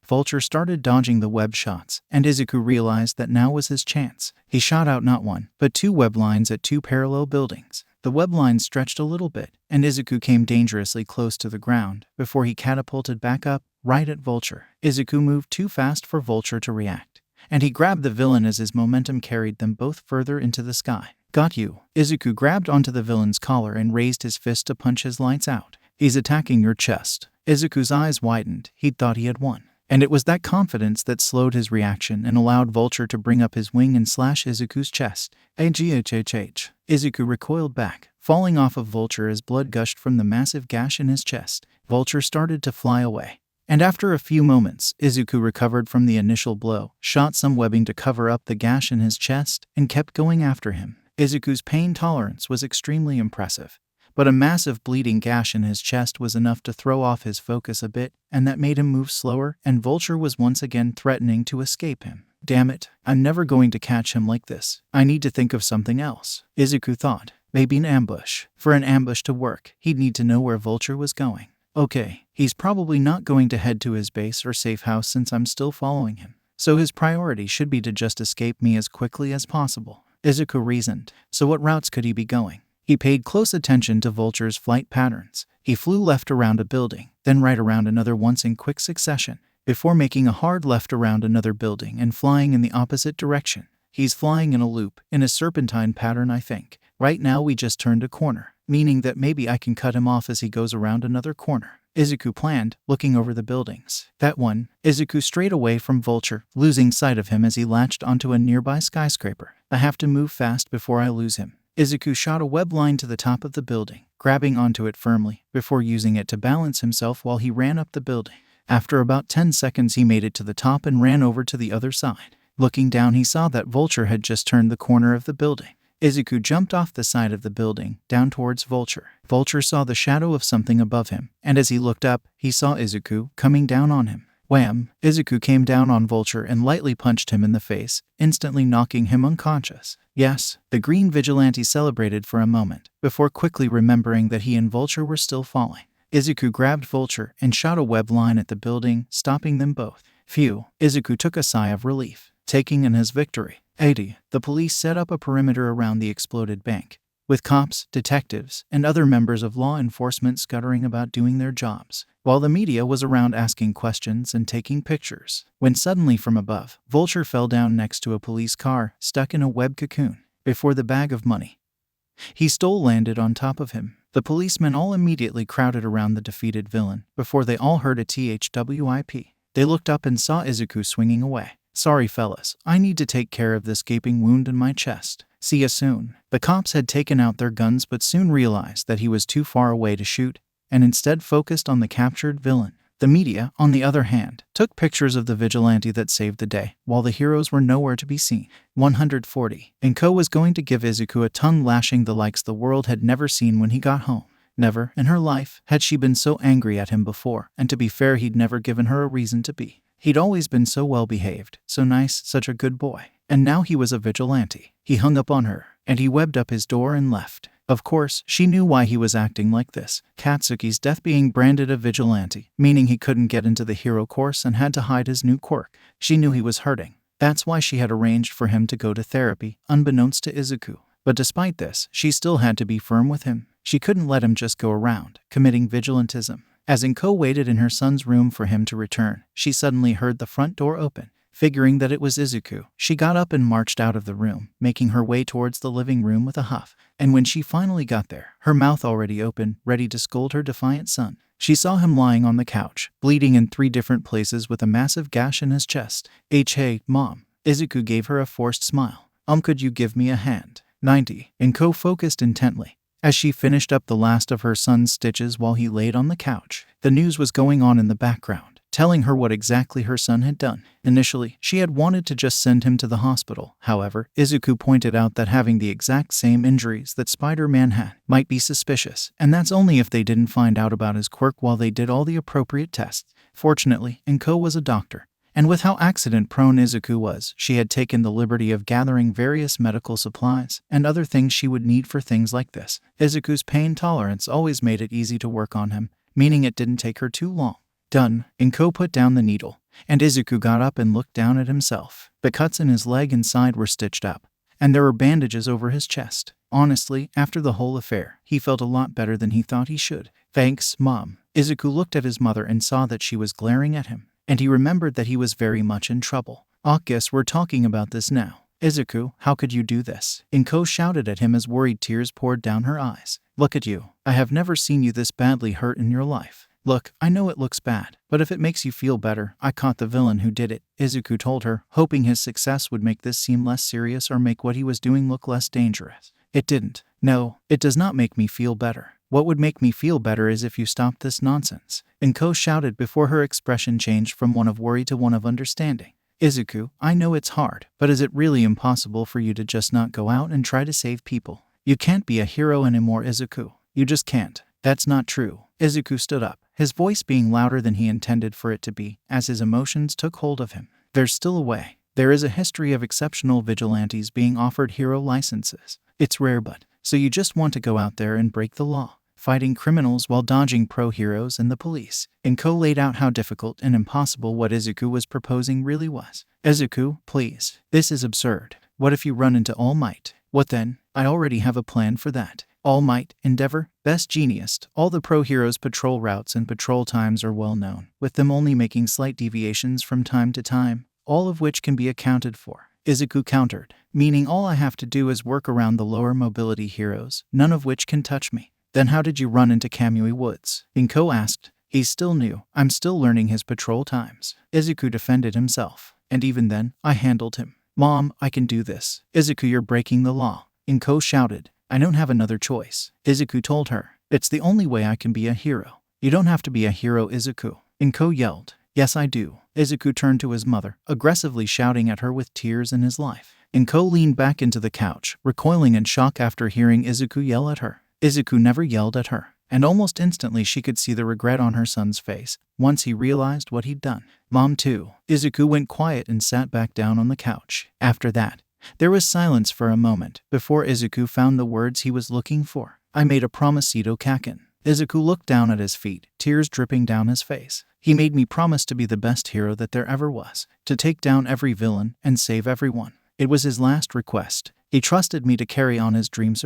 Vulture started dodging the web shots, and Izuku realized that now was his chance. He shot out not 1, but 2 web lines at 2 parallel buildings. The web lines stretched a little bit, and Izuku came dangerously close to the ground before he catapulted back up, right at Vulture. Izuku moved too fast for Vulture to react, and he grabbed the villain as his momentum carried them both further into the sky. Got you. Izuku grabbed onto the villain's collar and raised his fist to punch his lights out. He's attacking your chest. Izuku's eyes widened. He'd thought he had won. And it was that confidence that slowed his reaction and allowed Vulture to bring up his wing and slash Izuku's chest. Aghhh. Izuku recoiled back, falling off of Vulture as blood gushed from the massive gash in his chest. Vulture started to fly away. And after a few moments, Izuku recovered from the initial blow, shot some webbing to cover up the gash in his chest, and kept going after him. Izuku's pain tolerance was extremely impressive, but a massive bleeding gash in his chest was enough to throw off his focus a bit, and that made him move slower, and Vulture was once again threatening to escape him. Damn it, I'm never going to catch him like this. I need to think of something else, Izuku thought. Maybe an ambush. For an ambush to work, he'd need to know where Vulture was going. Okay, he's probably not going to head to his base or safe house since I'm still following him. So his priority should be to just escape me as quickly as possible, Izuku reasoned. So what routes could he be going? He paid close attention to Vulture's flight patterns. He flew left around a building, then right around another once in quick succession, before making a hard left around another building and flying in the opposite direction. He's flying in a loop, in a serpentine pattern, I think. Right now we just turned a corner, meaning that maybe I can cut him off as he goes around another corner, Izuku planned, looking over the buildings. That one. Izuku strayed away from Vulture, losing sight of him as he latched onto a nearby skyscraper. I have to move fast before I lose him. Izuku shot a web line to the top of the building, grabbing onto it firmly, before using it to balance himself while he ran up the building. After about 10 seconds he made it to the top and ran over to the other side. Looking down he saw that Vulture had just turned the corner of the building. Izuku jumped off the side of the building, down towards Vulture. Vulture saw the shadow of something above him, and as he looked up, he saw Izuku coming down on him. Wham! Izuku came down on Vulture and lightly punched him in the face, instantly knocking him unconscious. Yes, the green vigilante celebrated for a moment, before quickly remembering that he and Vulture were still falling. Izuku grabbed Vulture and shot a web line at the building, stopping them both. Phew! Izuku took a sigh of relief, taking in his victory. 80. The police set up a perimeter around the exploded bank, with cops, detectives, and other members of law enforcement scuttering about doing their jobs, while the media was around asking questions and taking pictures. When suddenly from above, Vulture fell down next to a police car, stuck in a web cocoon, before the bag of money he stole landed on top of him. The policemen all immediately crowded around the defeated villain, before they all heard a THWIP. They looked up and saw Izuku swinging away. Sorry fellas, I need to take care of this gaping wound in my chest. See ya soon. The cops had taken out their guns but soon realized that he was too far away to shoot, and instead focused on the captured villain. The media, on the other hand, took pictures of the vigilante that saved the day, while the heroes were nowhere to be seen. 140. Inko was going to give Izuku a tongue lashing the likes the world had never seen when he got home. Never, in her life, had she been so angry at him before, and to be fair he'd never given her a reason to be. He'd always been so well behaved, so nice, such a good boy. And now he was a vigilante. He hung up on her, and he webbed up his door and left. Of course, she knew why he was acting like this. Katsuki's death being branded a vigilante, meaning he couldn't get into the hero course and had to hide his new quirk. She knew he was hurting. That's why she had arranged for him to go to therapy, unbeknownst to Izuku. But despite this, she still had to be firm with him. She couldn't let him just go around, committing vigilantism. As Inko waited in her son's room for him to return, she suddenly heard the front door open. Figuring that it was Izuku, she got up and marched out of the room, making her way towards the living room with a huff. And when she finally got there, her mouth already open, ready to scold her defiant son. She saw him lying on the couch, bleeding in 3 different places with a massive gash in his chest. Hey, Mom. Izuku gave her a forced smile. Could you give me a hand? 90. Inko focused intently, as she finished up the last of her son's stitches while he laid on the couch. The news was going on in the background, telling her what exactly her son had done. Initially, she had wanted to just send him to the hospital. However, Izuku pointed out that having the exact same injuries that Spider-Man had might be suspicious, and that's only if they didn't find out about his quirk while they did all the appropriate tests. Fortunately, Inko was a doctor, and with how accident-prone Izuku was, she had taken the liberty of gathering various medical supplies and other things she would need for things like this. Izuku's pain tolerance always made it easy to work on him, meaning it didn't take her too long. Done. Inko put down the needle, and Izuku got up and looked down at himself. The cuts in his leg and side were stitched up, and there were bandages over his chest. Honestly, after the whole affair, he felt a lot better than he thought he should. Thanks, Mom. Izuku looked at his mother and saw that she was glaring at him, and he remembered that he was very much in trouble. Guess we're talking about this now. Izuku, how could you do this? Inko shouted at him as worried tears poured down her eyes. Look at you. I have never seen you this badly hurt in your life. Look, I know it looks bad, but if it makes you feel better, I caught the villain who did it, Izuku told her, hoping his success would make this seem less serious or make what he was doing look less dangerous. It didn't. No, it does not make me feel better. What would make me feel better is if you stopped this nonsense. Inko shouted before her expression changed from one of worry to one of understanding. Izuku, I know it's hard, but is it really impossible for you to just not go out and try to save people? You can't be a hero anymore, Izuku. You just can't. That's not true. Izuku stood up, his voice being louder than he intended for it to be, as his emotions took hold of him. There's still a way. There is a history of exceptional vigilantes being offered hero licenses. It's rare, but so you just want to go out there and break the law, fighting criminals while dodging pro-heroes and the police. Inko laid out how difficult and impossible what Izuku was proposing really was. Izuku, please. This is absurd. What if you run into All Might? What then? I already have a plan for that. All Might, Endeavor, Best Genius, all the pro-heroes' patrol routes and patrol times are well known, with them only making slight deviations from time to time, all of which can be accounted for. Izuku countered, meaning all I have to do is work around the lower mobility heroes, none of which can touch me. Then how did you run into Kamui Woods? Inko asked. He's still new. I'm still learning his patrol times. Izuku defended himself. And even then, I handled him. Mom, I can do this. Izuku, you're breaking the law. Inko shouted. I don't have another choice, Izuku told her. It's the only way I can be a hero. You don't have to be a hero, Izuku, Inko yelled. Yes, I do. Izuku turned to his mother, aggressively shouting at her with tears in his life. Inko leaned back into the couch, recoiling in shock after hearing Izuku yell at her. Izuku never yelled at her, and almost instantly she could see the regret on her son's face once he realized what he'd done. Mom too. Izuku went quiet and sat back down on the couch. After that, there was silence for a moment before Izuku found the words he was looking for. I made a promise, Ito Kaken. Izuku looked down at his feet, tears dripping down his face. He made me promise to be the best hero that there ever was, to take down every villain and save everyone. It was his last request. He trusted me to carry on his dreams.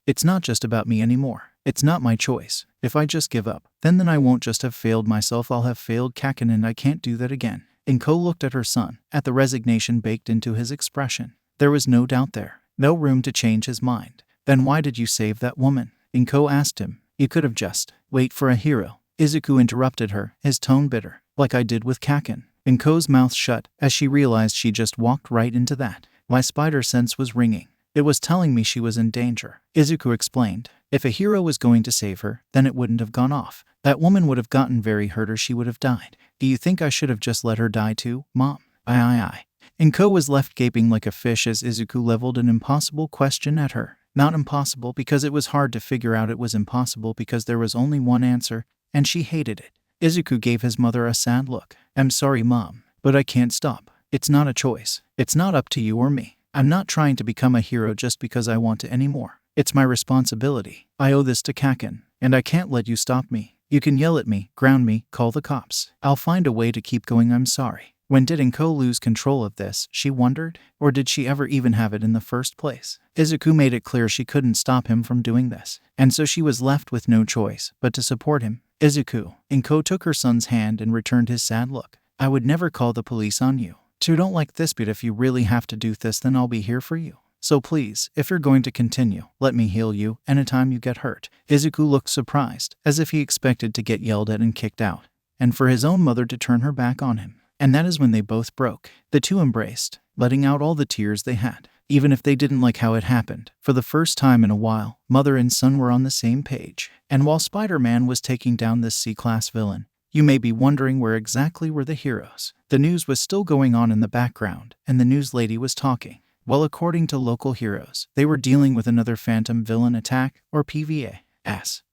It's not just about me anymore. It's not my choice. If I just give up, then I won't just have failed myself, I'll have failed Kaken, and I can't do that again. Inko looked at her son, at the resignation baked into his expression. There was no doubt there, no room to change his mind. Then why did you save that woman? Inko asked him. You could have just wait for a hero. Izuku interrupted her, his tone bitter. Like I did with Kaken. Inko's mouth shut as she realized she just walked right into that. My spider sense was ringing. It was telling me she was in danger. Izuku explained. If a hero was going to save her, then it wouldn't have gone off. That woman would have gotten very hurt or she would have died. Do you think I should have just let her die too, Mom? Aye. Inko was left gaping like a fish as Izuku leveled an impossible question at her. Not impossible because it was hard to figure out, it was impossible because there was only one answer, and she hated it. Izuku gave his mother a sad look. I'm sorry, Mom, but I can't stop. It's not a choice. It's not up to you or me. I'm not trying to become a hero just because I want to anymore. It's my responsibility. I owe this to Kaken, and I can't let you stop me. You can yell at me, ground me, call the cops. I'll find a way to keep going, I'm sorry. When did Inko lose control of this, she wondered? Or did she ever even have it in the first place? Izuku made it clear she couldn't stop him from doing this, and so she was left with no choice but to support him. Izuku, Inko took her son's hand and returned his sad look. I would never call the police on you. So don't like this, but if you really have to do this, then I'll be here for you. So please, if you're going to continue, let me heal you anytime you get hurt. Izuku looked surprised, as if he expected to get yelled at and kicked out, and for his own mother to turn her back on him. And that is when they both broke. The two embraced, letting out all the tears they had. Even if they didn't like how it happened, for the first time in a while, mother and son were on the same page. And while Spider-Man was taking down this C-class villain, you may be wondering where exactly were the heroes. The news was still going on in the background, and the news lady was talking. Well, according to local heroes, they were dealing with another phantom villain attack, or PVA.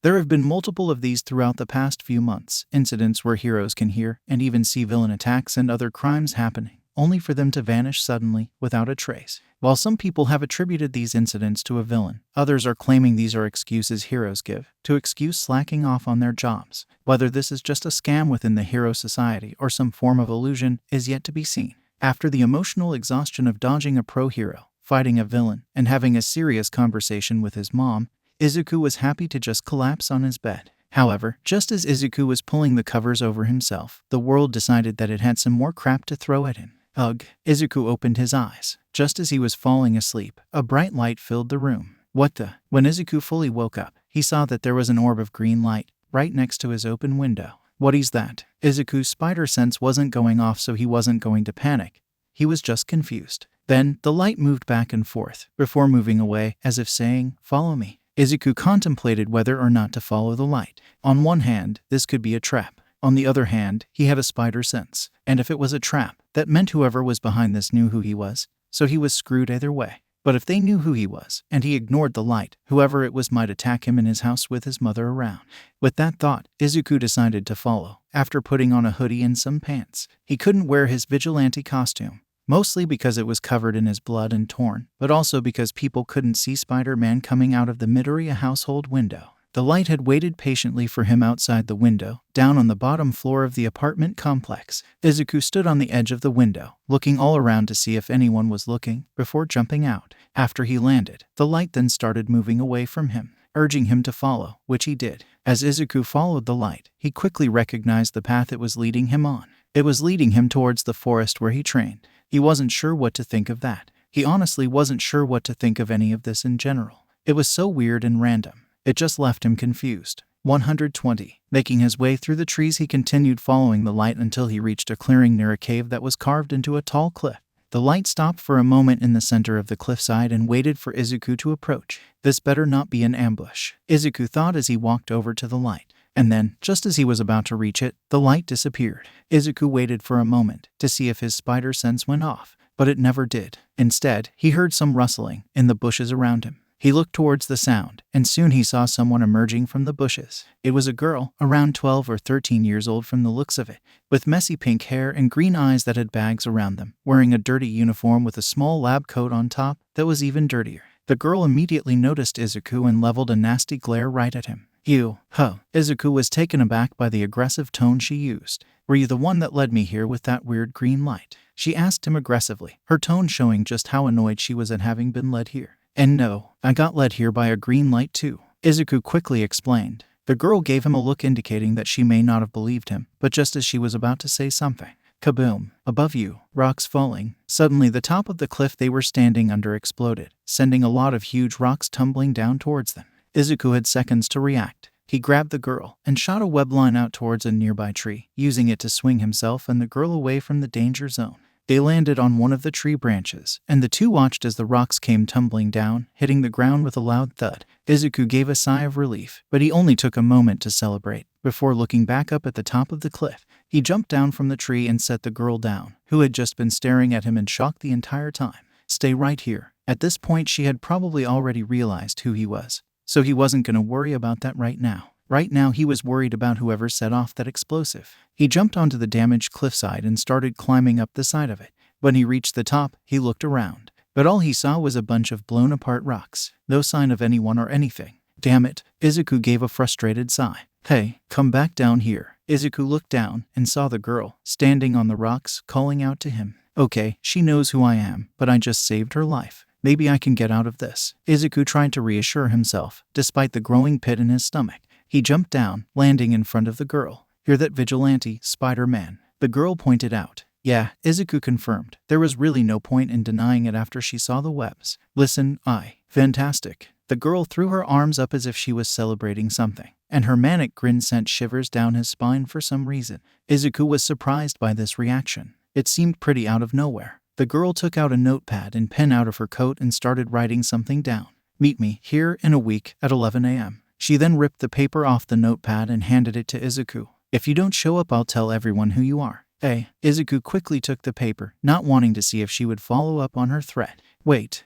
There have been multiple of these throughout the past few months, incidents where heroes can hear and even see villain attacks and other crimes happening, only for them to vanish suddenly without a trace. While some people have attributed these incidents to a villain, others are claiming these are excuses heroes give to excuse slacking off on their jobs. Whether this is just a scam within the hero society or some form of illusion is yet to be seen. After the emotional exhaustion of dodging a pro hero, fighting a villain, and having a serious conversation with his mom, Izuku was happy to just collapse on his bed. However, just as Izuku was pulling the covers over himself, the world decided that it had some more crap to throw at him. Ugh. Izuku opened his eyes. Just as he was falling asleep, a bright light filled the room. What the? When Izuku fully woke up, he saw that there was an orb of green light right next to his open window. What is that? Izuku's spider sense wasn't going off, so he wasn't going to panic. He was just confused. Then, the light moved back and forth, before moving away, as if saying, "Follow me." Izuku contemplated whether or not to follow the light. On one hand, this could be a trap. On the other hand, he had a spider sense. And if it was a trap, that meant whoever was behind this knew who he was. So he was screwed either way. But if they knew who he was, and he ignored the light, whoever it was might attack him in his house with his mother around. With that thought, Izuku decided to follow, after putting on a hoodie and some pants. He couldn't wear his vigilante costume, mostly because it was covered in his blood and torn, but also because people couldn't see Spider-Man coming out of the Midoriya household window. The light had waited patiently for him outside the window, down on the bottom floor of the apartment complex. Izuku stood on the edge of the window, looking all around to see if anyone was looking, before jumping out. After he landed, the light then started moving away from him, urging him to follow, which he did. As Izuku followed the light, he quickly recognized the path it was leading him on. It was leading him towards the forest where he trained. He wasn't sure what to think of that. He honestly wasn't sure what to think of any of this in general. It was so weird and random. It just left him confused. 120. Making his way through the trees, he continued following the light until he reached a clearing near a cave that was carved into a tall cliff. The light stopped for a moment in the center of the cliffside and waited for Izuku to approach. This better not be an ambush, Izuku thought as he walked over to the light. And then, just as he was about to reach it, the light disappeared. Izuku waited for a moment to see if his spider sense went off, but it never did. Instead, he heard some rustling in the bushes around him. He looked towards the sound, and soon he saw someone emerging from the bushes. It was a girl, around 12 or 13 years old from the looks of it, with messy pink hair and green eyes that had bags around them, wearing a dirty uniform with a small lab coat on top that was even dirtier. The girl immediately noticed Izuku and leveled a nasty glare right at him. "You, huh?" Izuku was taken aback by the aggressive tone she used. "Were you the one that led me here with that weird green light?" She asked him aggressively, her tone showing just how annoyed she was at having been led here. "And no, I got led here by a green light too," Izuku quickly explained. The girl gave him a look indicating that she may not have believed him, but just as she was about to say something, kaboom! Above you, rocks falling. Suddenly the top of the cliff they were standing under exploded, sending a lot of huge rocks tumbling down towards them. Izuku had seconds to react. He grabbed the girl and shot a web line out towards a nearby tree, using it to swing himself and the girl away from the danger zone. They landed on one of the tree branches, and the two watched as the rocks came tumbling down, hitting the ground with a loud thud. Izuku gave a sigh of relief, but he only took a moment to celebrate. Before looking back up at the top of the cliff, he jumped down from the tree and set the girl down, who had just been staring at him in shock the entire time. "Stay right here." At this point she had probably already realized who he was, so he wasn't going to worry about that right now. Right now he was worried about whoever set off that explosive. He jumped onto the damaged cliffside and started climbing up the side of it. When he reached the top, he looked around, but all he saw was a bunch of blown apart rocks. No sign of anyone or anything. "Damn it," Izuku gave a frustrated sigh. "Hey, come back down here." Izuku looked down and saw the girl standing on the rocks, calling out to him. "Okay, she knows who I am, but I just saved her life. Maybe I can get out of this." Izuku tried to reassure himself, despite the growing pit in his stomach. He jumped down, landing in front of the girl. "You're that vigilante, Spider-Man," the girl pointed out. "Yeah," Izuku confirmed. There was really no point in denying it after she saw the webs. "Listen, fantastic." The girl threw her arms up as if she was celebrating something, and her manic grin sent shivers down his spine for some reason. Izuku was surprised by this reaction. It seemed pretty out of nowhere. The girl took out a notepad and pen out of her coat and started writing something down. "Meet me here in a week at 11 a.m. She then ripped the paper off the notepad and handed it to Izuku. "If you don't show up, I'll tell everyone who you are." Izuku quickly took the paper, not wanting to see if she would follow up on her threat. Wait.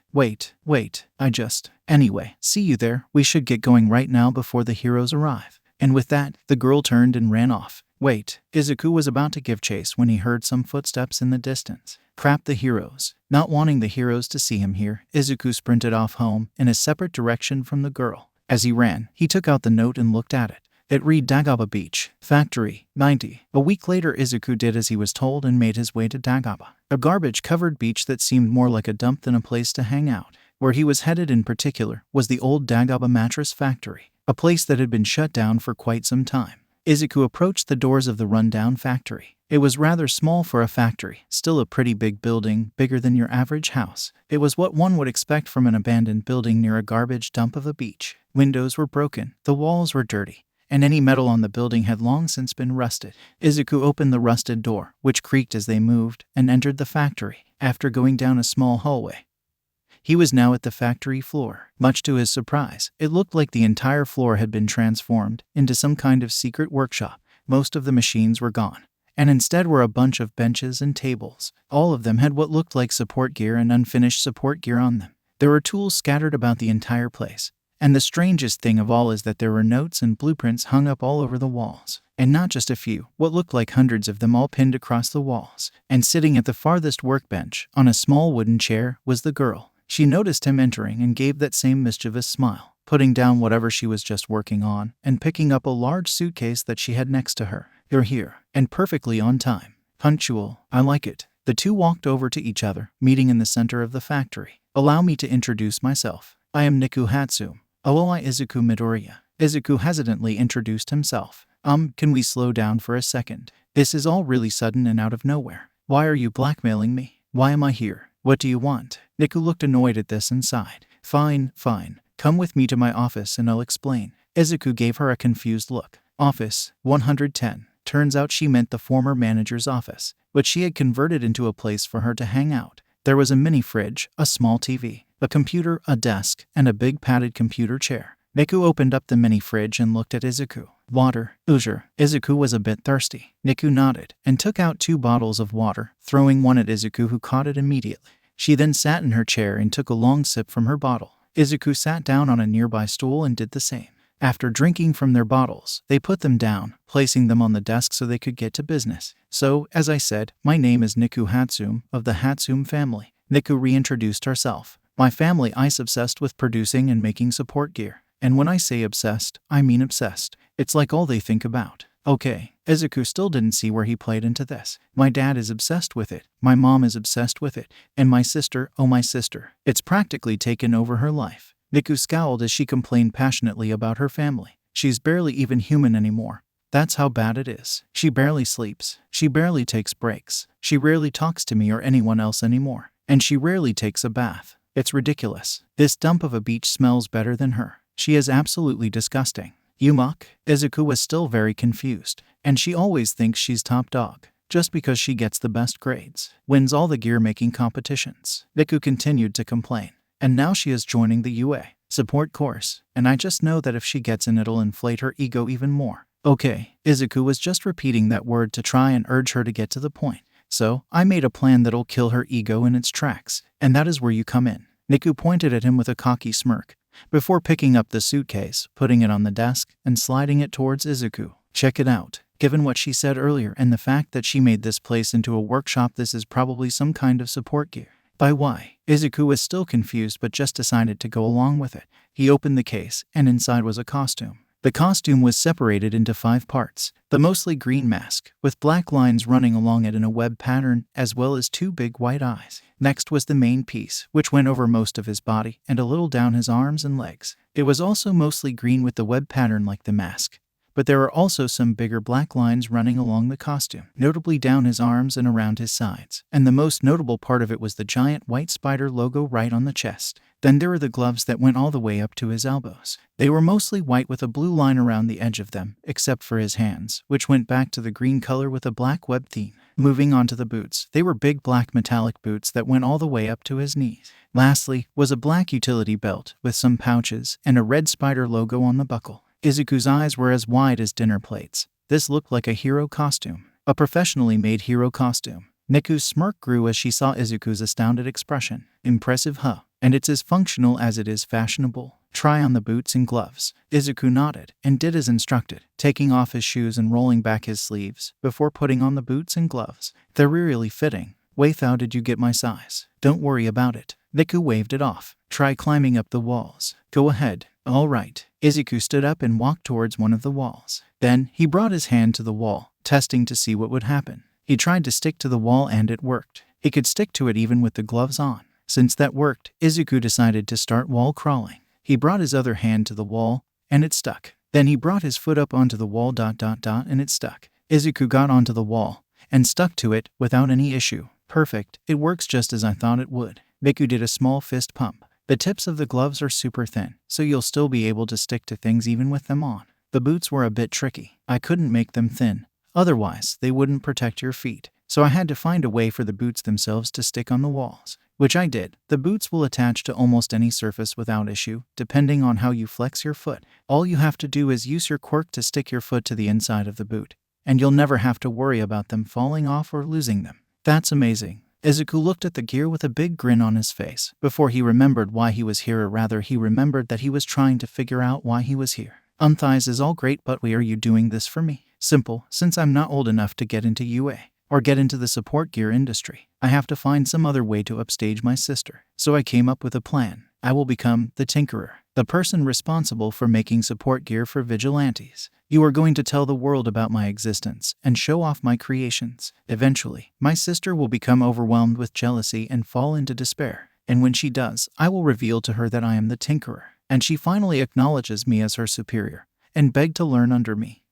Anyway, see you there. We should get going right now before the heroes arrive." And with that, the girl turned and ran off. Izuku was about to give chase when he heard some footsteps in the distance. Crap, the heroes. Not wanting the heroes to see him here, Izuku sprinted off home in a separate direction from the girl. As he ran, he took out the note and looked at it. It read Dagaba Beach, Factory, 90. A week later, Izuku did as he was told and made his way to Dagaba, a garbage-covered beach that seemed more like a dump than a place to hang out. Where he was headed in particular was the old Dagaba Mattress Factory, a place that had been shut down for quite some time. Izuku approached the doors of the rundown factory. It was rather small for a factory, still a pretty big building, bigger than your average house. It was what one would expect from an abandoned building near a garbage dump of a beach. Windows were broken, the walls were dirty, and any metal on the building had long since been rusted. Izuku opened the rusted door, which creaked as they moved, and entered the factory. After going down a small hallway, he was now at the factory floor. Much to his surprise, it looked like the entire floor had been transformed into some kind of secret workshop. Most of the machines were gone, and instead were a bunch of benches and tables. All of them had what looked like support gear and unfinished support gear on them. There were tools scattered about the entire place. And the strangest thing of all is that there were notes and blueprints hung up all over the walls. And not just a few, what looked like hundreds of them all pinned across the walls. And sitting at the farthest workbench, on a small wooden chair, was the girl. She noticed him entering and gave that same mischievous smile, putting down whatever she was just working on, and picking up a large suitcase that she had next to her. "You're here, and perfectly on time. Punctual, I like it." The two walked over to each other, meeting in the center of the factory. "Allow me to introduce myself. I am Niku Hatsume. Aoi Izuku Midoriya." Izuku hesitantly introduced himself. Can we slow down for a second? This is all really sudden and out of nowhere. Why are you blackmailing me? Why am I here? What do you want?" Niku looked annoyed at this and sighed. Fine. Come with me to my office and I'll explain." Izuku gave her a confused look. Office, 110. Turns out she meant the former manager's office, but she had converted into a place for her to hang out. There was a mini fridge, a small TV, a computer, a desk, and a big padded computer chair. Deku opened up the mini fridge and looked at Izuku. Water. Sure. Izuku was a bit thirsty. Deku nodded and took out 2 bottles of water, throwing one at Izuku, who caught it immediately. She then sat in her chair and took a long sip from her bottle. Izuku sat down on a nearby stool and did the same. After drinking from their bottles, they put them down, placing them on the desk so they could get to business. So, as I said, my name is Niku Hatsume, of the Hatsume family. Niku reintroduced herself. My family is obsessed with producing and making support gear. And when I say obsessed, I mean obsessed. It's like all they think about. Okay, Izuku still didn't see where he played into this. My dad is obsessed with it, my mom is obsessed with it, and my sister, oh my sister, it's practically taken over her life. Niku scowled as she complained passionately about her family. She's barely even human anymore. That's how bad it is. She barely sleeps. She barely takes breaks. She rarely talks to me or anyone else anymore. And she rarely takes a bath. It's ridiculous. This dump of a beach smells better than her. She is absolutely disgusting. You mock? Izuku was still very confused. And she always thinks she's top dog, just because she gets the best grades, wins all the gear-making competitions. Deku continued to complain. And now she is joining the UA support course, and I just know that if she gets in it'll inflate her ego even more. Okay, Izuku was just repeating that word to try and urge her to get to the point. So, I made a plan that'll kill her ego in its tracks, and that is where you come in. Niku pointed at him with a cocky smirk, before picking up the suitcase, putting it on the desk, and sliding it towards Izuku. Check it out. Given what she said earlier and the fact that she made this place into a workshop, this is probably some kind of support gear. By why? Izuku was still confused but just decided to go along with it. He opened the case, and inside was a costume. The costume was separated into 5 parts. The mostly green mask, with black lines running along it in a web pattern, as well as 2 big white eyes. Next was the main piece, which went over most of his body and a little down his arms and legs. It was also mostly green with the web pattern like the mask. But there were also some bigger black lines running along the costume, notably down his arms and around his sides. And the most notable part of it was the giant white spider logo right on the chest. Then there were the gloves that went all the way up to his elbows. They were mostly white with a blue line around the edge of them, except for his hands, which went back to the green color with a black web theme. Moving on to the boots, they were big black metallic boots that went all the way up to his knees. Lastly was a black utility belt with some pouches and a red spider logo on the buckle. Izuku's eyes were as wide as dinner plates. This looked like a hero costume. A professionally made hero costume. Niku's smirk grew as she saw Izuku's astounded expression. Impressive, huh? And it's as functional as it is fashionable. Try on the boots and gloves. Izuku nodded and did as instructed, taking off his shoes and rolling back his sleeves before putting on the boots and gloves. They're really fitting. Wait, how did you get my size? Don't worry about it. Deku waved it off. Try climbing up the walls. Go ahead. All right. Izuku stood up and walked towards one of the walls. Then, he brought his hand to the wall, testing to see what would happen. He tried to stick to the wall and it worked. He could stick to it even with the gloves on. Since that worked, Izuku decided to start wall crawling. He brought his other hand to the wall, and it stuck. Then he brought his foot up onto the wall ... and it stuck. Izuku got onto the wall, and stuck to it without any issue. Perfect. It works just as I thought it would. Deku did a small fist pump. The tips of the gloves are super thin, so you'll still be able to stick to things even with them on. The boots were a bit tricky. I couldn't make them thin. Otherwise, they wouldn't protect your feet. So I had to find a way for the boots themselves to stick on the walls. Which I did. The boots will attach to almost any surface without issue, depending on how you flex your foot. All you have to do is use your quirk to stick your foot to the inside of the boot, and you'll never have to worry about them falling off or losing them. That's amazing. Izuku looked at the gear with a big grin on his face, before he remembered why he was here, or rather he remembered that he was trying to figure out why he was here. Thighs is all great, but why are you doing this for me? Simple, since I'm not old enough to get into UA, or get into the support gear industry. I have to find some other way to upstage my sister. So I came up with a plan. I will become the Tinkerer, the person responsible for making support gear for vigilantes. You are going to tell the world about my existence and show off my creations. Eventually, my sister will become overwhelmed with jealousy and fall into despair. And when she does, I will reveal to her that I am the Tinkerer. And she finally acknowledges me as her superior and beg to learn under me.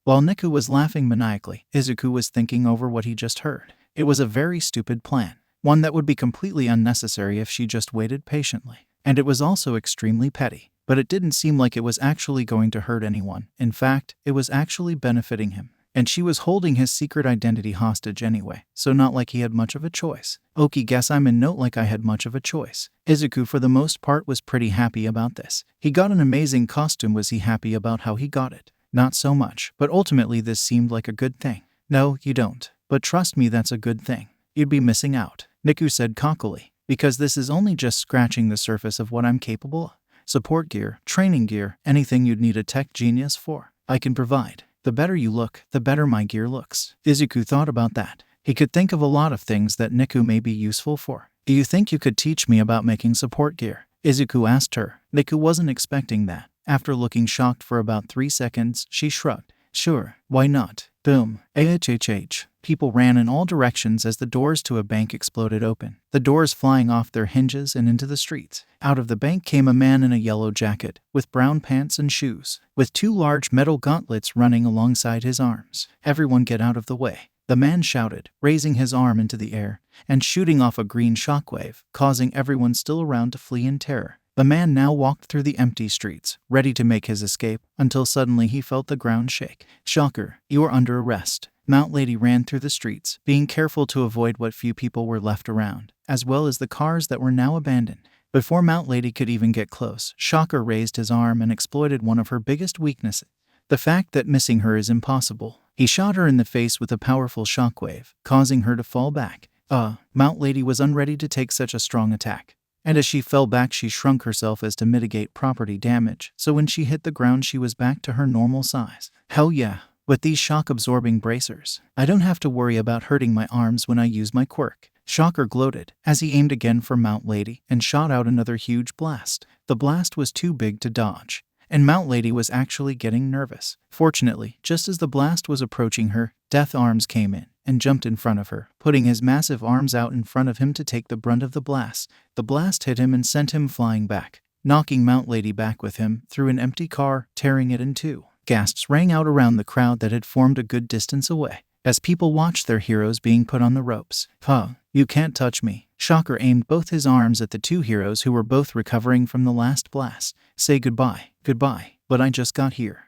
While Niku was laughing maniacally, Izuku was thinking over what he just heard. It was a very stupid plan. One that would be completely unnecessary if she just waited patiently. And it was also extremely petty. But it didn't seem like it was actually going to hurt anyone. In fact, it was actually benefiting him. And she was holding his secret identity hostage anyway, so not like he had much of a choice. Okie, guess I'm in note like I had much of a choice. Izuku for the most part was pretty happy about this. He got an amazing costume. Was he happy about how he got it? Not so much, but ultimately this seemed like a good thing. No, you don't. But trust me, that's a good thing. You'd be missing out, Deku said cockily, because this is only just scratching the surface of what I'm capable of. Support gear, training gear, anything you'd need a tech genius for, I can provide. The better you look, the better my gear looks. Izuku thought about that. He could think of a lot of things that Deku may be useful for. Do you think you could teach me about making support gear? Izuku asked her. Deku wasn't expecting that. After looking shocked for about 3 seconds, she shrugged. Sure, why not? Boom. AHHH. People ran in all directions as the doors to a bank exploded open, the doors flying off their hinges and into the streets. Out of the bank came a man in a yellow jacket, with brown pants and shoes, with 2 large metal gauntlets running alongside his arms. Everyone get out of the way, the man shouted, raising his arm into the air and shooting off a green shockwave, causing everyone still around to flee in terror. The man now walked through the empty streets, ready to make his escape, until suddenly he felt the ground shake. Shocker, you are under arrest. Mount Lady ran through the streets, being careful to avoid what few people were left around, as well as the cars that were now abandoned. Before Mount Lady could even get close, Shocker raised his arm and exploited one of her biggest weaknesses, the fact that missing her is impossible. He shot her in the face with a powerful shockwave, causing her to fall back. Mount Lady was unready to take such a strong attack. And as she fell back, she shrunk herself as to mitigate property damage, so when she hit the ground she was back to her normal size. Hell yeah, with these shock-absorbing bracers, I don't have to worry about hurting my arms when I use my quirk. Shocker gloated, as he aimed again for Mount Lady and shot out another huge blast. The blast was too big to dodge, and Mount Lady was actually getting nervous. Fortunately, just as the blast was approaching her, Death Arms came in and jumped in front of her, putting his massive arms out in front of him to take the brunt of the blast. The blast hit him and sent him flying back, knocking Mount Lady back with him through an empty car, tearing it in two. Gasps rang out around the crowd that had formed a good distance away, as people watched their heroes being put on the ropes. You can't touch me. Shocker aimed both his arms at the 2 heroes who were both recovering from the last blast. Say goodbye, but I just got here.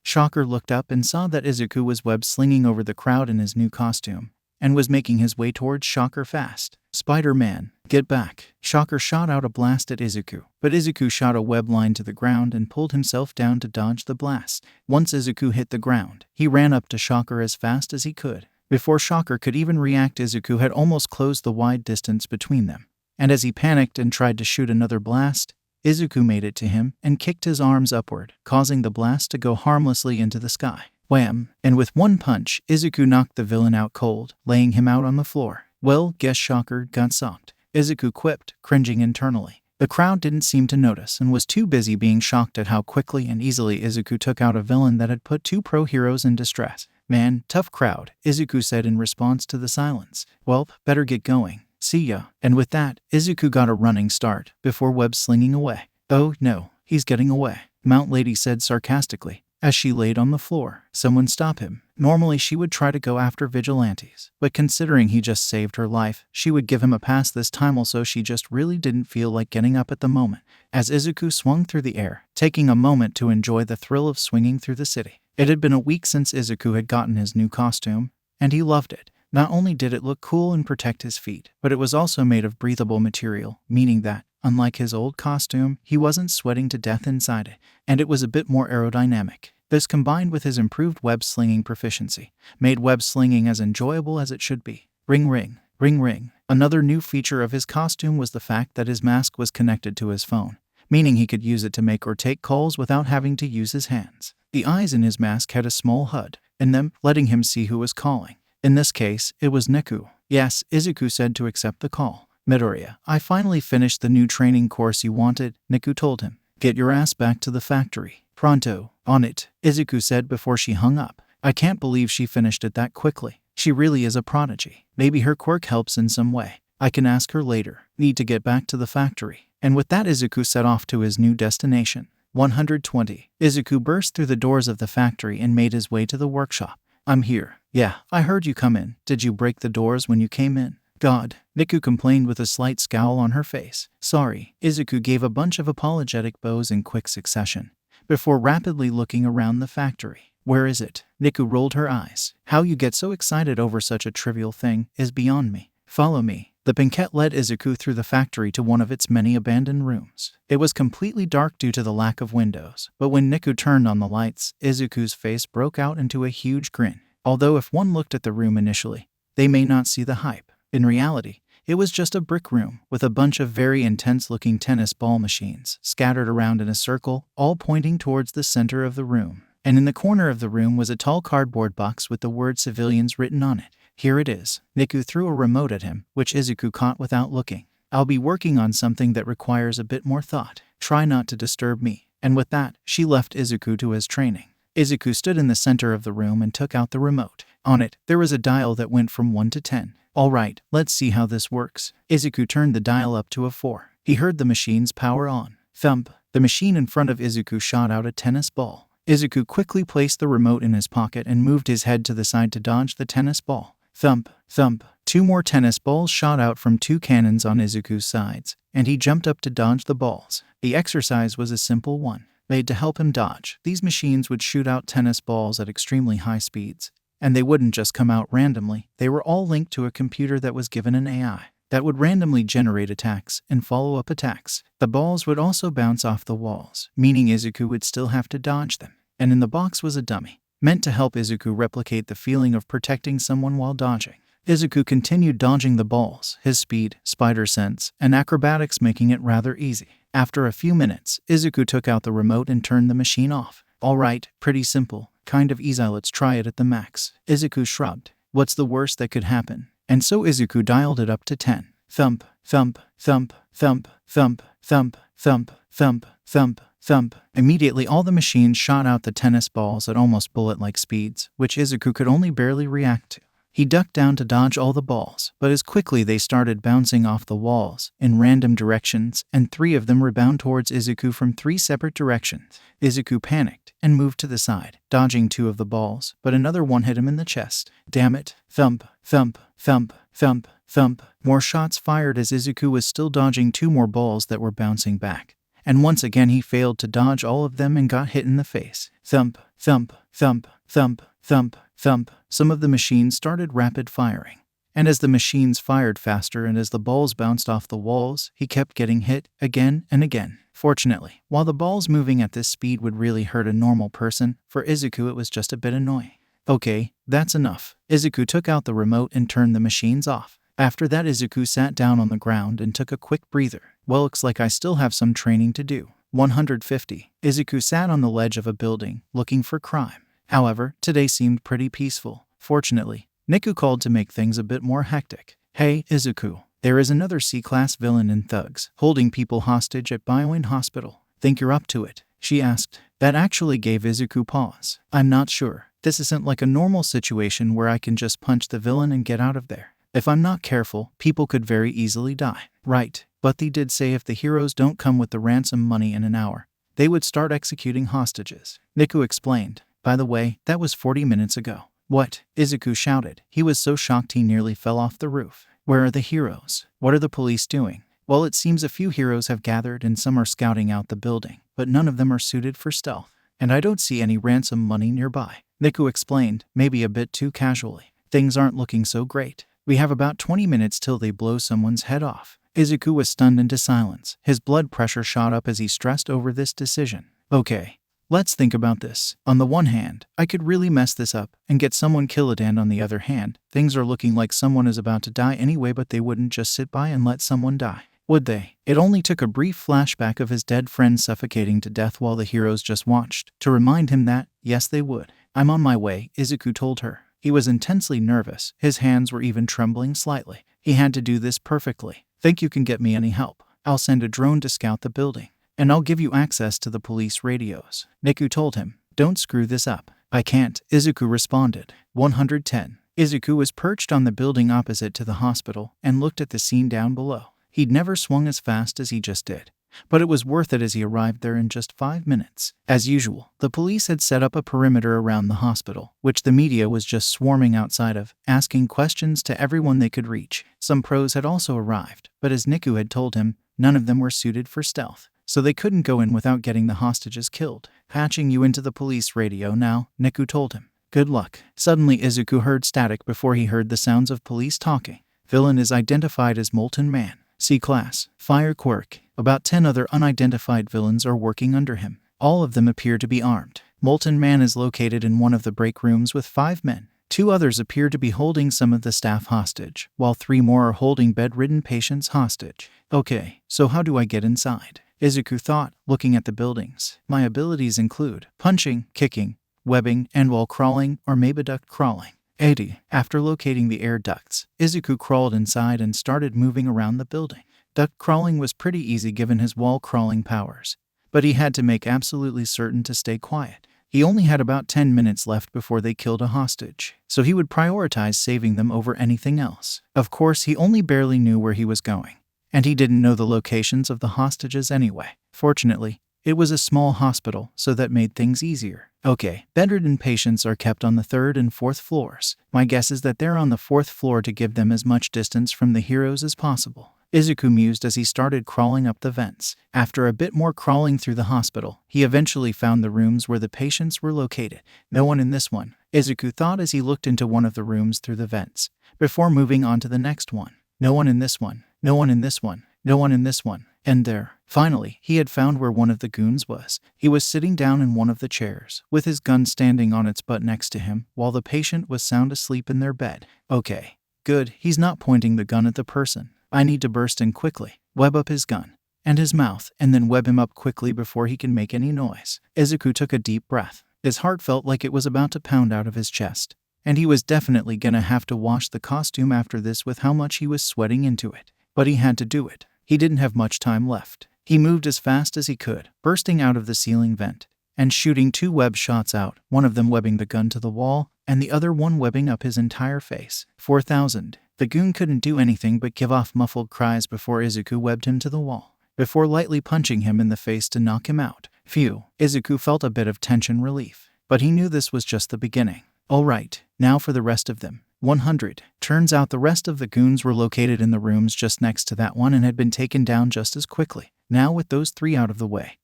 Shocker looked up and saw that Izuku was web-slinging over the crowd in his new costume, and was making his way towards Shocker fast. Spider-Man, get back. Shocker shot out a blast at Izuku, but Izuku shot a web line to the ground and pulled himself down to dodge the blast. Once Izuku hit the ground, he ran up to Shocker as fast as he could. Before Shocker could even react, Izuku had almost closed the wide distance between them, and as he panicked and tried to shoot another blast, Izuku made it to him and kicked his arms upward, causing the blast to go harmlessly into the sky. Wham! And with one punch, Izuku knocked the villain out cold, laying him out on the floor. Well, guess Shocker got socked, Izuku quipped, cringing internally. The crowd didn't seem to notice and was too busy being shocked at how quickly and easily Izuku took out a villain that had put 2 pro heroes in distress. Man, tough crowd, Izuku said in response to the silence. Well, better get going. See ya. And with that, Izuku got a running start before web-slinging away. Oh no, he's getting away, Mount Lady said sarcastically, as she laid on the floor. Someone stop him. Normally she would try to go after vigilantes, but considering he just saved her life, she would give him a pass this time. Also, she just really didn't feel like getting up at the moment, as Izuku swung through the air, taking a moment to enjoy the thrill of swinging through the city. It had been a week since Izuku had gotten his new costume, and he loved it. Not only did it look cool and protect his feet, but it was also made of breathable material, meaning that, unlike his old costume, he wasn't sweating to death inside it, and it was a bit more aerodynamic. This, combined with his improved web-slinging proficiency, made web-slinging as enjoyable as it should be. Ring ring, ring ring. Another new feature of his costume was the fact that his mask was connected to his phone, meaning he could use it to make or take calls without having to use his hands. The eyes in his mask had a small HUD in them, letting him see who was calling. In this case, it was Deku. Yes, Izuku said to accept the call. Midoriya, I finally finished the new training course you wanted, Deku told him. Get your ass back to the factory. Pronto. On it, Izuku said before she hung up. I can't believe she finished it that quickly. She really is a prodigy. Maybe her quirk helps in some way. I can ask her later. Need to get back to the factory. And with that, Izuku set off to his new destination. 120. Izuku burst through the doors of the factory and made his way to the workshop. I'm here. Yeah, I heard you come in. Did you break the doors when you came in? God, Deku complained with a slight scowl on her face. Sorry. Izuku gave a bunch of apologetic bows in quick succession, before rapidly looking around the factory. Where is it? Niku rolled her eyes. How you get so excited over such a trivial thing is beyond me. Follow me. The Pinkette led Izuku through the factory to one of its many abandoned rooms. It was completely dark due to the lack of windows, but when Niku turned on the lights, Izuku's face broke out into a huge grin. Although if one looked at the room initially, they may not see the hype. In reality, it was just a brick room with a bunch of very intense-looking tennis ball machines scattered around in a circle, all pointing towards the center of the room. And in the corner of the room was a tall cardboard box with the word civilians written on it. Here it is. Niku threw a remote at him, which Izuku caught without looking. I'll be working on something that requires a bit more thought. Try not to disturb me. And with that, she left Izuku to his training. Izuku stood in the center of the room and took out the remote. On it, there was a dial that went from 1 to 10. Alright, let's see how this works. Izuku turned the dial up to a 4. He heard the machine's power on. Thump. The machine in front of Izuku shot out a tennis ball. Izuku quickly placed the remote in his pocket and moved his head to the side to dodge the tennis ball. Thump, thump. 2 more tennis balls shot out from 2 cannons on Izuku's sides, and he jumped up to dodge the balls. The exercise was a simple one. Made to help him dodge, these machines would shoot out tennis balls at extremely high speeds. And they wouldn't just come out randomly, they were all linked to a computer that was given an AI that would randomly generate attacks and follow up attacks. The balls would also bounce off the walls, meaning Izuku would still have to dodge them. And in the box was a dummy, meant to help Izuku replicate the feeling of protecting someone while dodging. Izuku continued dodging the balls, his speed, spider sense, and acrobatics making it rather easy. After a few minutes, Izuku took out the remote and turned the machine off. Alright, pretty simple, kind of easy, let's try it at the max. Izuku shrugged. What's the worst that could happen? And so Izuku dialed it up to 10. Thump, thump, thump, thump, thump, thump, thump, thump, thump, thump. Immediately all the machines shot out the tennis balls at almost bullet-like speeds, which Izuku could only barely react to. He ducked down to dodge all the balls, but as quickly they started bouncing off the walls in random directions, and 3 of them rebound towards Izuku from 3 separate directions. Izuku panicked and moved to the side, dodging 2 of the balls, but another one hit him in the chest. Damn it. Thump, thump, thump, thump, thump. More shots fired as Izuku was still dodging 2 more balls that were bouncing back. And once again he failed to dodge all of them and got hit in the face. Thump, thump, thump, thump, thump, thump. Some of the machines started rapid firing. And as the machines fired faster and as the balls bounced off the walls, he kept getting hit again and again. Fortunately, while the balls moving at this speed would really hurt a normal person, for Izuku it was just a bit annoying. Okay, that's enough. Izuku took out the remote and turned the machines off. After that, Izuku sat down on the ground and took a quick breather. Well, looks like I still have some training to do. 150. Izuku sat on the ledge of a building, looking for crime. However, today seemed pretty peaceful. Fortunately, Niku called to make things a bit more hectic. Hey, Izuku, there is another C-class villain in thugs, holding people hostage at Bioin Hospital. Think you're up to it? She asked. That actually gave Izuku pause. I'm not sure. This isn't like a normal situation where I can just punch the villain and get out of there. If I'm not careful, people could very easily die. Right, but they did say if the heroes don't come with the ransom money in an hour, they would start executing hostages. Niku explained. By the way, that was 40 minutes ago. What? Izuku shouted. He was so shocked he nearly fell off the roof. Where are the heroes? What are the police doing? Well, it seems a few heroes have gathered and some are scouting out the building, but none of them are suited for stealth. And I don't see any ransom money nearby. Niku explained, maybe a bit too casually. Things aren't looking so great. We have about 20 minutes till they blow someone's head off. Izuku was stunned into silence. His blood pressure shot up as he stressed over this decision. Okay. Let's think about this. On the one hand, I could really mess this up and get someone killed, and on the other hand, things are looking like someone is about to die anyway, but they wouldn't just sit by and let someone die, would they? It only took a brief flashback of his dead friend suffocating to death while the heroes just watched to remind him that, yes, they would. I'm on my way, Izuku told her. He was intensely nervous. His hands were even trembling slightly. He had to do this perfectly. Think you can get me any help? I'll send a drone to scout the building. And I'll give you access to the police radios. Niku told him. Don't screw this up. I can't, Izuku responded. 110. Izuku was perched on the building opposite to the hospital and looked at the scene down below. He'd never swung as fast as he just did. But it was worth it as he arrived there in just 5 minutes. As usual, the police had set up a perimeter around the hospital, which the media was just swarming outside of, asking questions to everyone they could reach. Some pros had also arrived, but as Niku had told him, none of them were suited for stealth. so they couldn't go in without getting the hostages killed. Patching you into the police radio now, Deku told him. Good luck. Suddenly Izuku heard static before he heard the sounds of police talking. Villain is identified as Molten Man. C-Class. Fire Quirk. About 10 other unidentified villains are working under him. All of them appear to be armed. Molten Man is located in one of the break rooms with 5 men. 2 others appear to be holding some of the staff hostage, while 3 more are holding bedridden patients hostage. Okay, so how do I get inside? Izuku thought, looking at the buildings. My abilities include punching, kicking, webbing, and wall crawling or maybe duct crawling. 80. After locating the air ducts, Izuku crawled inside and started moving around the building. Duct crawling was pretty easy given his wall crawling powers, but he had to make absolutely certain to stay quiet. He only had about 10 minutes left before they killed a hostage, so he would prioritize saving them over anything else. Of course, he only barely knew where he was going, and he didn't know the locations of the hostages anyway. Fortunately, it was a small hospital, so that made things easier. Okay, bedridden patients are kept on the 3rd and 4th floors. My guess is that they're on the 4th floor to give them as much distance from the heroes as possible. Izuku mused as he started crawling up the vents. After a bit more crawling through the hospital, he eventually found the rooms where the patients were located. No one in this one, Izuku thought as he looked into one of the rooms through the vents, before moving on to the next one. No one in this one, no one in this one, no one in this one. And there, finally, he had found where one of the goons was. He was sitting down in one of the chairs, with his gun standing on its butt next to him, while the patient was sound asleep in their bed. Okay, good, he's not pointing the gun at the person. I need to burst in quickly, web up his gun, and his mouth, and then web him up quickly before he can make any noise. Izuku took a deep breath. His heart felt like it was about to pound out of his chest, and he was definitely gonna have to wash the costume after this with how much he was sweating into it. But he had to do it. He didn't have much time left. He moved as fast as he could, bursting out of the ceiling vent, and shooting 2 web shots out, one of them webbing the gun to the wall, and the other one webbing up his entire face. 4,000. The goon couldn't do anything but give off muffled cries before Izuku webbed him to the wall, before lightly punching him in the face to knock him out. Phew, Izuku felt a bit of tension relief, but he knew this was just the beginning. Alright, now for the rest of them. 100. Turns out the rest of the goons were located in the rooms just next to that one and had been taken down just as quickly. Now with those 3 out of the way,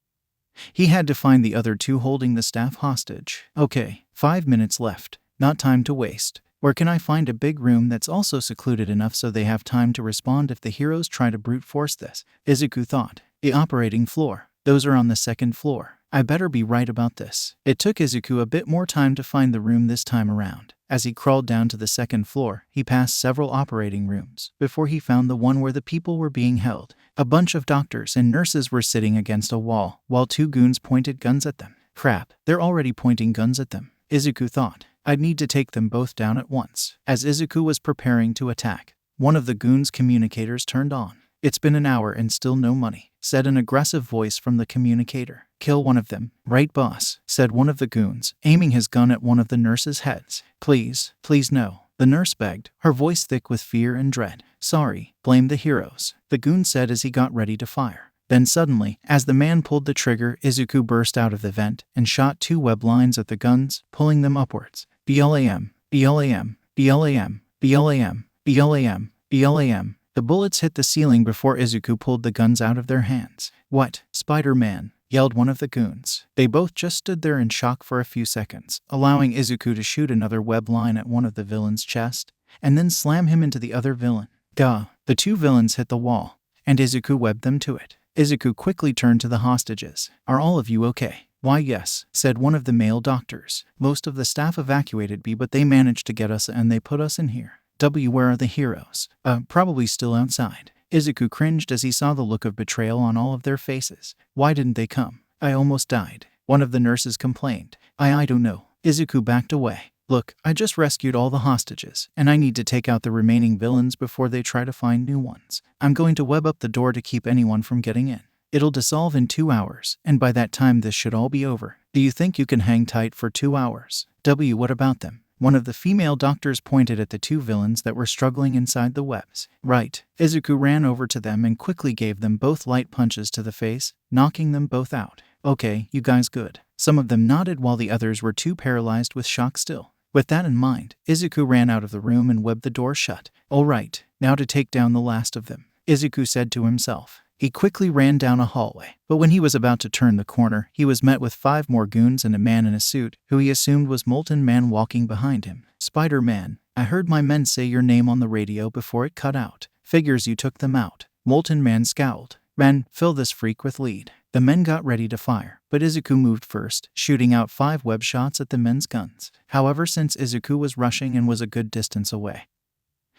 he had to find the other 2 holding the staff hostage. Okay, 5 minutes left. Not time to waste. Where can I find a big room that's also secluded enough so they have time to respond if the heroes try to brute force this? Izuku thought. The operating floor. Those are on the 2nd floor. I better be right about this. It took Izuku a bit more time to find the room this time around. As he crawled down to the 2nd floor, he passed several operating rooms before he found the one where the people were being held. A bunch of doctors and nurses were sitting against a wall, while 2 goons pointed guns at them. Crap, they're already pointing guns at them, Izuku thought. I'd need to take them both down at once. As Izuku was preparing to attack, one of the goons' communicators turned on. It's been an hour and still no money, said an aggressive voice from the communicator. Kill one of them. Right, boss, said one of the goons, aiming his gun at one of the nurses' heads. Please, please no, the nurse begged, her voice thick with fear and dread. Sorry, blame the heroes, the goon said as he got ready to fire. Then suddenly, as the man pulled the trigger, Izuku burst out of the vent and shot 2 web lines at the guns, pulling them upwards. BLAM, BLAM, BLAM, BLAM, BLAM, BLAM. The bullets hit the ceiling before Izuku pulled the guns out of their hands. What? Spider-Man, yelled one of the goons. They both just stood there in shock for a few seconds, allowing Izuku to shoot another web line at one of the villain's chest, and then slam him into the other villain. Duh. The 2 villains hit the wall, and Izuku webbed them to it. Izuku quickly turned to the hostages. Are all of you okay? Why yes, said one of the male doctors. Most of the staff evacuated B, but they managed to get us and they put us in here. W, where are the heroes? Probably still outside. Izuku cringed as he saw the look of betrayal on all of their faces. Why didn't they come? I almost died. One of the nurses complained. I don't know. Izuku backed away. Look, I just rescued all the hostages, and I need to take out the remaining villains before they try to find new ones. I'm going to web up the door to keep anyone from getting in. It'll dissolve in 2 hours, and by that time this should all be over. Do you think you can hang tight for 2 hours? W, what about them? One of the female doctors pointed at the 2 villains that were struggling inside the webs. Right. Izuku ran over to them and quickly gave them both light punches to the face, knocking them both out. Okay, you guys good. Some of them nodded while the others were too paralyzed with shock still. With that in mind, Izuku ran out of the room and webbed the door shut. All right, now to take down the last of them, Izuku said to himself. He quickly ran down a hallway, but when he was about to turn the corner, he was met with 5 more goons and a man in a suit, who he assumed was Molten Man walking behind him. "Spider-Man, I heard my men say your name on the radio before it cut out. Figures you took them out." Molten Man scowled. "Men, fill this freak with lead." The men got ready to fire, but Izuku moved first, shooting out 5 web shots at the men's guns. However, since Izuku was rushing and was a good distance away,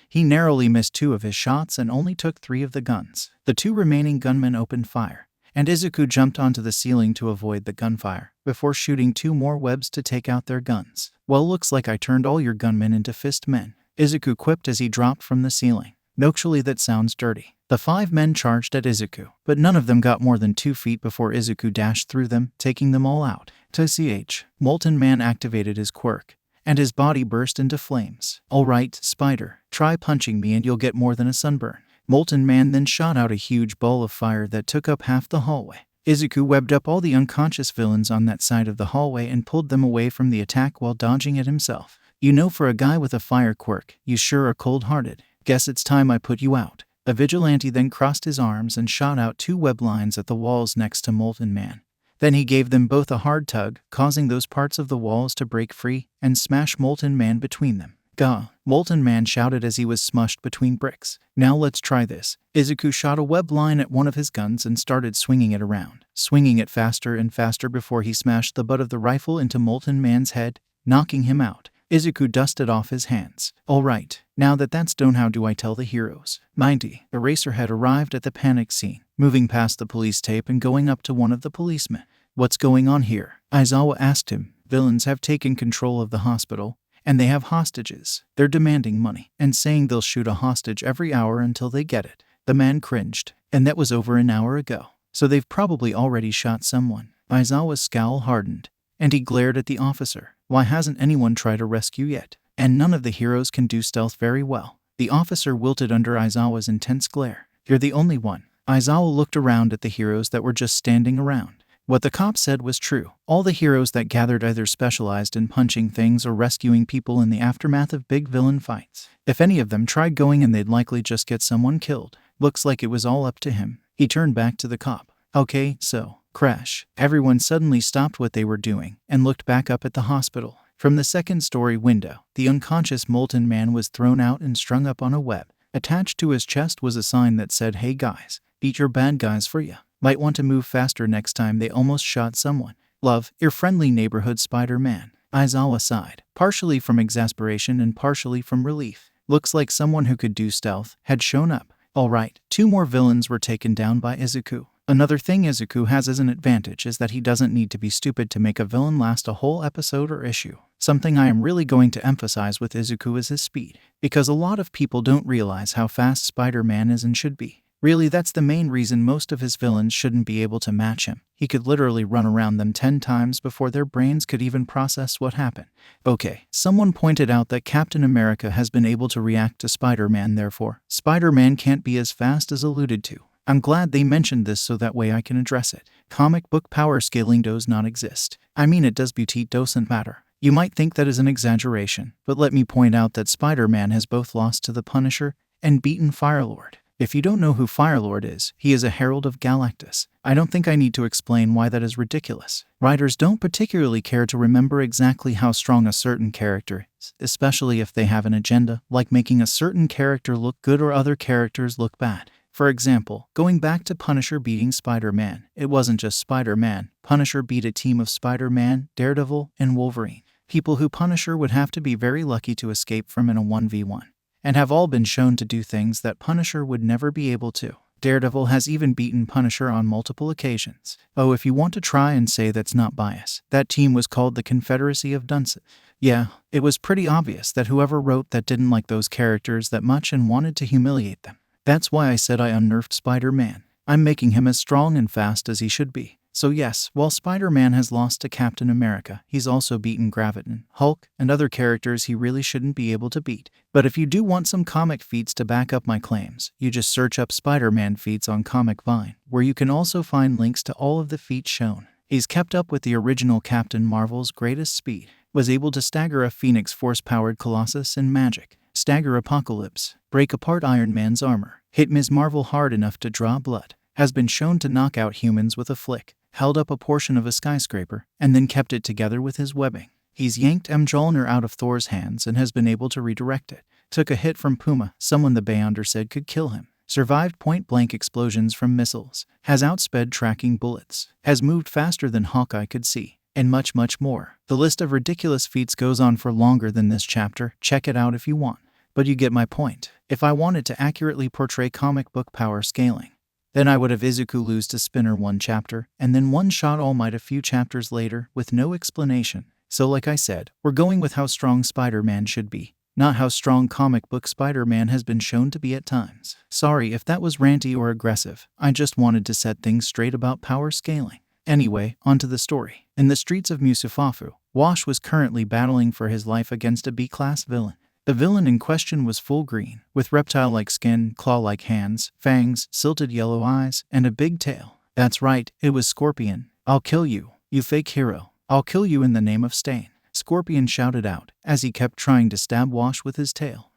he narrowly missed 2 of his shots and only took 3 of the guns. The 2 remaining gunmen opened fire, and Izuku jumped onto the ceiling to avoid the gunfire, before shooting 2 more webs to take out their guns. "Well, looks like I turned all your gunmen into fist men," Izuku quipped as he dropped from the ceiling. "Actually, that sounds dirty." The 5 men charged at Izuku, but none of them got more than 2 feet before Izuku dashed through them, taking them all out. "TCH, Molten Man activated his quirk, and his body burst into flames. Alright, Spider, try punching me and you'll get more than a sunburn." Molten Man then shot out a huge ball of fire that took up half the hallway. Izuku webbed up all the unconscious villains on that side of the hallway and pulled them away from the attack while dodging it himself. "You know, for a guy with a fire quirk, you sure are cold-hearted. Guess it's time I put you out." The vigilante then crossed his arms and shot out 2 web lines at the walls next to Molten Man. Then he gave them both a hard tug, causing those parts of the walls to break free and smash Molten Man between them. "Gah!" Molten Man shouted as he was smushed between bricks. "Now let's try this." Izuku shot a web line at one of his guns and started swinging it around, swinging it faster and faster before he smashed the butt of the rifle into Molten Man's head, knocking him out. Izuku dusted off his hands. "Alright, now that that's done, how do I tell the heroes?" 90. Eraserhead arrived at the panic scene, moving past the police tape and going up to one of the policemen. "What's going on here?" Aizawa asked him. "Villains have taken control of the hospital, and they have hostages. They're demanding money, and saying they'll shoot a hostage every hour until they get it." The man cringed. "And that was over an hour ago. So they've probably already shot someone." Aizawa's scowl hardened, and he glared at the officer. "Why hasn't anyone tried to rescue yet? And none of the heroes can do stealth very well." The officer wilted under Aizawa's intense glare. "You're the only one." Aizawa looked around at the heroes that were just standing around. What the cop said was true. All the heroes that gathered either specialized in punching things or rescuing people in the aftermath of big villain fights. If any of them tried going in, they'd likely just get someone killed. Looks like it was all up to him. He turned back to the cop. "Okay, so..." Crash. Everyone suddenly stopped what they were doing and looked back up at the hospital. From the second-story window, the unconscious Molten Man was thrown out and strung up on a web. Attached to his chest was a sign that said, "Hey guys, eat your bad guys for ya. Might want to move faster next time they almost shot someone. Love, your friendly neighborhood Spider-Man." Aizawa sighed, partially from exasperation and partially from relief. Looks like someone who could do stealth had shown up. Alright, 2 more villains were taken down by Izuku. Another thing Izuku has as an advantage is that he doesn't need to be stupid to make a villain last a whole episode or issue. Something I am really going to emphasize with Izuku is his speed, because a lot of people don't realize how fast Spider-Man is and should be. Really, that's the main reason most of his villains shouldn't be able to match him. He could literally run around them 10 times before their brains could even process what happened. Okay, someone pointed out that Captain America has been able to react to Spider-Man, therefore Spider-Man can't be as fast as alluded to. I'm glad they mentioned this so that way I can address it. Comic book power scaling does not exist. I mean, it does, but it doesn't matter. You might think that is an exaggeration, but let me point out that Spider-Man has both lost to the Punisher and beaten Firelord. If you don't know who Firelord is, he is a herald of Galactus. I don't think I need to explain why that is ridiculous. Writers don't particularly care to remember exactly how strong a certain character is, especially if they have an agenda, like making a certain character look good or other characters look bad. For example, going back to Punisher beating Spider-Man, it wasn't just Spider-Man. Punisher beat a team of Spider-Man, Daredevil, and Wolverine. People who Punisher would have to be very lucky to escape from in a 1v1, and have all been shown to do things that Punisher would never be able to. Daredevil has even beaten Punisher on multiple occasions. Oh, if you want to try and say that's not bias, that team was called the Confederacy of Dunces. Yeah, it was pretty obvious that whoever wrote that didn't like those characters that much and wanted to humiliate them. That's why I said I unnerved Spider-Man. I'm making him as strong and fast as he should be. So yes, while Spider-Man has lost to Captain America, he's also beaten Graviton, Hulk, and other characters he really shouldn't be able to beat. But if you do want some comic feats to back up my claims, you just search up Spider-Man feats on Comic Vine, where you can also find links to all of the feats shown. He's kept up with the original Captain Marvel's greatest speed, was able to stagger a Phoenix Force-powered Colossus in magic, stagger Apocalypse, break apart Iron Man's armor, hit Ms. Marvel hard enough to draw blood, has been shown to knock out humans with a flick, held up a portion of a skyscraper, and then kept it together with his webbing. He's yanked Mjolnir out of Thor's hands and has been able to redirect it. Took a hit from Puma, someone the Beyonder said could kill him. Survived point-blank explosions from missiles. Has outsped tracking bullets. Has moved faster than Hawkeye could see. And much, much more. The list of ridiculous feats goes on for longer than this chapter. Check it out if you want. But you get my point. If I wanted to accurately portray comic book power scaling, then I would have Izuku lose to Spinner one chapter, and then one-shot All Might a few chapters later, with no explanation. So like I said, we're going with how strong Spider-Man should be, not how strong comic book Spider-Man has been shown to be at times. Sorry if that was ranty or aggressive, I just wanted to set things straight about power scaling. Anyway, onto the story. In the streets of Musafafu, Wash was currently battling for his life against a B-class villain. The villain in question was full green, with reptile-like skin, claw-like hands, fangs, silted yellow eyes, and a big tail. That's right, it was Scorpion. I'll kill you, you fake hero. I'll kill you in the name of Stain. Scorpion shouted out, as he kept trying to stab Wash with his tail.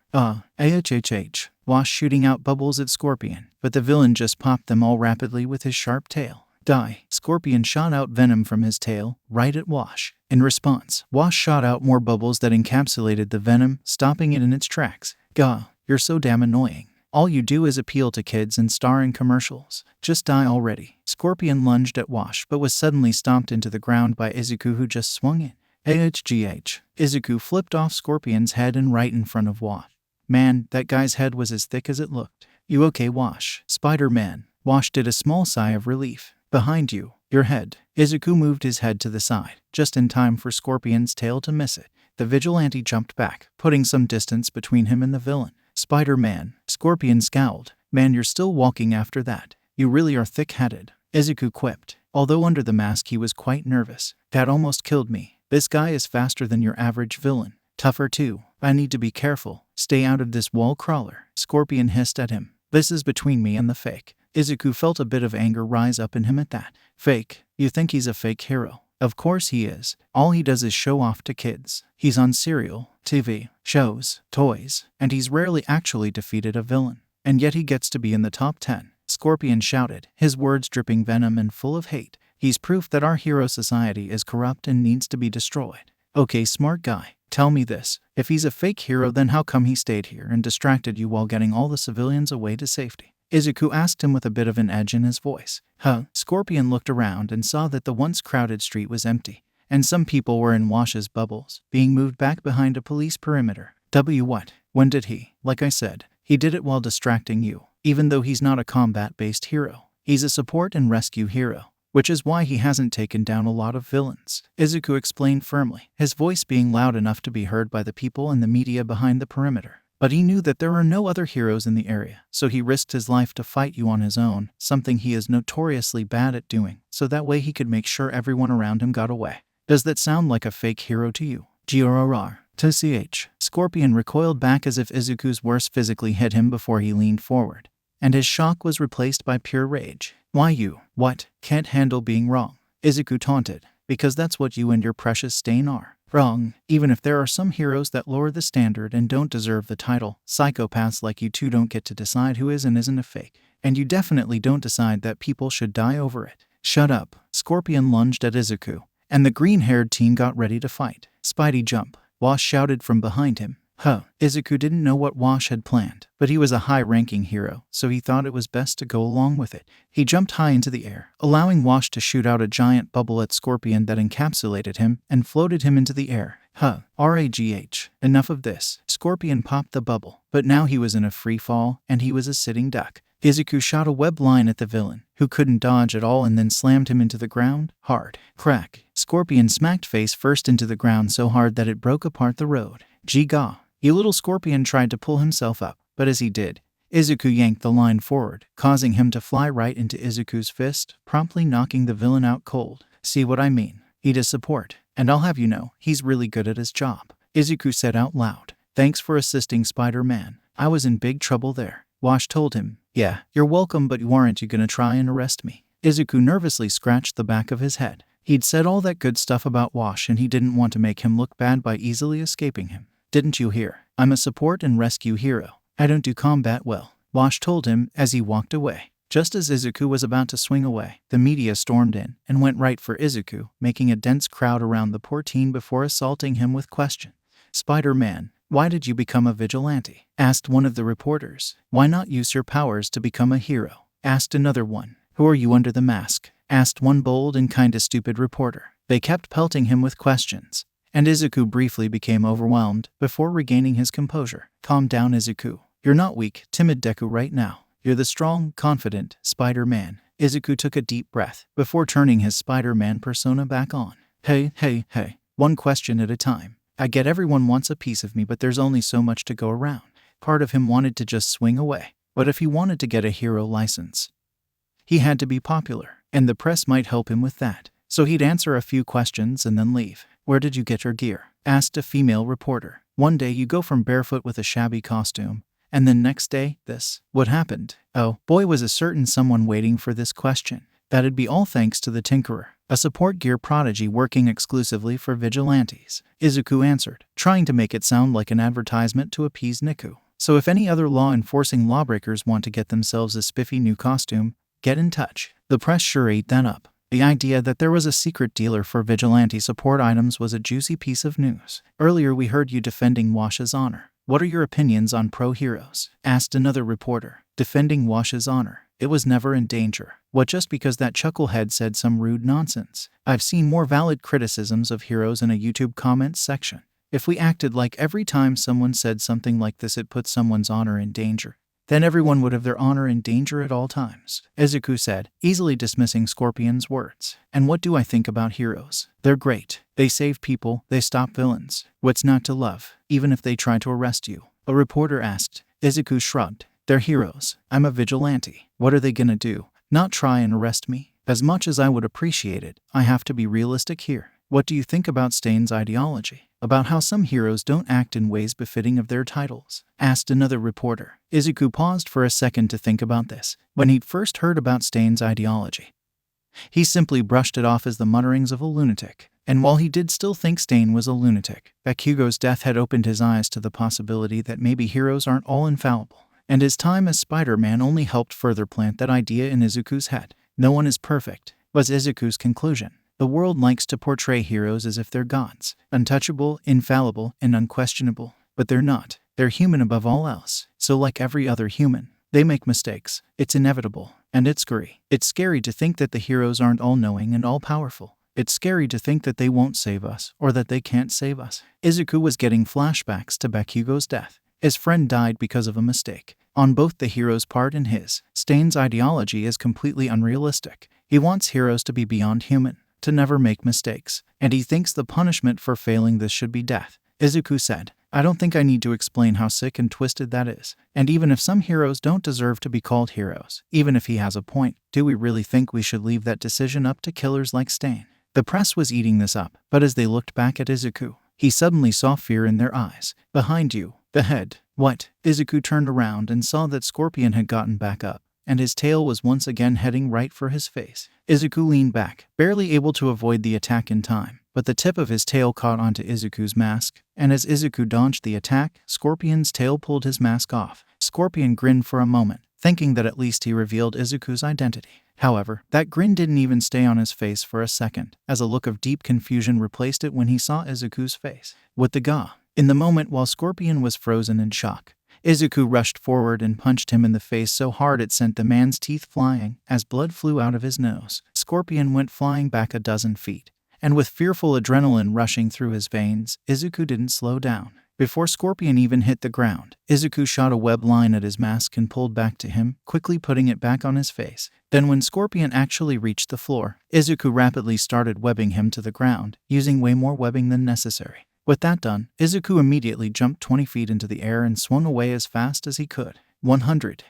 Wash shooting out bubbles at Scorpion, but the villain just popped them all rapidly with his sharp tail. Die. Scorpion shot out venom from his tail, right at Wash. In response, Wash shot out more bubbles that encapsulated the venom, stopping it in its tracks. Gah, you're so damn annoying. All you do is appeal to kids and star in commercials. Just die already. Scorpion lunged at Wash, but was suddenly stomped into the ground by Izuku, who just swung in. Izuku flipped off Scorpion's head and right in front of Wash. Man, that guy's head was as thick as it looked. You okay, Wash? Spider-Man. Wash did a small sigh of relief. Behind you, your head. Izuku moved his head to the side, just in time for Scorpion's tail to miss it. The vigilante jumped back, putting some distance between him and the villain. Spider-Man. Scorpion scowled. Man, you're still walking after that. You really are thick-headed. Izuku quipped. Although under the mask he was quite nervous. That almost killed me. This guy is faster than your average villain. Tougher too. I need to be careful. Stay out of this wall crawler. Scorpion hissed at him. This is between me and the fake. Izuku felt a bit of anger rise up in him at that. Fake? You think he's a fake hero? Of course he is. All he does is show off to kids. He's on serial, TV, shows, toys, and he's rarely actually defeated a villain. And yet he gets to be in the top 10. Scorpion shouted, his words dripping venom and full of hate. He's proof that our hero society is corrupt and needs to be destroyed. Okay, smart guy, tell me this. If he's a fake hero, then how come he stayed here and distracted you while getting all the civilians away to safety? Izuku asked him with a bit of an edge in his voice. Scorpion looked around and saw that the once crowded street was empty, and some people were in Wash's bubbles, being moved back behind a police perimeter. What? When did he? Like I said, he did it while distracting you. Even though he's not a combat-based hero, he's a support and rescue hero, which is why he hasn't taken down a lot of villains. Izuku explained firmly, his voice being loud enough to be heard by the people and the media behind the perimeter. But he knew that there were no other heroes in the area, so he risked his life to fight you on his own, something he is notoriously bad at doing, so that way he could make sure everyone around him got away. Does that sound like a fake hero to you? TCH. Scorpion recoiled back as if Izuku's worst physically hit him before he leaned forward, and his shock was replaced by pure rage. Why you? What? Can't handle being wrong? Izuku taunted. Because that's what you and your precious Stain are. Wrong. Even if there are some heroes that lower the standard and don't deserve the title, psychopaths like you two don't get to decide who is and isn't a fake. And you definitely don't decide that people should die over it. Shut up. Scorpion lunged at Izuku, and the green-haired teen got ready to fight. Spidey jump. Wash shouted from behind him. Izuku didn't know what Wash had planned, but he was a high-ranking hero, so he thought it was best to go along with it. He jumped high into the air, allowing Wash to shoot out a giant bubble at Scorpion that encapsulated him and floated him into the air. Enough of this. Scorpion popped the bubble, but now he was in a free fall, and he was a sitting duck. Izuku shot a web line at the villain, who couldn't dodge at all, and then slammed him into the ground, hard. Crack. Scorpion smacked face first into the ground so hard that it broke apart the road. Gee-gaw. Little Scorpion tried to pull himself up, but as he did, Izuku yanked the line forward, causing him to fly right into Izuku's fist, promptly knocking the villain out cold. See what I mean? He does support, and I'll have you know, he's really good at his job. Izuku said out loud. Thanks for assisting Spider-Man. I was in big trouble there. Wash told him. Yeah, you're welcome, but aren't you gonna try and arrest me? Izuku nervously scratched the back of his head. He'd said all that good stuff about Wash, and he didn't want to make him look bad by easily escaping him. Didn't you hear? I'm a support and rescue hero. I don't do combat well, Wash told him as he walked away. Just as Izuku was about to swing away, the media stormed in and went right for Izuku, making a dense crowd around the poor teen before assaulting him with questions. "Spider-Man, why did you become a vigilante?" asked one of the reporters. "Why not use your powers to become a hero?" asked another one. "Who are you under the mask?" asked one bold and kinda stupid reporter. They kept pelting him with questions, and Izuku briefly became overwhelmed before regaining his composure. "Calm down, Izuku. You're not weak, timid Deku right now. You're the strong, confident Spider-Man." Izuku took a deep breath before turning his Spider-Man persona back on. Hey, one question at a time. I get everyone wants a piece of me, but there's only so much to go around." Part of him wanted to just swing away. But if he wanted to get a hero license, he had to be popular, and the press might help him with that. So he'd answer a few questions and then leave. "Where did you get your gear?" asked a female reporter. "One day you go from barefoot with a shabby costume, and then next day, this. What happened?" Oh, boy, was a certain someone waiting for this question. That'd be all thanks to the Tinkerer, a support gear prodigy working exclusively for vigilantes. Izuku answered, trying to make it sound like an advertisement to appease Niku. "So if any other law-enforcing lawbreakers want to get themselves a spiffy new costume, get in touch." The press sure ate that up. The idea that there was a secret dealer for vigilante support items was a juicy piece of news. "Earlier we heard you defending Wash's honor. What are your opinions on pro-heroes?" asked another reporter. "Defending Wash's honor. It was never in danger. What, just because that chucklehead said some rude nonsense? I've seen more valid criticisms of heroes in a YouTube comments section. If we acted like every time someone said something like this it put someone's honor in danger, then everyone would have their honor in danger at all times," Izuku said, easily dismissing Scorpion's words. "And what do I think about heroes? They're great. They save people, they stop villains. What's not to love, even if they try to arrest you?" a reporter asked. Izuku shrugged. "They're heroes. I'm a vigilante. What are they gonna do? Not try and arrest me? As much as I would appreciate it, I have to be realistic here. What do you think about Stain's ideology? About how some heroes don't act in ways befitting of their titles?" asked another reporter. Izuku paused for a second to think about this. When he'd first heard about Stain's ideology, he simply brushed it off as the mutterings of a lunatic. And while he did still think Stain was a lunatic, Bakugo's death had opened his eyes to the possibility that maybe heroes aren't all infallible. And his time as Spider-Man only helped further plant that idea in Izuku's head. "No one is perfect," was Izuku's conclusion. "The world likes to portray heroes as if they're gods, untouchable, infallible, and unquestionable. But they're not. They're human above all else. So like every other human, they make mistakes. It's inevitable. And it's scary. It's scary to think that the heroes aren't all-knowing and all-powerful. It's scary to think that they won't save us, or that they can't save us." Izuku was getting flashbacks to Bakugo's death. His friend died because of a mistake, on both the hero's part and his. Stain's ideology is completely unrealistic. He wants heroes to be beyond human, to never make mistakes, and he thinks the punishment for failing this should be death. Izuku said, "I don't think I need to explain how sick and twisted that is. And even if some heroes don't deserve to be called heroes, even if he has a point, do we really think we should leave that decision up to killers like Stain?" The press was eating this up, but as they looked back at Izuku, he suddenly saw fear in their eyes. "Behind you, the head." "What?" Izuku turned around and saw that Scorpion had gotten back up, and his tail was once again heading right for his face. Izuku leaned back, barely able to avoid the attack in time, but the tip of his tail caught onto Izuku's mask, and as Izuku dodged the attack, Scorpion's tail pulled his mask off. Scorpion grinned for a moment, thinking that at least he revealed Izuku's identity. However, that grin didn't even stay on his face for a second, as a look of deep confusion replaced it when he saw Izuku's face. What the ga? In the moment while Scorpion was frozen in shock, Izuku rushed forward and punched him in the face so hard it sent the man's teeth flying as blood flew out of his nose. Scorpion went flying back a dozen feet, and with fearful adrenaline rushing through his veins, Izuku didn't slow down. Before Scorpion even hit the ground, Izuku shot a web line at his mask and pulled back to him, quickly putting it back on his face. Then when Scorpion actually reached the floor, Izuku rapidly started webbing him to the ground, using way more webbing than necessary. With that done, Izuku immediately jumped 20 feet into the air and swung away as fast as he could. 100.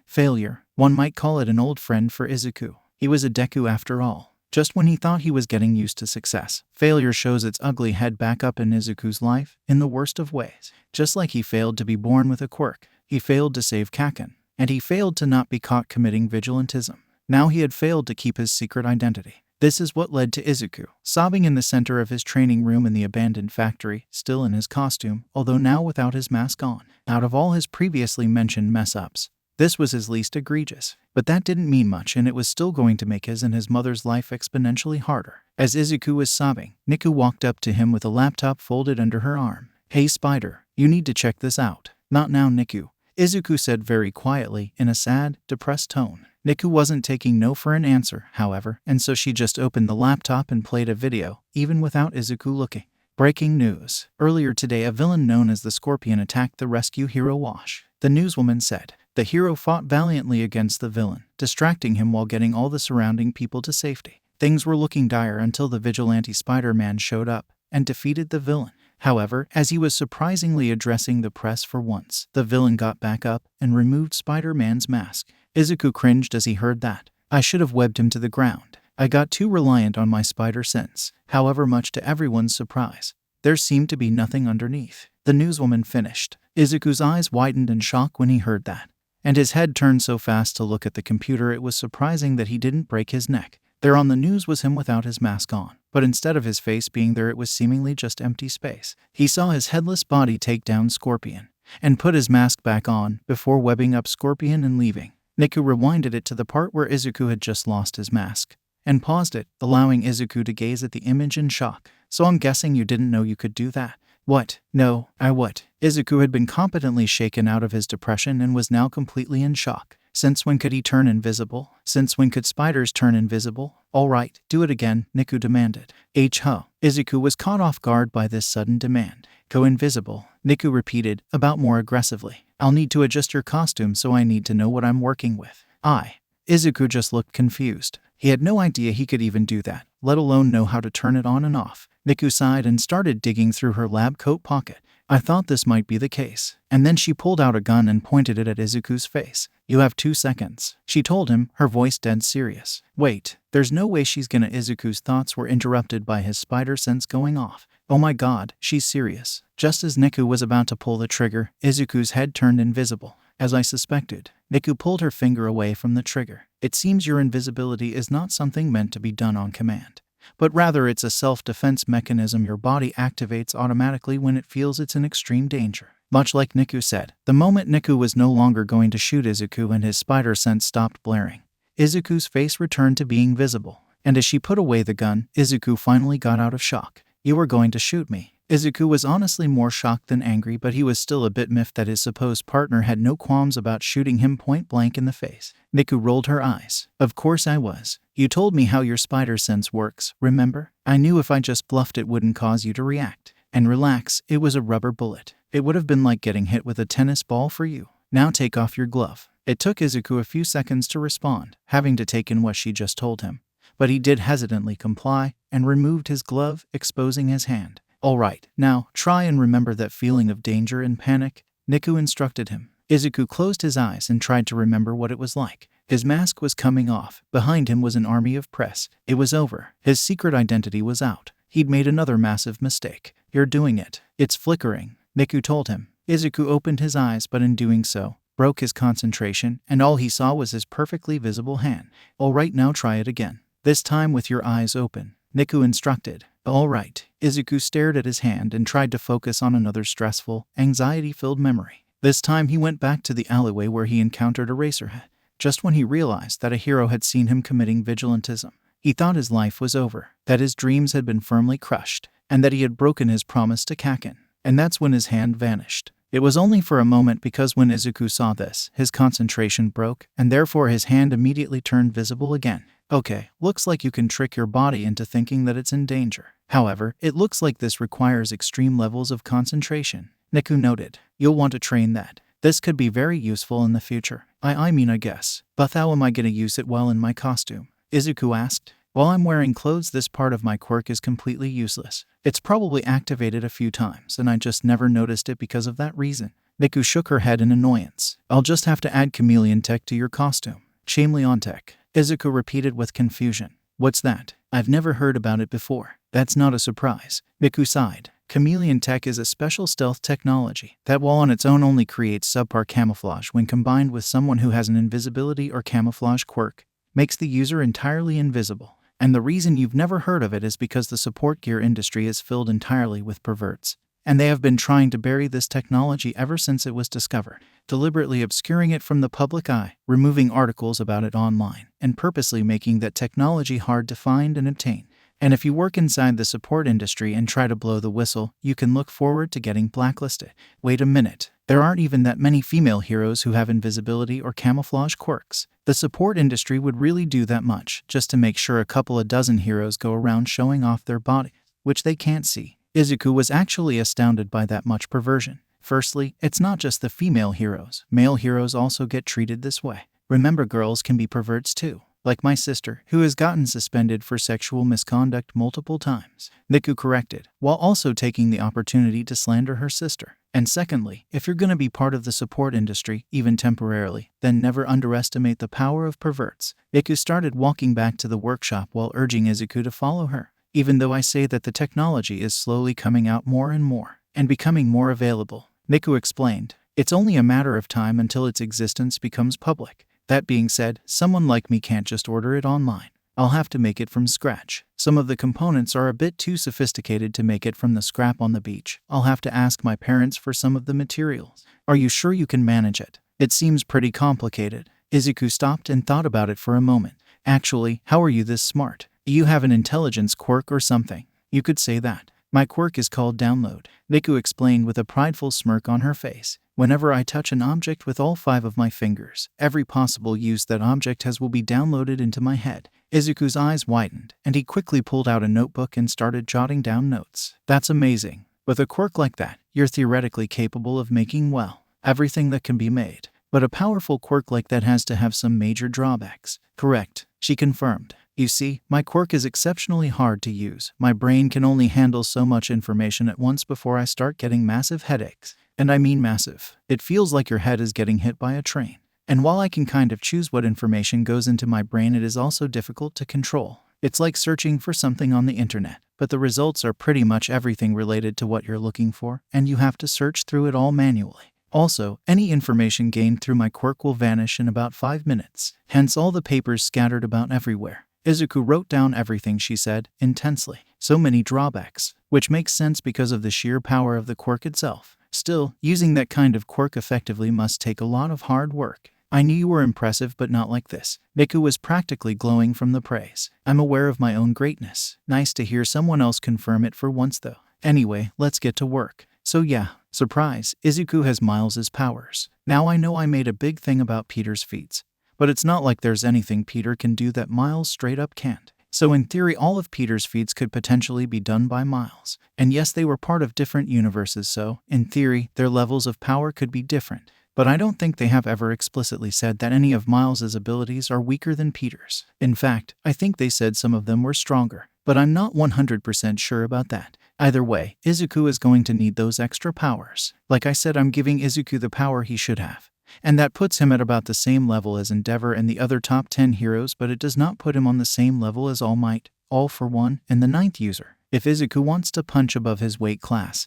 Failure. One might call it an old friend for Izuku. He was a Deku after all. Just when he thought he was getting used to success, failure shows its ugly head back up in Izuku's life, in the worst of ways. Just like he failed to be born with a quirk, he failed to save Kaken, and he failed to not be caught committing vigilantism. Now he had failed to keep his secret identity. This is what led to Izuku, sobbing in the center of his training room in the abandoned factory, still in his costume, although now without his mask on. Out of all his previously mentioned mess-ups, This was his least egregious. But that didn't mean much, and it was still going to make his and his mother's life exponentially harder. As Izuku was sobbing, Niku walked up to him with a laptop folded under her arm. "Hey Spider, you need to check this out." "Not now, Niku," Izuku said very quietly in a sad, depressed tone. Niku wasn't taking no for an answer, however, and so she just opened the laptop and played a video, even without Izuku looking. Breaking news. Earlier today, a villain known as the Scorpion attacked the rescue hero Wash. The newswoman said, the hero fought valiantly against the villain, distracting him while getting all the surrounding people to safety. Things were looking dire until the vigilante Spider-Man showed up and defeated the villain. However, as he was surprisingly addressing the press for once, the villain got back up and removed Spider-Man's mask. Izuku cringed as he heard that. "I should have webbed him to the ground. I got too reliant on my spider sense." However, much to everyone's surprise, there seemed to be nothing underneath. The newswoman finished. Izuku's eyes widened in shock when he heard that, and his head turned so fast to look at the computer it was surprising that he didn't break his neck. There on the news was him without his mask on, but instead of his face being there, it was seemingly just empty space. He saw his headless body take down Scorpion and put his mask back on before webbing up Scorpion and leaving. Niku rewinded it to the part where Izuku had just lost his mask and paused it, allowing Izuku to gaze at the image in shock. "So I'm guessing you didn't know you could do that?" "What? No, I what?" Izuku had been competently shaken out of his depression and was now completely in shock. Since when could he turn invisible? Since when could spiders turn invisible? "All right, do it again," Niku demanded. Huh. Izuku was caught off guard by this sudden demand. "Go invisible," Niku repeated, about more aggressively. "I'll need to adjust your costume, so I need to know what I'm working with." Izuku just looked confused. He had no idea he could even do that, let alone know how to turn it on and off. Niku sighed and started digging through her lab coat pocket. "I thought this might be the case." And then she pulled out a gun and pointed it at Izuku's face. "You have 2 seconds, she told him, her voice dead serious. "Wait, there's no way she's gonna." Izuku's thoughts were interrupted by his spider sense going off. "Oh my god, she's serious." Just as Niku was about to pull the trigger, Izuku's head turned invisible. "As I suspected." Niku pulled her finger away from the trigger. "It seems your invisibility is not something meant to be done on command, but rather it's a self-defense mechanism your body activates automatically when it feels it's in extreme danger." Much like Niku said, the moment Niku was no longer going to shoot Izuku and his spider sense stopped blaring, Izuku's face returned to being visible. And as she put away the gun, Izuku finally got out of shock. "You were going to shoot me." Izuku was honestly more shocked than angry, but he was still a bit miffed that his supposed partner had no qualms about shooting him point blank in the face. Niku rolled her eyes. "Of course I was. You told me how your spider sense works, remember? I knew if I just bluffed it wouldn't cause you to react. And relax, it was a rubber bullet. It would have been like getting hit with a tennis ball for you. Now take off your glove." It took Izuku a few seconds to respond, having to take in what she just told him. But he did hesitantly comply and removed his glove, exposing his hand. "All right, now, try and remember that feeling of danger and panic," Niku instructed him. Izuku closed his eyes and tried to remember what it was like. His mask was coming off. Behind him was an army of press. It was over. His secret identity was out. He'd made another massive mistake. "You're doing it. It's flickering," Niku told him. Izuku opened his eyes, but in doing so, broke his concentration, and all he saw was his perfectly visible hand. "All right, now try it again. This time with your eyes open," Niku instructed. "All right." Izuku stared at his hand and tried to focus on another stressful, anxiety-filled memory. This time he went back to the alleyway where he encountered Eraserhead. Just when he realized that a hero had seen him committing vigilantism, he thought his life was over, that his dreams had been firmly crushed, and that he had broken his promise to Kaken. And that's when his hand vanished. It was only for a moment, because when Izuku saw this, his concentration broke, and therefore his hand immediately turned visible again. "Okay, looks like you can trick your body into thinking that it's in danger. However, it looks like this requires extreme levels of concentration," Niku noted. "You'll want to train that. This could be very useful in the future." I mean, I guess. But how am I gonna use it while in my costume?" Izuku asked. "While I'm wearing clothes, this part of my quirk is completely useless. It's probably activated a few times, and I just never noticed it because of that reason." Niku shook her head in annoyance. "I'll just have to add chameleon tech to your costume." "Chameleon tech," Izuku repeated with confusion. "What's that? I've never heard about it before." "That's not a surprise," Niku sighed. "Chameleon tech is a special stealth technology that, while on its own, only creates subpar camouflage. When combined with someone who has an invisibility or camouflage quirk, makes the user entirely invisible. And the reason you've never heard of it is because the support gear industry is filled entirely with perverts and they have been trying to bury this technology ever since it was discovered, deliberately obscuring it from the public eye, removing articles about it online, and purposely making that technology hard to find and obtain. And if you work inside the support industry and try to blow the whistle, you can look forward to getting blacklisted. Wait a minute. There aren't even that many female heroes who have invisibility or camouflage quirks. The support industry would really do that much just to make sure a couple of dozen heroes go around showing off their body, which they can't see. Izuku was actually astounded by that much perversion. Firstly, it's not just the female heroes. Male heroes also get treated this way. Remember, girls can be perverts too. Like my sister, who has gotten suspended for sexual misconduct multiple times. Deku corrected, while also taking the opportunity to slander her sister. And secondly, if you're going to be part of the support industry, even temporarily, then never underestimate the power of perverts. Deku started walking back to the workshop while urging Izuku to follow her. Even though I say that the technology is slowly coming out more and more, and becoming more available, Deku explained, it's only a matter of time until its existence becomes public. That being said, someone like me can't just order it online. I'll have to make it from scratch. Some of the components are a bit too sophisticated to make it from the scrap on the beach. I'll have to ask my parents for some of the materials. Are you sure you can manage it? It seems pretty complicated. Izuku stopped and thought about it for a moment. Actually, how are you this smart? You have an intelligence quirk or something. You could say that. My quirk is called download, Deku explained with a prideful smirk on her face. Whenever I touch an object with all 5 of my fingers, every possible use that object has will be downloaded into my head. Izuku's eyes widened, and he quickly pulled out a notebook and started jotting down notes. That's amazing. With a quirk like that, you're theoretically capable of making, well, everything that can be made. But a powerful quirk like that has to have some major drawbacks. Correct, she confirmed. You see, my quirk is exceptionally hard to use. My brain can only handle so much information at once before I start getting massive headaches. And I mean massive. It feels like your head is getting hit by a train. And while I can kind of choose what information goes into my brain, it is also difficult to control. It's like searching for something on the internet, but the results are pretty much everything related to what you're looking for, and you have to search through it all manually. Also, any information gained through my quirk will vanish in about 5 minutes, hence all the papers scattered about everywhere. Izuku wrote down everything she said, intensely. So many drawbacks, which makes sense because of the sheer power of the quirk itself. Still, using that kind of quirk effectively must take a lot of hard work. I knew you were impressive, but not like this. Deku was practically glowing from the praise. I'm aware of my own greatness. Nice to hear someone else confirm it for once though. Anyway, let's get to work. So yeah, surprise, Izuku has Miles's powers. Now I know I made a big thing about Peter's feats, but it's not like there's anything Peter can do that Miles straight up can't. So in theory, all of Peter's feats could potentially be done by Miles. And yes, they were part of different universes, so, in theory, their levels of power could be different. But I don't think they have ever explicitly said that any of Miles's abilities are weaker than Peter's. In fact, I think they said some of them were stronger. But I'm not 100% sure about that. Either way, Izuku is going to need those extra powers. Like I said, I'm giving Izuku the power he should have. And that puts him at about the same level as Endeavor and the other top 10 heroes, but it does not put him on the same level as All Might, All for One, and the 9th user. If Izuku wants to punch above his weight class,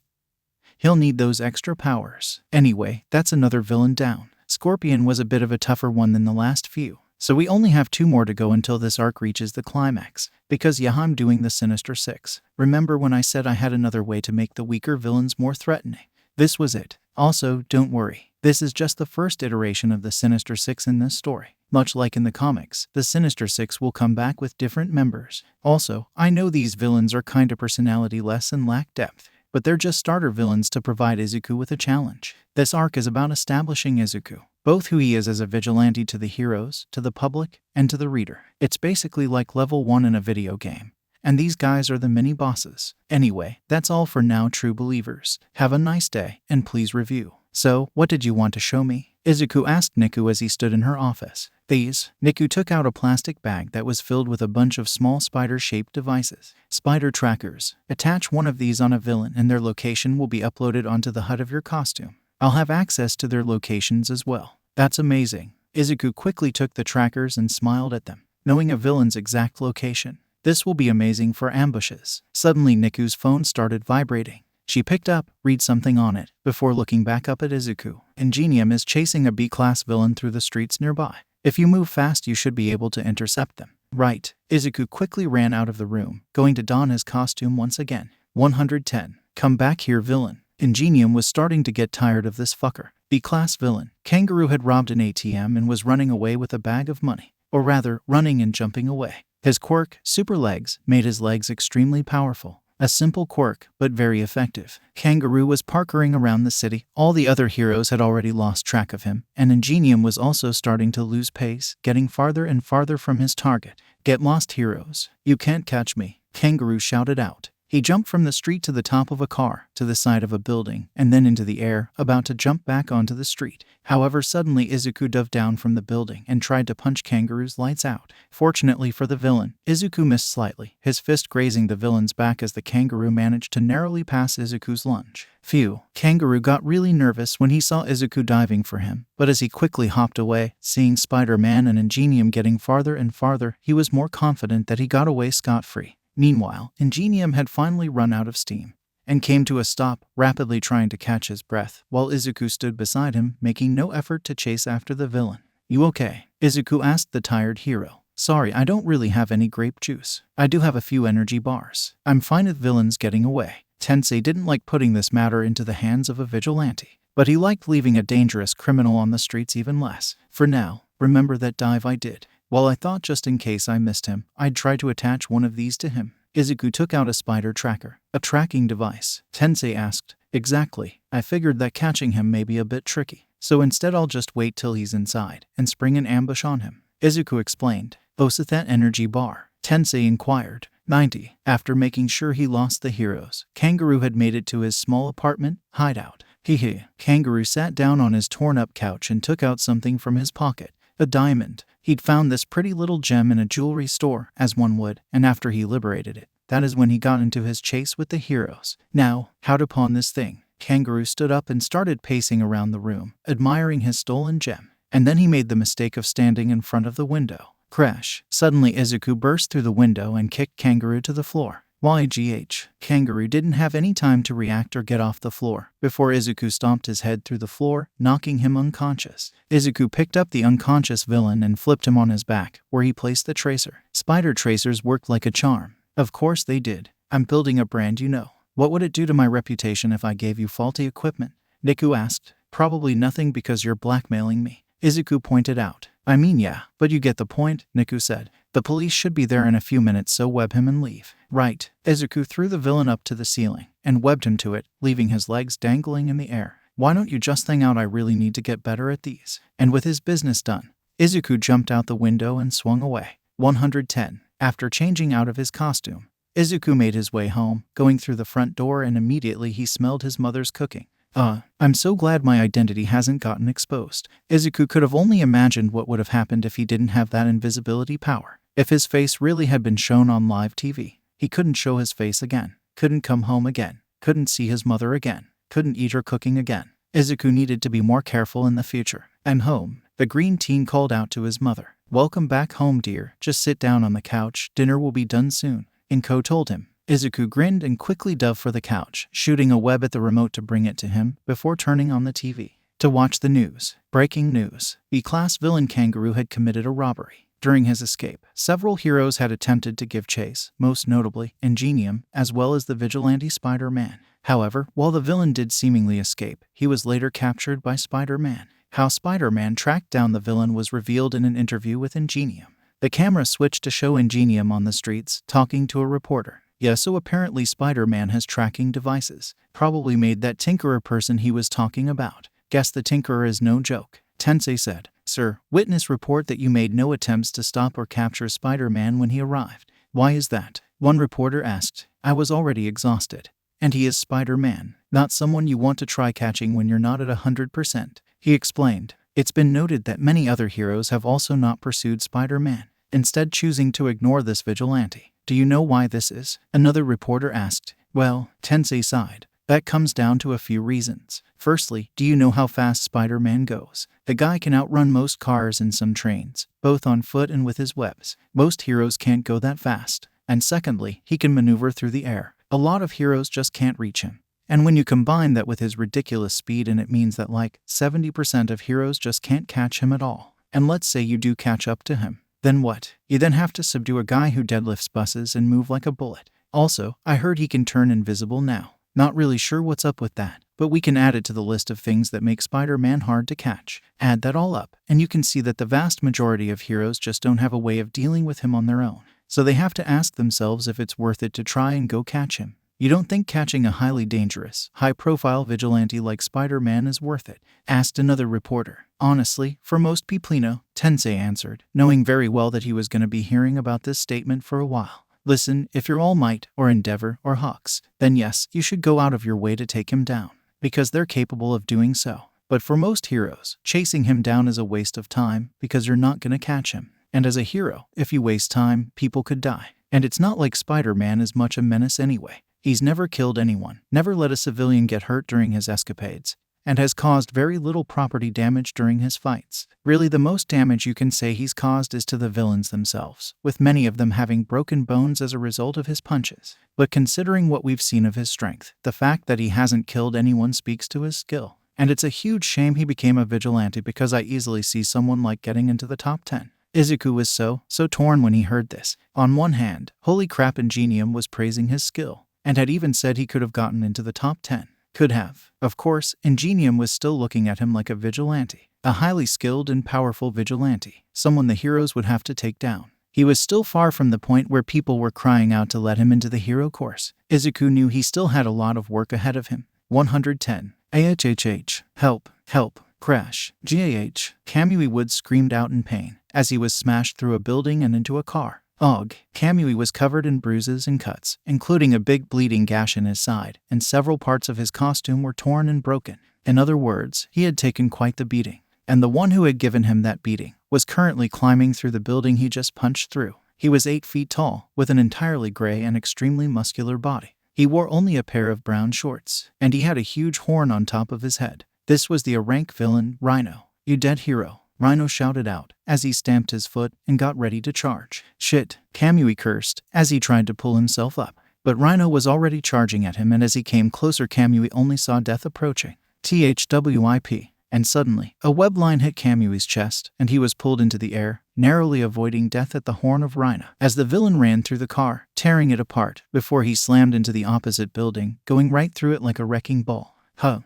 he'll need those extra powers. Anyway, that's another villain down. Scorpion was a bit of a tougher one than the last few, so we only have 2 more to go until this arc reaches the climax. Because yeah, I'm doing the Sinister Six. Remember when I said I had another way to make the weaker villains more threatening? This was it. Also, don't worry. This is just the first iteration of the Sinister Six in this story. Much like in the comics, the Sinister Six will come back with different members. Also, I know these villains are kinda personality-less and lack depth, but they're just starter villains to provide Izuku with a challenge. This arc is about establishing Izuku, both who he is as a vigilante to the heroes, to the public, and to the reader. It's basically like level 1 in a video game. And these guys are the mini-bosses. Anyway, that's all for now, true believers. Have a nice day, and please review. So, what did you want to show me? Izuku asked Niku as he stood in her office. These. Niku took out a plastic bag that was filled with a bunch of small spider-shaped devices. Spider trackers. Attach one of these on a villain and their location will be uploaded onto the HUD of your costume. I'll have access to their locations as well. That's amazing. Izuku quickly took the trackers and smiled at them, knowing a villain's exact location. This will be amazing for ambushes. Suddenly Niku's phone started vibrating. She picked up, read something on it, before looking back up at Izuku. Ingenium is chasing a B-class villain through the streets nearby. If you move fast, you should be able to intercept them. Right. Izuku quickly ran out of the room, going to don his costume once again. 110. Come back here, villain. Ingenium was starting to get tired of this fucker. B-class villain. Kangaroo had robbed an ATM and was running away with a bag of money. Or rather, running and jumping away. His quirk, super legs, made his legs extremely powerful. A simple quirk, but very effective. Kangaroo was parkering around the city. All the other heroes had already lost track of him, and Ingenium was also starting to lose pace, getting farther and farther from his target. "Get lost, heroes. You can't catch me," Kangaroo shouted out. He jumped from the street to the top of a car, to the side of a building, and then into the air, about to jump back onto the street. However, suddenly Izuku dove down from the building and tried to punch Kangaroo's lights out. Fortunately for the villain, Izuku missed slightly, his fist grazing the villain's back as the Kangaroo managed to narrowly pass Izuku's lunge. Phew. Kangaroo got really nervous when he saw Izuku diving for him, but as he quickly hopped away, seeing Spider-Man and Ingenium getting farther and farther, he was more confident that he got away scot-free. Meanwhile, Ingenium had finally run out of steam and came to a stop, rapidly trying to catch his breath, while Izuku stood beside him, making no effort to chase after the villain. "You okay?" Izuku asked the tired hero. "Sorry, I don't really have any grape juice. I do have a few energy bars. I'm fine with villains getting away." Tensei didn't like putting this matter into the hands of a vigilante, but he liked leaving a dangerous criminal on the streets even less. "For now, remember that dive I did? Well, I thought just in case I missed him, I'd try to attach one of these to him." Izuku took out a spider tracker. "A tracking device?" Tensei asked. "Exactly. I figured that catching him may be a bit tricky. So instead I'll just wait till he's inside and spring an ambush on him," Izuku explained. "What's that energy bar?" Tensei inquired. 90. After making sure he lost the heroes, Kangaroo had made it to his small apartment hideout. Hee. Kangaroo sat down on his torn-up couch and took out something from his pocket. A diamond. He'd found this pretty little gem in a jewelry store, as one would, and after he liberated it, that is when he got into his chase with the heroes. Now, how to pawn this thing? Kangaroo stood up and started pacing around the room, admiring his stolen gem. And then he made the mistake of standing in front of the window. Crash. Suddenly Izuku burst through the window and kicked Kangaroo to the floor. YGH. Kangaroo didn't have any time to react or get off the floor before Izuku stomped his head through the floor, knocking him unconscious. Izuku picked up the unconscious villain and flipped him on his back, where he placed the tracer. Spider tracers worked like a charm. Of course they did. I'm building a brand, you know. What would it do to my reputation if I gave you faulty equipment? Deku asked. Probably nothing because you're blackmailing me, Izuku pointed out. I mean, yeah, but you get the point, Deku said. The police should be there in a few minutes, so web him and leave. Right. Izuku threw the villain up to the ceiling and webbed him to it, leaving his legs dangling in the air. Why don't you just hang out? I really need to get better at these. And with his business done, Izuku jumped out the window and swung away. 110. After changing out of his costume, Izuku made his way home, going through the front door, and immediately he smelled his mother's cooking. I'm so glad my identity hasn't gotten exposed. Izuku could have only imagined what would have happened if he didn't have that invisibility power. If his face really had been shown on live TV, he couldn't show his face again, couldn't come home again, couldn't see his mother again, couldn't eat her cooking again. Izuku needed to be more careful in the future. "I'm home," the green teen called out to his mother. "Welcome back home, dear. Just sit down on the couch. Dinner will be done soon," Inko told him. Izuku grinned and quickly dove for the couch, shooting a web at the remote to bring it to him before turning on the TV to watch the news. Breaking news. B-class villain Kangaroo had committed a robbery. During his escape, several heroes had attempted to give chase, most notably Ingenium, as well as the vigilante Spider-Man. However, while the villain did seemingly escape, he was later captured by Spider-Man. How Spider-Man tracked down the villain was revealed in an interview with Ingenium. The camera switched to show Ingenium on the streets, talking to a reporter. Yeah, so apparently Spider-Man has tracking devices. Probably made that Tinkerer person he was talking about. Guess the Tinkerer is no joke, Tensei said. Sir, witness report that you made no attempts to stop or capture Spider-Man when he arrived. Why is that? One reporter asked. I was already exhausted. And he is Spider-Man, not someone you want to try catching when you're not at 100%. He explained. It's been noted that many other heroes have also not pursued Spider-Man, instead choosing to ignore this vigilante. Do you know why this is? Another reporter asked. Well, Tensei sighed. That comes down to a few reasons. Firstly, do you know how fast Spider-Man goes? The guy can outrun most cars and some trains, both on foot and with his webs. Most heroes can't go that fast. And secondly, he can maneuver through the air. A lot of heroes just can't reach him. And when you combine that with his ridiculous speed, and it means that like 70% of heroes just can't catch him at all. And let's say you do catch up to him. Then what? You then have to subdue a guy who deadlifts buses and move like a bullet. Also, I heard he can turn invisible now. Not really sure what's up with that, but we can add it to the list of things that make Spider-Man hard to catch. Add that all up, and you can see that the vast majority of heroes just don't have a way of dealing with him on their own. So they have to ask themselves if it's worth it to try and go catch him. You don't think catching a highly dangerous, high-profile vigilante like Spider-Man is worth it? Asked another reporter. Honestly, for most people, Tensei answered, knowing very well that he was going to be hearing about this statement for a while. Listen, if you're All Might, or Endeavor, or Hawks, then yes, you should go out of your way to take him down, because they're capable of doing so. But for most heroes, chasing him down is a waste of time, because you're not going to catch him. And as a hero, if you waste time, people could die. And it's not like Spider-Man is much a menace anyway. He's never killed anyone, never let a civilian get hurt during his escapades, and has caused very little property damage during his fights. Really, the most damage you can say he's caused is to the villains themselves, with many of them having broken bones as a result of his punches. But considering what we've seen of his strength, the fact that he hasn't killed anyone speaks to his skill. And it's a huge shame he became a vigilante, because I easily see someone like getting into the top 10. Izuku was so torn when he heard this. On one hand, holy crap, Ingenium was praising his skill, and had even said he could have gotten into the top 10. Could have. Of course, Ingenium was still looking at him like a vigilante. A highly skilled and powerful vigilante. Someone the heroes would have to take down. He was still far from the point where people were crying out to let him into the hero course. Izuku knew he still had a lot of work ahead of him. 110. AHHH. Help. Help. Crash. GAH. Kamui Woods screamed out in pain as he was smashed through a building and into a car. Ugh. Kamui was covered in bruises and cuts, including a big bleeding gash in his side, and several parts of his costume were torn and broken. In other words, he had taken quite the beating. And the one who had given him that beating was currently climbing through the building he just punched through. He was 8 feet tall, with an entirely gray and extremely muscular body. He wore only a pair of brown shorts, and he had a huge horn on top of his head. This was the rank villain, Rhino. "You dead, hero," Rhino shouted out as he stamped his foot and got ready to charge. Shit, Kamui cursed as he tried to pull himself up. But Rhino was already charging at him, and as he came closer, Kamui only saw death approaching. THWIP. And suddenly, a web line hit Kamui's chest, and he was pulled into the air, narrowly avoiding death at the horn of Rhino, as the villain ran through the car, tearing it apart, before he slammed into the opposite building, going right through it like a wrecking ball.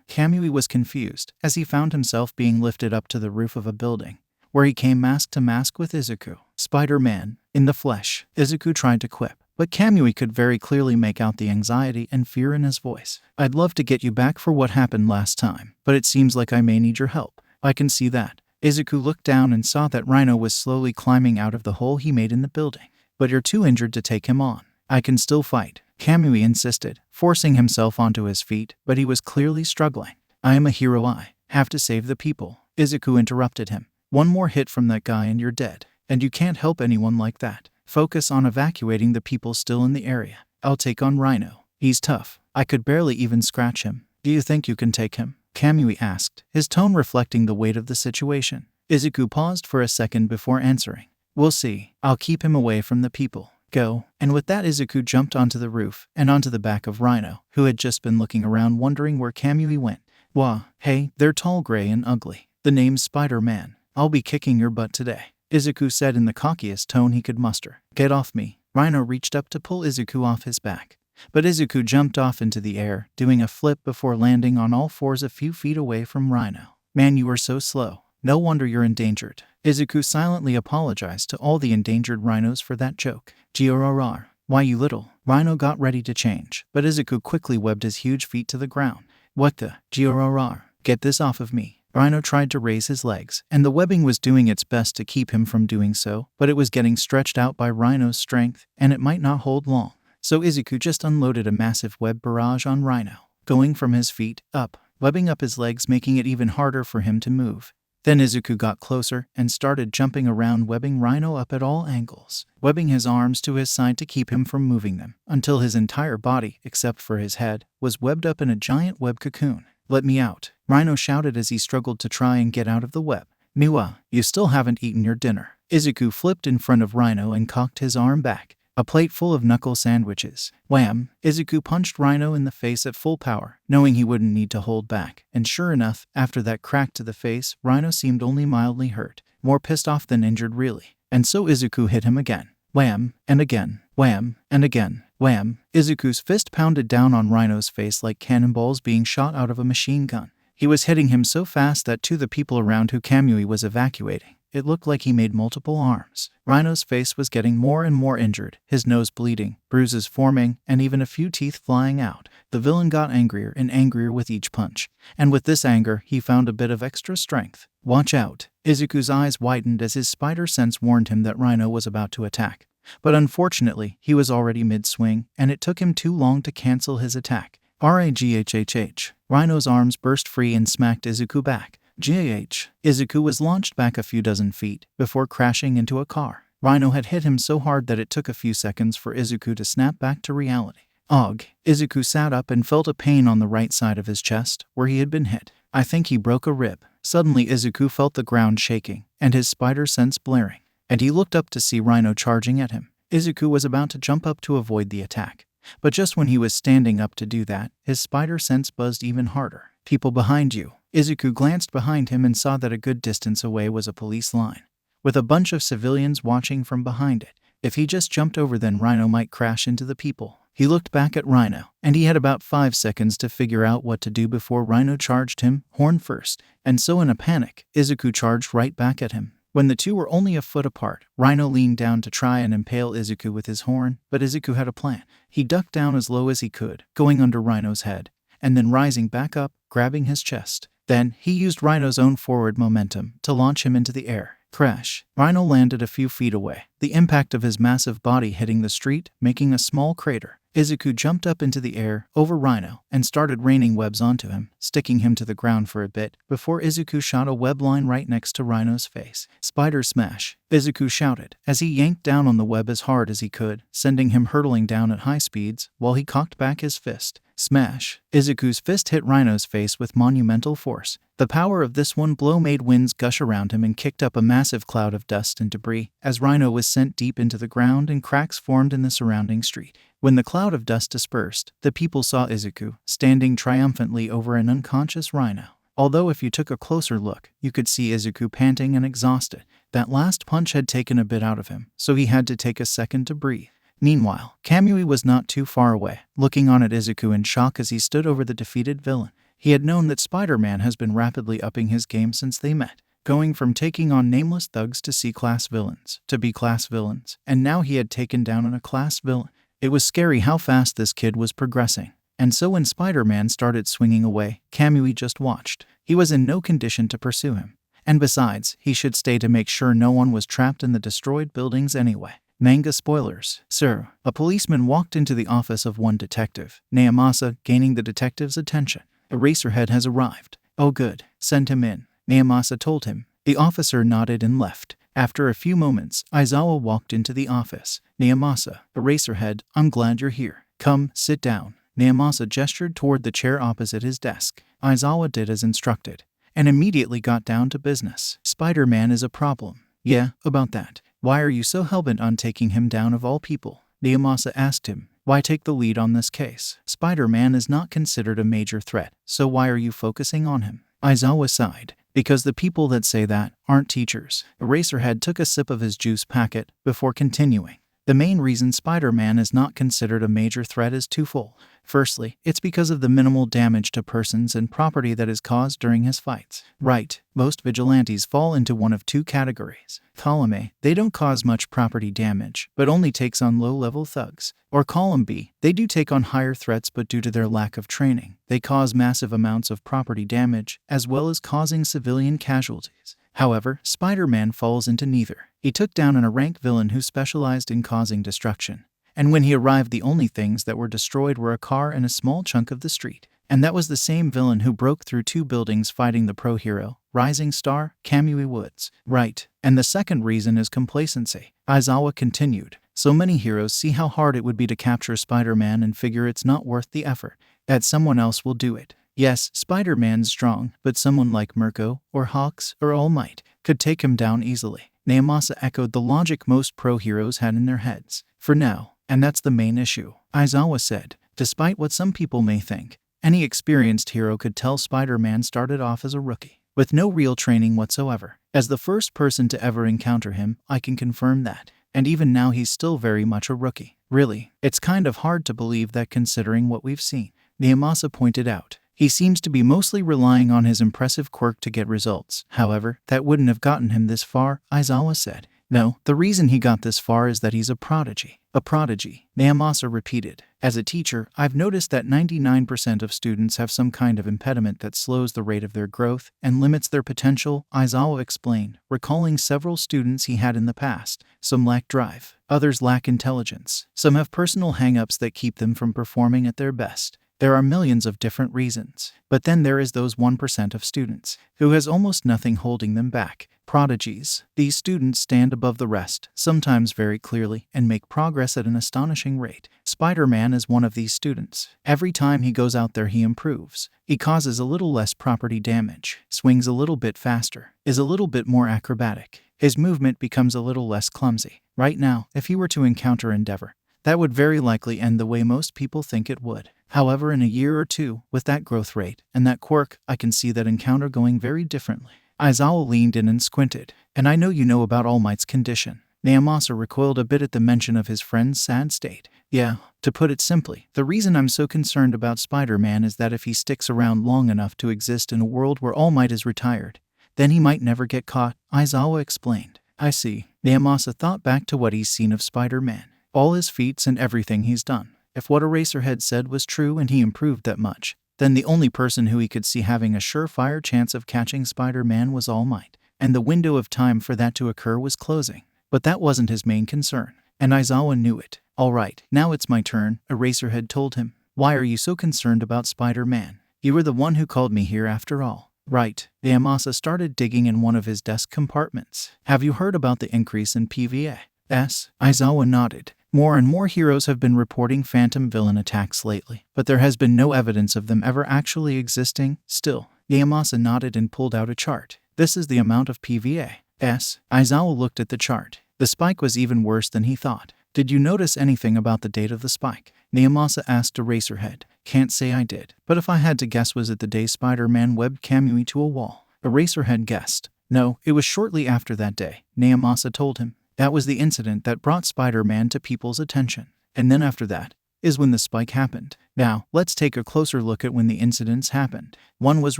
Kamui was confused, as he found himself being lifted up to the roof of a building, where he came mask to mask with Izuku. Spider-Man, in the flesh. Izuku tried to quip, but Kamui could very clearly make out the anxiety and fear in his voice. "I'd love to get you back for what happened last time, but it seems like I may need your help." "I can see that." Izuku looked down and saw that Rhino was slowly climbing out of the hole he made in the building. "But you're too injured to take him on." "I can still fight," Kamui insisted, forcing himself onto his feet, but he was clearly struggling. "I am a hero. I have to save the people." Izuku interrupted him. "One more hit from that guy and you're dead. And you can't help anyone like that. Focus on evacuating the people still in the area. I'll take on Rhino. He's tough. I could barely even scratch him." "Do you think you can take him?" Kamui asked, his tone reflecting the weight of the situation. Izuku paused for a second before answering. "We'll see. I'll keep him away from the people. Go." And with that, Izuku jumped onto the roof and onto the back of Rhino, who had just been looking around wondering where Kamui went. "Wah, hey, they're tall, gray, and ugly. The name's Spider-Man. I'll be kicking your butt today," Izuku said in the cockiest tone he could muster. "Get off me." Rhino reached up to pull Izuku off his back, but Izuku jumped off into the air, doing a flip before landing on all fours a few feet away from Rhino. "Man, you are so slow. No wonder you're endangered." Izuku silently apologized to all the endangered rhinos for that joke. "GRRR. Why, you little..." Rhino got ready to change, but Izuku quickly webbed his huge feet to the ground. "What the... GRRR. Get this off of me." Rhino tried to raise his legs, and the webbing was doing its best to keep him from doing so, but it was getting stretched out by Rhino's strength, and it might not hold long. So Izuku just unloaded a massive web barrage on Rhino, going from his feet up, webbing up his legs, making it even harder for him to move. Then Izuku got closer and started jumping around, webbing Rhino up at all angles, webbing his arms to his side to keep him from moving them, until his entire body, except for his head, was webbed up in a giant web cocoon. "Let me out," Rhino shouted as he struggled to try and get out of the web. "Miwa, you still haven't eaten your dinner." Izuku flipped in front of Rhino and cocked his arm back. A plate full of knuckle sandwiches. Wham! Izuku punched Rhino in the face at full power, knowing he wouldn't need to hold back. And sure enough, after that crack to the face, Rhino seemed only mildly hurt, more pissed off than injured really. And so Izuku hit him again. Wham! And again. Wham! And again. Wham! Izuku's fist pounded down on Rhino's face like cannonballs being shot out of a machine gun. He was hitting him so fast that to the people around who Kamui was evacuating, it looked like he made multiple arms. Rhino's face was getting more and more injured, his nose bleeding, bruises forming, and even a few teeth flying out. The villain got angrier and angrier with each punch, and with this anger, he found a bit of extra strength. Watch out! Izuku's eyes widened as his spider sense warned him that Rhino was about to attack. But unfortunately, he was already mid-swing, and it took him too long to cancel his attack. Raghhh. Rhino's arms burst free and smacked Izuku back. GH. Izuku was launched back a few dozen feet before crashing into a car. Rhino had hit him so hard that it took a few seconds for Izuku to snap back to reality. Ugh. Izuku sat up and felt a pain on the right side of his chest, where he had been hit. I think he broke a rib. Suddenly Izuku felt the ground shaking, and his spider sense blaring, and he looked up to see Rhino charging at him. Izuku was about to jump up to avoid the attack, but just when he was standing up to do that, his spider sense buzzed even harder. People behind you. Izuku glanced behind him and saw that a good distance away was a police line, with a bunch of civilians watching from behind it. If he just jumped over, then Rhino might crash into the people. He looked back at Rhino, and he had about 5 seconds to figure out what to do before Rhino charged him, horn first. And so in a panic, Izuku charged right back at him. When the two were only a foot apart, Rhino leaned down to try and impale Izuku with his horn, but Izuku had a plan. He ducked down as low as he could, going under Rhino's head, and then rising back up, grabbing his chest. Then, he used Rhino's own forward momentum to launch him into the air. Crash. Rhino landed a few feet away, the impact of his massive body hitting the street, making a small crater. Izuku jumped up into the air, over Rhino, and started raining webs onto him, sticking him to the ground for a bit, before Izuku shot a web line right next to Rhino's face. Spider smash! Izuku shouted, as he yanked down on the web as hard as he could, sending him hurtling down at high speeds, while he cocked back his fist. Smash! Izuku's fist hit Rhino's face with monumental force. The power of this one blow made winds gush around him and kicked up a massive cloud of dust and debris, as Rhino was sent deep into the ground and cracks formed in the surrounding street. When the cloud of dust dispersed, the people saw Izuku, standing triumphantly over an unconscious Rhino. Although if you took a closer look, you could see Izuku panting and exhausted. That last punch had taken a bit out of him, so he had to take a second to breathe. Meanwhile, Kamui was not too far away, looking on at Izuku in shock as he stood over the defeated villain. He had known that Spider-Man has been rapidly upping his game since they met, going from taking on nameless thugs to C-class villains, to B-class villains, and now he had taken down an A-class villain. It was scary how fast this kid was progressing. And so when Spider-Man started swinging away, Kamui just watched. He was in no condition to pursue him. And besides, he should stay to make sure no one was trapped in the destroyed buildings anyway. Manga spoilers. Sir, a policeman walked into the office of one detective, Naomasa, gaining the detective's attention. Eraserhead has arrived. Oh good, send him in, Naomasa told him. The officer nodded and left. After a few moments, Aizawa walked into the office. Naomasa, Eraserhead, I'm glad you're here. Come, sit down. Naomasa gestured toward the chair opposite his desk. Aizawa did as instructed, and immediately got down to business. Spider-Man is a problem. Yeah, about that. Why are you so hellbent on taking him down of all people? Naomasa asked him. Why take the lead on this case? Spider-Man is not considered a major threat, so why are you focusing on him? Aizawa sighed. Because the people that say that aren't teachers. Eraserhead took a sip of his juice packet before continuing. The main reason Spider-Man is not considered a major threat is twofold. Firstly, it's because of the minimal damage to persons and property that is caused during his fights. Right, most vigilantes fall into one of two categories. Column A, they don't cause much property damage, but only takes on low-level thugs. Or column B, they do take on higher threats but due to their lack of training, they cause massive amounts of property damage, as well as causing civilian casualties. However, Spider-Man falls into neither. He took down an A-rank villain who specialized in causing destruction. And when he arrived, the only things that were destroyed were a car and a small chunk of the street. And that was the same villain who broke through 2 buildings fighting the pro-hero, Rising Star, Kamui Woods. Right. And the second reason is complacency. Aizawa continued. So many heroes see how hard it would be to capture Spider-Man and figure it's not worth the effort, that someone else will do it. Yes, Spider-Man's strong, but someone like Mirko, or Hawks, or All Might could take him down easily. Naomasa echoed the logic most pro-heroes had in their heads. For now, and that's the main issue, Aizawa said. Despite what some people may think, any experienced hero could tell Spider-Man started off as a rookie, with no real training whatsoever. As the first person to ever encounter him, I can confirm that. And even now he's still very much a rookie. Really, it's kind of hard to believe that considering what we've seen, Naomasa pointed out. He seems to be mostly relying on his impressive quirk to get results. However, that wouldn't have gotten him this far, Aizawa said. No, the reason he got this far is that he's a prodigy. A prodigy, Naomasa repeated. As a teacher, I've noticed that 99% of students have some kind of impediment that slows the rate of their growth and limits their potential, Aizawa explained, recalling several students he had in the past. Some lack drive, others lack intelligence, some have personal hang-ups that keep them from performing at their best. There are millions of different reasons, but then there is those 1% of students who has almost nothing holding them back. Prodigies. These students stand above the rest, sometimes very clearly, and make progress at an astonishing rate. Spider-Man is one of these students. Every time he goes out there he improves. He causes a little less property damage, swings a little bit faster, is a little bit more acrobatic. His movement becomes a little less clumsy. Right now, if he were to encounter Endeavor, that would very likely end the way most people think it would. However, in a year or two, with that growth rate and that quirk, I can see that encounter going very differently. Aizawa leaned in and squinted. And I know you know about All Might's condition. Naomasa recoiled a bit at the mention of his friend's sad state. Yeah, to put it simply, the reason I'm so concerned about Spider-Man is that if he sticks around long enough to exist in a world where All Might is retired, then he might never get caught, Aizawa explained. I see. Naomasa thought back to what he's seen of Spider-Man. All his feats and everything he's done. If what Eraserhead said was true and he improved that much, then the only person who he could see having a surefire chance of catching Spider-Man was All Might, and the window of time for that to occur was closing. But that wasn't his main concern, and Aizawa knew it. All right, now it's my turn, Eraserhead told him. Why are you so concerned about Spider-Man? You were the one who called me here after all. Right. Naomasa started digging in one of his desk compartments. Have you heard about the increase in PVA? Yes. Aizawa nodded. More and more heroes have been reporting phantom villain attacks lately, but there has been no evidence of them ever actually existing. Still, Naomasa nodded and pulled out a chart. This is the amount of PVA. Yes. Aizawa looked at the chart. The spike was even worse than he thought. Did you notice anything about the date of the spike? Naomasa asked Eraserhead. Can't say I did, but if I had to guess, was it the day Spider-Man webbed Kamui to a wall? Eraserhead guessed. No, it was shortly after that day, Naomasa told him. That was the incident that brought Spider-Man to people's attention. And then after that is when the spike happened. Now, let's take a closer look at when the incidents happened. One was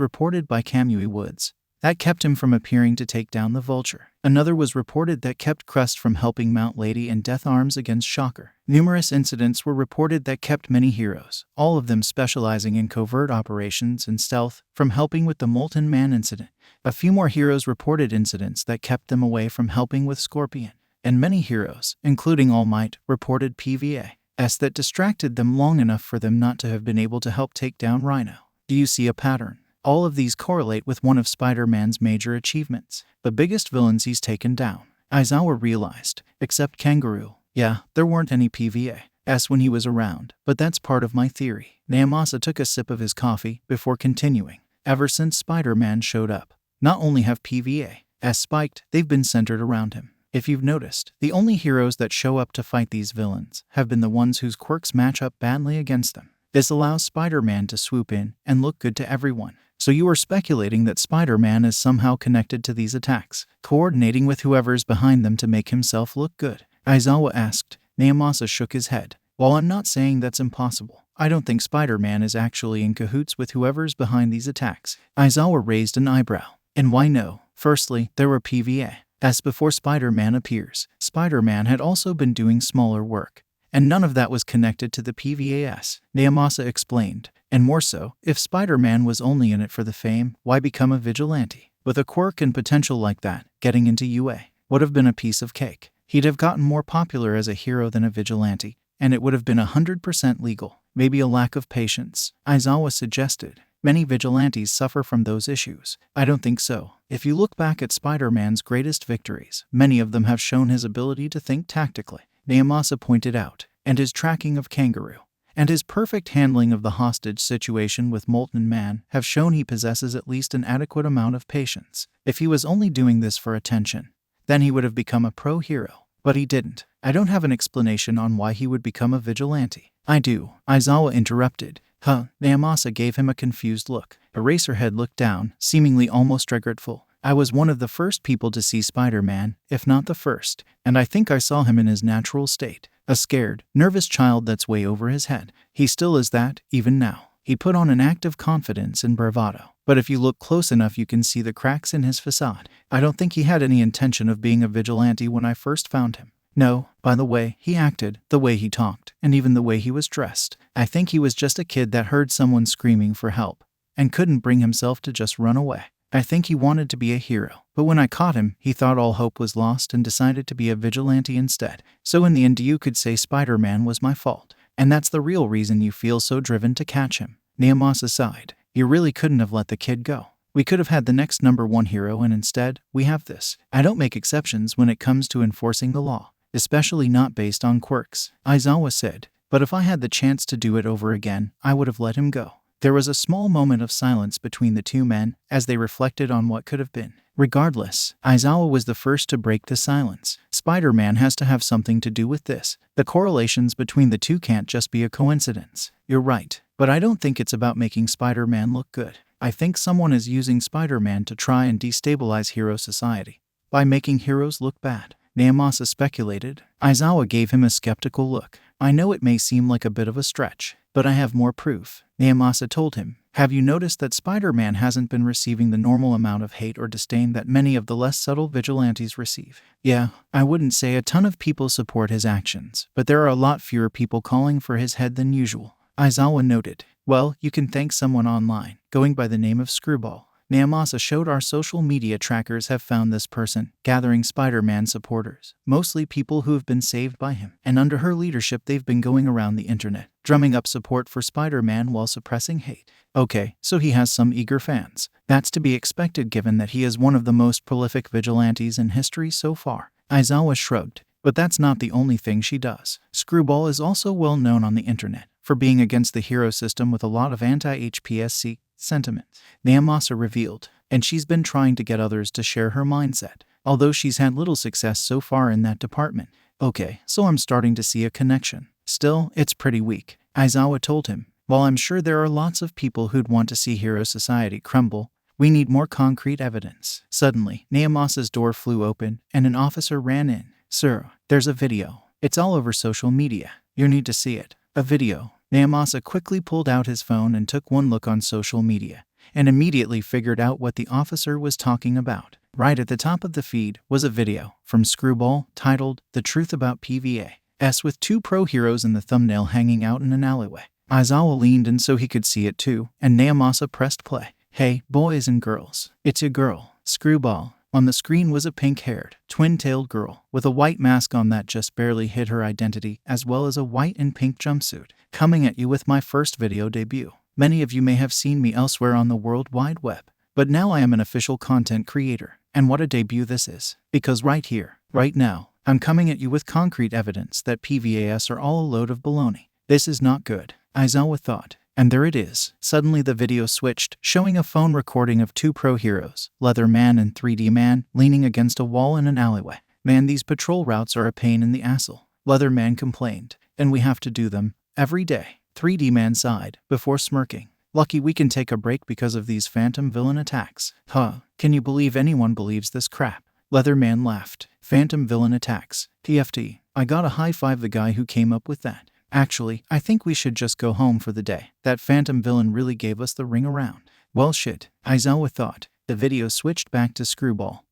reported by Kamui Woods. That kept him from appearing to take down the Vulture. Another was reported that kept Crest from helping Mount Lady and Death Arms against Shocker. Numerous incidents were reported that kept many heroes, all of them specializing in covert operations and stealth, from helping with the Molten Man incident. A few more heroes reported incidents that kept them away from helping with Scorpion. And many heroes, including All Might, reported PVAs that distracted them long enough for them not to have been able to help take down Rhino. Do you see a pattern? All of these correlate with one of Spider-Man's major achievements, the biggest villains he's taken down. Aizawa realized, except Kangaroo. Yeah, there weren't any PVAs when he was around, but that's part of my theory. Naomasa took a sip of his coffee before continuing. Ever since Spider-Man showed up, not only have PVAs spiked, they've been centered around him. If you've noticed, the only heroes that show up to fight these villains have been the ones whose quirks match up badly against them. This allows Spider-Man to swoop in and look good to everyone. So you are speculating that Spider-Man is somehow connected to these attacks, coordinating with whoever's behind them to make himself look good? Aizawa asked. Naomasa shook his head. While I'm not saying that's impossible, I don't think Spider-Man is actually in cahoots with whoever's behind these attacks. Aizawa raised an eyebrow. And why no? Firstly, there were PVAs before Spider-Man appears. Spider-Man had also been doing smaller work, and none of that was connected to the PVAs, Naomasa explained. And more so, if Spider-Man was only in it for the fame, why become a vigilante? With a quirk and potential like that, getting into UA would have been a piece of cake. He'd have gotten more popular as a hero than a vigilante, and it would have been 100% legal. Maybe a lack of patience, Aizawa suggested. Many vigilantes suffer from those issues. I don't think so. If you look back at Spider-Man's greatest victories, many of them have shown his ability to think tactically, Naomasa pointed out, and his tracking of Kangaroo, and his perfect handling of the hostage situation with Molten Man have shown he possesses at least an adequate amount of patience. If he was only doing this for attention, then he would have become a pro hero. But he didn't. I don't have an explanation on why he would become a vigilante. I do, Aizawa interrupted. Naomasa gave him a confused look. Eraserhead looked down, seemingly almost regretful. I was one of the first people to see Spider-Man, if not the first, and I think I saw him in his natural state. A scared, nervous child that's way over his head. He still is that, even now. He put on an act of confidence and bravado. But if you look close enough you can see the cracks in his facade. I don't think he had any intention of being a vigilante when I first found him. No, by the way he acted, the way he talked, and even the way he was dressed. I think he was just a kid that heard someone screaming for help and couldn't bring himself to just run away. I think he wanted to be a hero, but when I caught him, he thought all hope was lost and decided to be a vigilante instead. So in the end you could say Spider-Man was my fault. And that's the real reason you feel so driven to catch him. Neomasa sighed. You really couldn't have let the kid go. We could have had the next #1 hero and instead, we have this. I don't make exceptions when it comes to enforcing the law, especially not based on quirks, Aizawa said. But if I had the chance to do it over again, I would have let him go. There was a small moment of silence between the two men as they reflected on what could have been. Regardless, Aizawa was the first to break the silence. Spider-Man has to have something to do with this. The correlations between the two can't just be a coincidence. You're right, but I don't think it's about making Spider-Man look good. I think someone is using Spider-Man to try and destabilize hero society by making heroes look bad. Neomasa speculated. Aizawa gave him a skeptical look. I know it may seem like a bit of a stretch, but I have more proof. Neomasa told him. Have you noticed that Spider-Man hasn't been receiving the normal amount of hate or disdain that many of the less subtle vigilantes receive? Yeah, I wouldn't say a ton of people support his actions, but there are a lot fewer people calling for his head than usual. Aizawa noted. Well, you can thank someone online, going by the name of Screwball. Neomasa showed our social media trackers have found this person, gathering Spider-Man supporters, mostly people who have been saved by him. And under her leadership they've been going around the internet, drumming up support for Spider-Man while suppressing hate. Okay, so he has some eager fans. That's to be expected given that he is one of the most prolific vigilantes in history so far. Aizawa shrugged. But that's not the only thing she does. Screwball is also well known on the internet for being against the hero system with a lot of anti-HPSC sentiments. Neomasa revealed, and she's been trying to get others to share her mindset, although she's had little success so far in that department. Okay, so I'm starting to see a connection. Still, it's pretty weak, Aizawa told him. While I'm sure there are lots of people who'd want to see hero society crumble, we need more concrete evidence. Suddenly, Neomasa's door flew open, and an officer ran in. Sir, there's a video. It's all over social media. You need to see it. A video. Neomasa quickly pulled out his phone and took one look on social media, and immediately figured out what the officer was talking about. Right at the top of the feed was a video from Screwball titled The Truth About PVAs with two pro heroes in the thumbnail hanging out in an alleyway. Aizawa leaned in so he could see it too, and Neomasa pressed play. Hey, boys and girls, it's a girl, Screwball. On the screen was a pink-haired, twin-tailed girl with a white mask on that just barely hid her identity, as well as a white and pink jumpsuit. Coming at you with my first video debut. Many of you may have seen me elsewhere on the World Wide Web, but now I am an official content creator. And what a debut this is. Because right here, right now, I'm coming at you with concrete evidence that PVAs are all a load of baloney. This is not good, Aizawa thought. And there it is. Suddenly the video switched, showing a phone recording of two pro heroes, Leather Man and 3D Man, leaning against a wall in an alleyway. Man, these patrol routes are a pain in the asshole, Leather Man complained. And we have to do them every day. 3D Man sighed, before smirking. Lucky we can take a break because of these phantom villain attacks. Huh, can you believe anyone believes this crap? Leather Man laughed. Phantom villain attacks. TFT. I gotta high-five the guy who came up with that. Actually, I think we should just go home for the day. That phantom villain really gave us the ring around. Well shit, Aizawa thought. The video switched back to Screwball,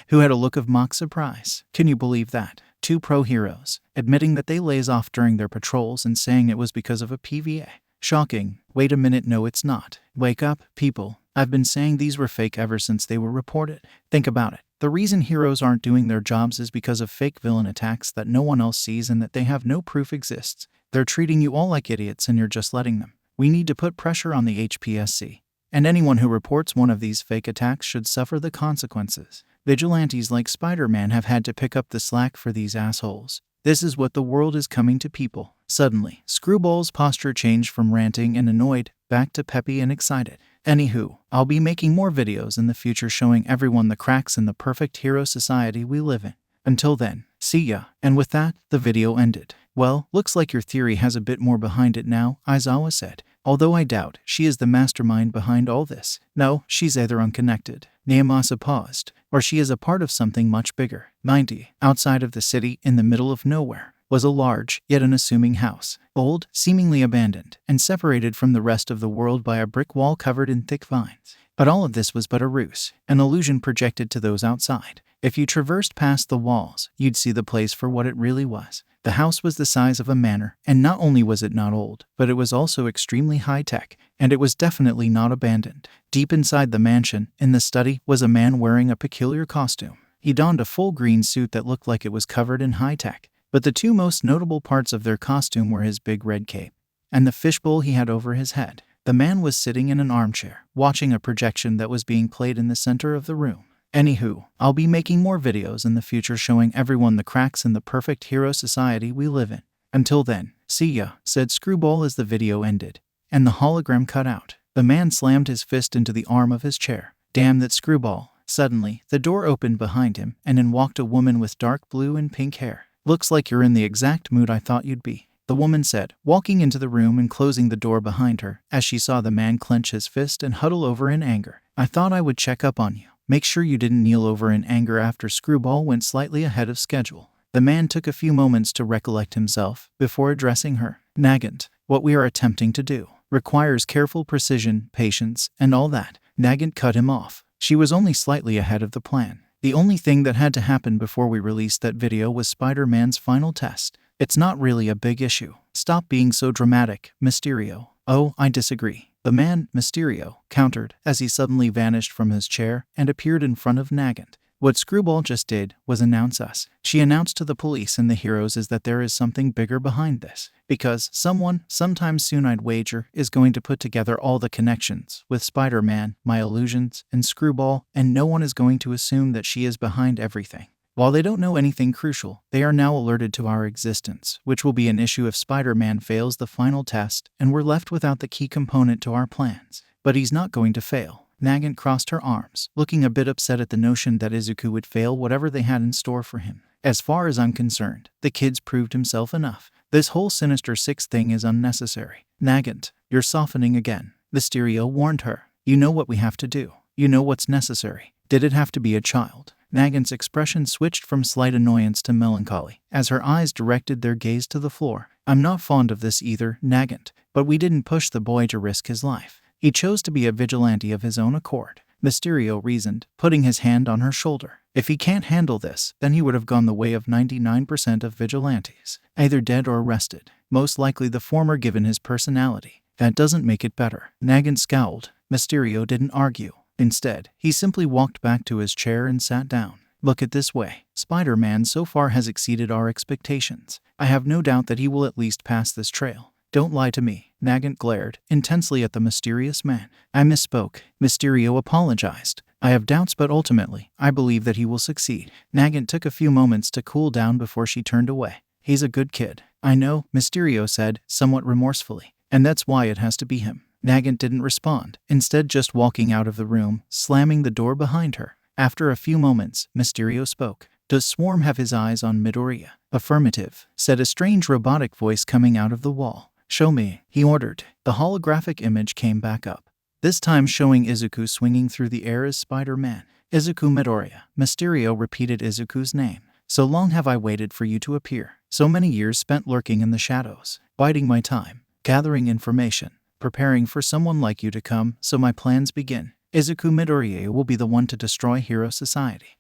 who had a look of mock surprise. Can you believe that? Two pro heroes, admitting that they lays off during their patrols and saying it was because of a PVA. Shocking. Wait a minute, no it's not. Wake up, people. I've been saying these were fake ever since they were reported. Think about it. The reason heroes aren't doing their jobs is because of fake villain attacks that no one else sees and that they have no proof exists. They're treating you all like idiots and you're just letting them. We need to put pressure on the HPSC. And anyone who reports one of these fake attacks should suffer the consequences. Vigilantes like Spider-Man have had to pick up the slack for these assholes. This is what the world is coming to people. Suddenly, Screwball's posture changed from ranting and annoyed back to peppy and excited. Anywho, I'll be making more videos in the future showing everyone the cracks in the perfect hero society we live in. Until then, see ya. And with that, the video ended. Well, looks like your theory has a bit more behind it now, Aizawa said. Although I doubt she is the mastermind behind all this. No, she's either unconnected, Naomasa paused. Or she is a part of something much bigger. 90. Outside of the city, in the middle of nowhere, was a large, yet unassuming house. Old, seemingly abandoned, and separated from the rest of the world by a brick wall covered in thick vines. But all of this was but a ruse, an illusion projected to those outside. If you traversed past the walls, you'd see the place for what it really was. The house was the size of a manor, and not only was it not old, but it was also extremely high-tech, and it was definitely not abandoned. Deep inside the mansion, in the study, was a man wearing a peculiar costume. He donned a full green suit that looked like it was covered in high-tech, but the two most notable parts of their costume were his big red cape and the fishbowl he had over his head. The man was sitting in an armchair, watching a projection that was being played in the center of the room. Anywho, I'll be making more videos in the future showing everyone the cracks in the perfect hero society we live in. Until then, see ya, said Screwball as the video ended, and the hologram cut out. The man slammed his fist into the arm of his chair. Damn that Screwball. Suddenly, the door opened behind him, and in walked a woman with dark blue and pink hair. Looks like you're in the exact mood I thought you'd be, the woman said, walking into the room and closing the door behind her, as she saw the man clench his fist and huddle over in anger. I thought I would check up on you. Make sure you didn't kneel over in anger after Screwball went slightly ahead of schedule. The man took a few moments to recollect himself before addressing her. Nagant, what we are attempting to do requires careful precision, patience, and all that. Nagant cut him off. She was only slightly ahead of the plan. The only thing that had to happen before we released that video was Spider-Man's final test. It's not really a big issue. Stop being so dramatic, Mysterio. Oh, I disagree. The man, Mysterio, countered as he suddenly vanished from his chair and appeared in front of Nagant. What Screwball just did was announce us. She announced to the police and the heroes is that there is something bigger behind this. Because someone, sometime soon I'd wager, is going to put together all the connections with Spider-Man, my illusions, and Screwball, and no one is going to assume that she is behind everything. While they don't know anything crucial, they are now alerted to our existence, which will be an issue if Spider-Man fails the final test and we're left without the key component to our plans. But he's not going to fail. Nagant crossed her arms, looking a bit upset at the notion that Izuku would fail whatever they had in store for him. As far as I'm concerned, the kid's proved himself enough. This whole Sinister Six thing is unnecessary. Nagant, you're softening again. Mysterio warned her. You know what we have to do. You know what's necessary. Did it have to be a child? Nagant's expression switched from slight annoyance to melancholy, as her eyes directed their gaze to the floor. I'm not fond of this either, Nagant, but we didn't push the boy to risk his life. He chose to be a vigilante of his own accord, Mysterio reasoned, putting his hand on her shoulder. If he can't handle this, then he would have gone the way of 99% of vigilantes, either dead or arrested. Most likely the former given his personality. That doesn't make it better. Nagant scowled. Mysterio didn't argue. Instead, he simply walked back to his chair and sat down. Look at this way. Spider-Man so far has exceeded our expectations. I have no doubt that he will at least pass this trail. Don't lie to me. Nagant glared intensely at the mysterious man. I misspoke. Mysterio apologized. I have doubts, but ultimately, I believe that he will succeed. Nagant took a few moments to cool down before she turned away. He's a good kid. I know, Mysterio said, somewhat remorsefully. And that's why it has to be him. Nagant didn't respond, instead just walking out of the room, slamming the door behind her. After a few moments, Mysterio spoke. Does Swarm have his eyes on Midoriya? Affirmative, said a strange robotic voice coming out of the wall. Show me, he ordered. The holographic image came back up, this time showing Izuku swinging through the air as Spider-Man. Izuku Midoriya. Mysterio repeated Izuku's name. So long have I waited for you to appear. So many years spent lurking in the shadows, biding my time, gathering information, preparing for someone like you to come, so my plans begin. Izuku Midoriya will be the one to destroy Hero Society.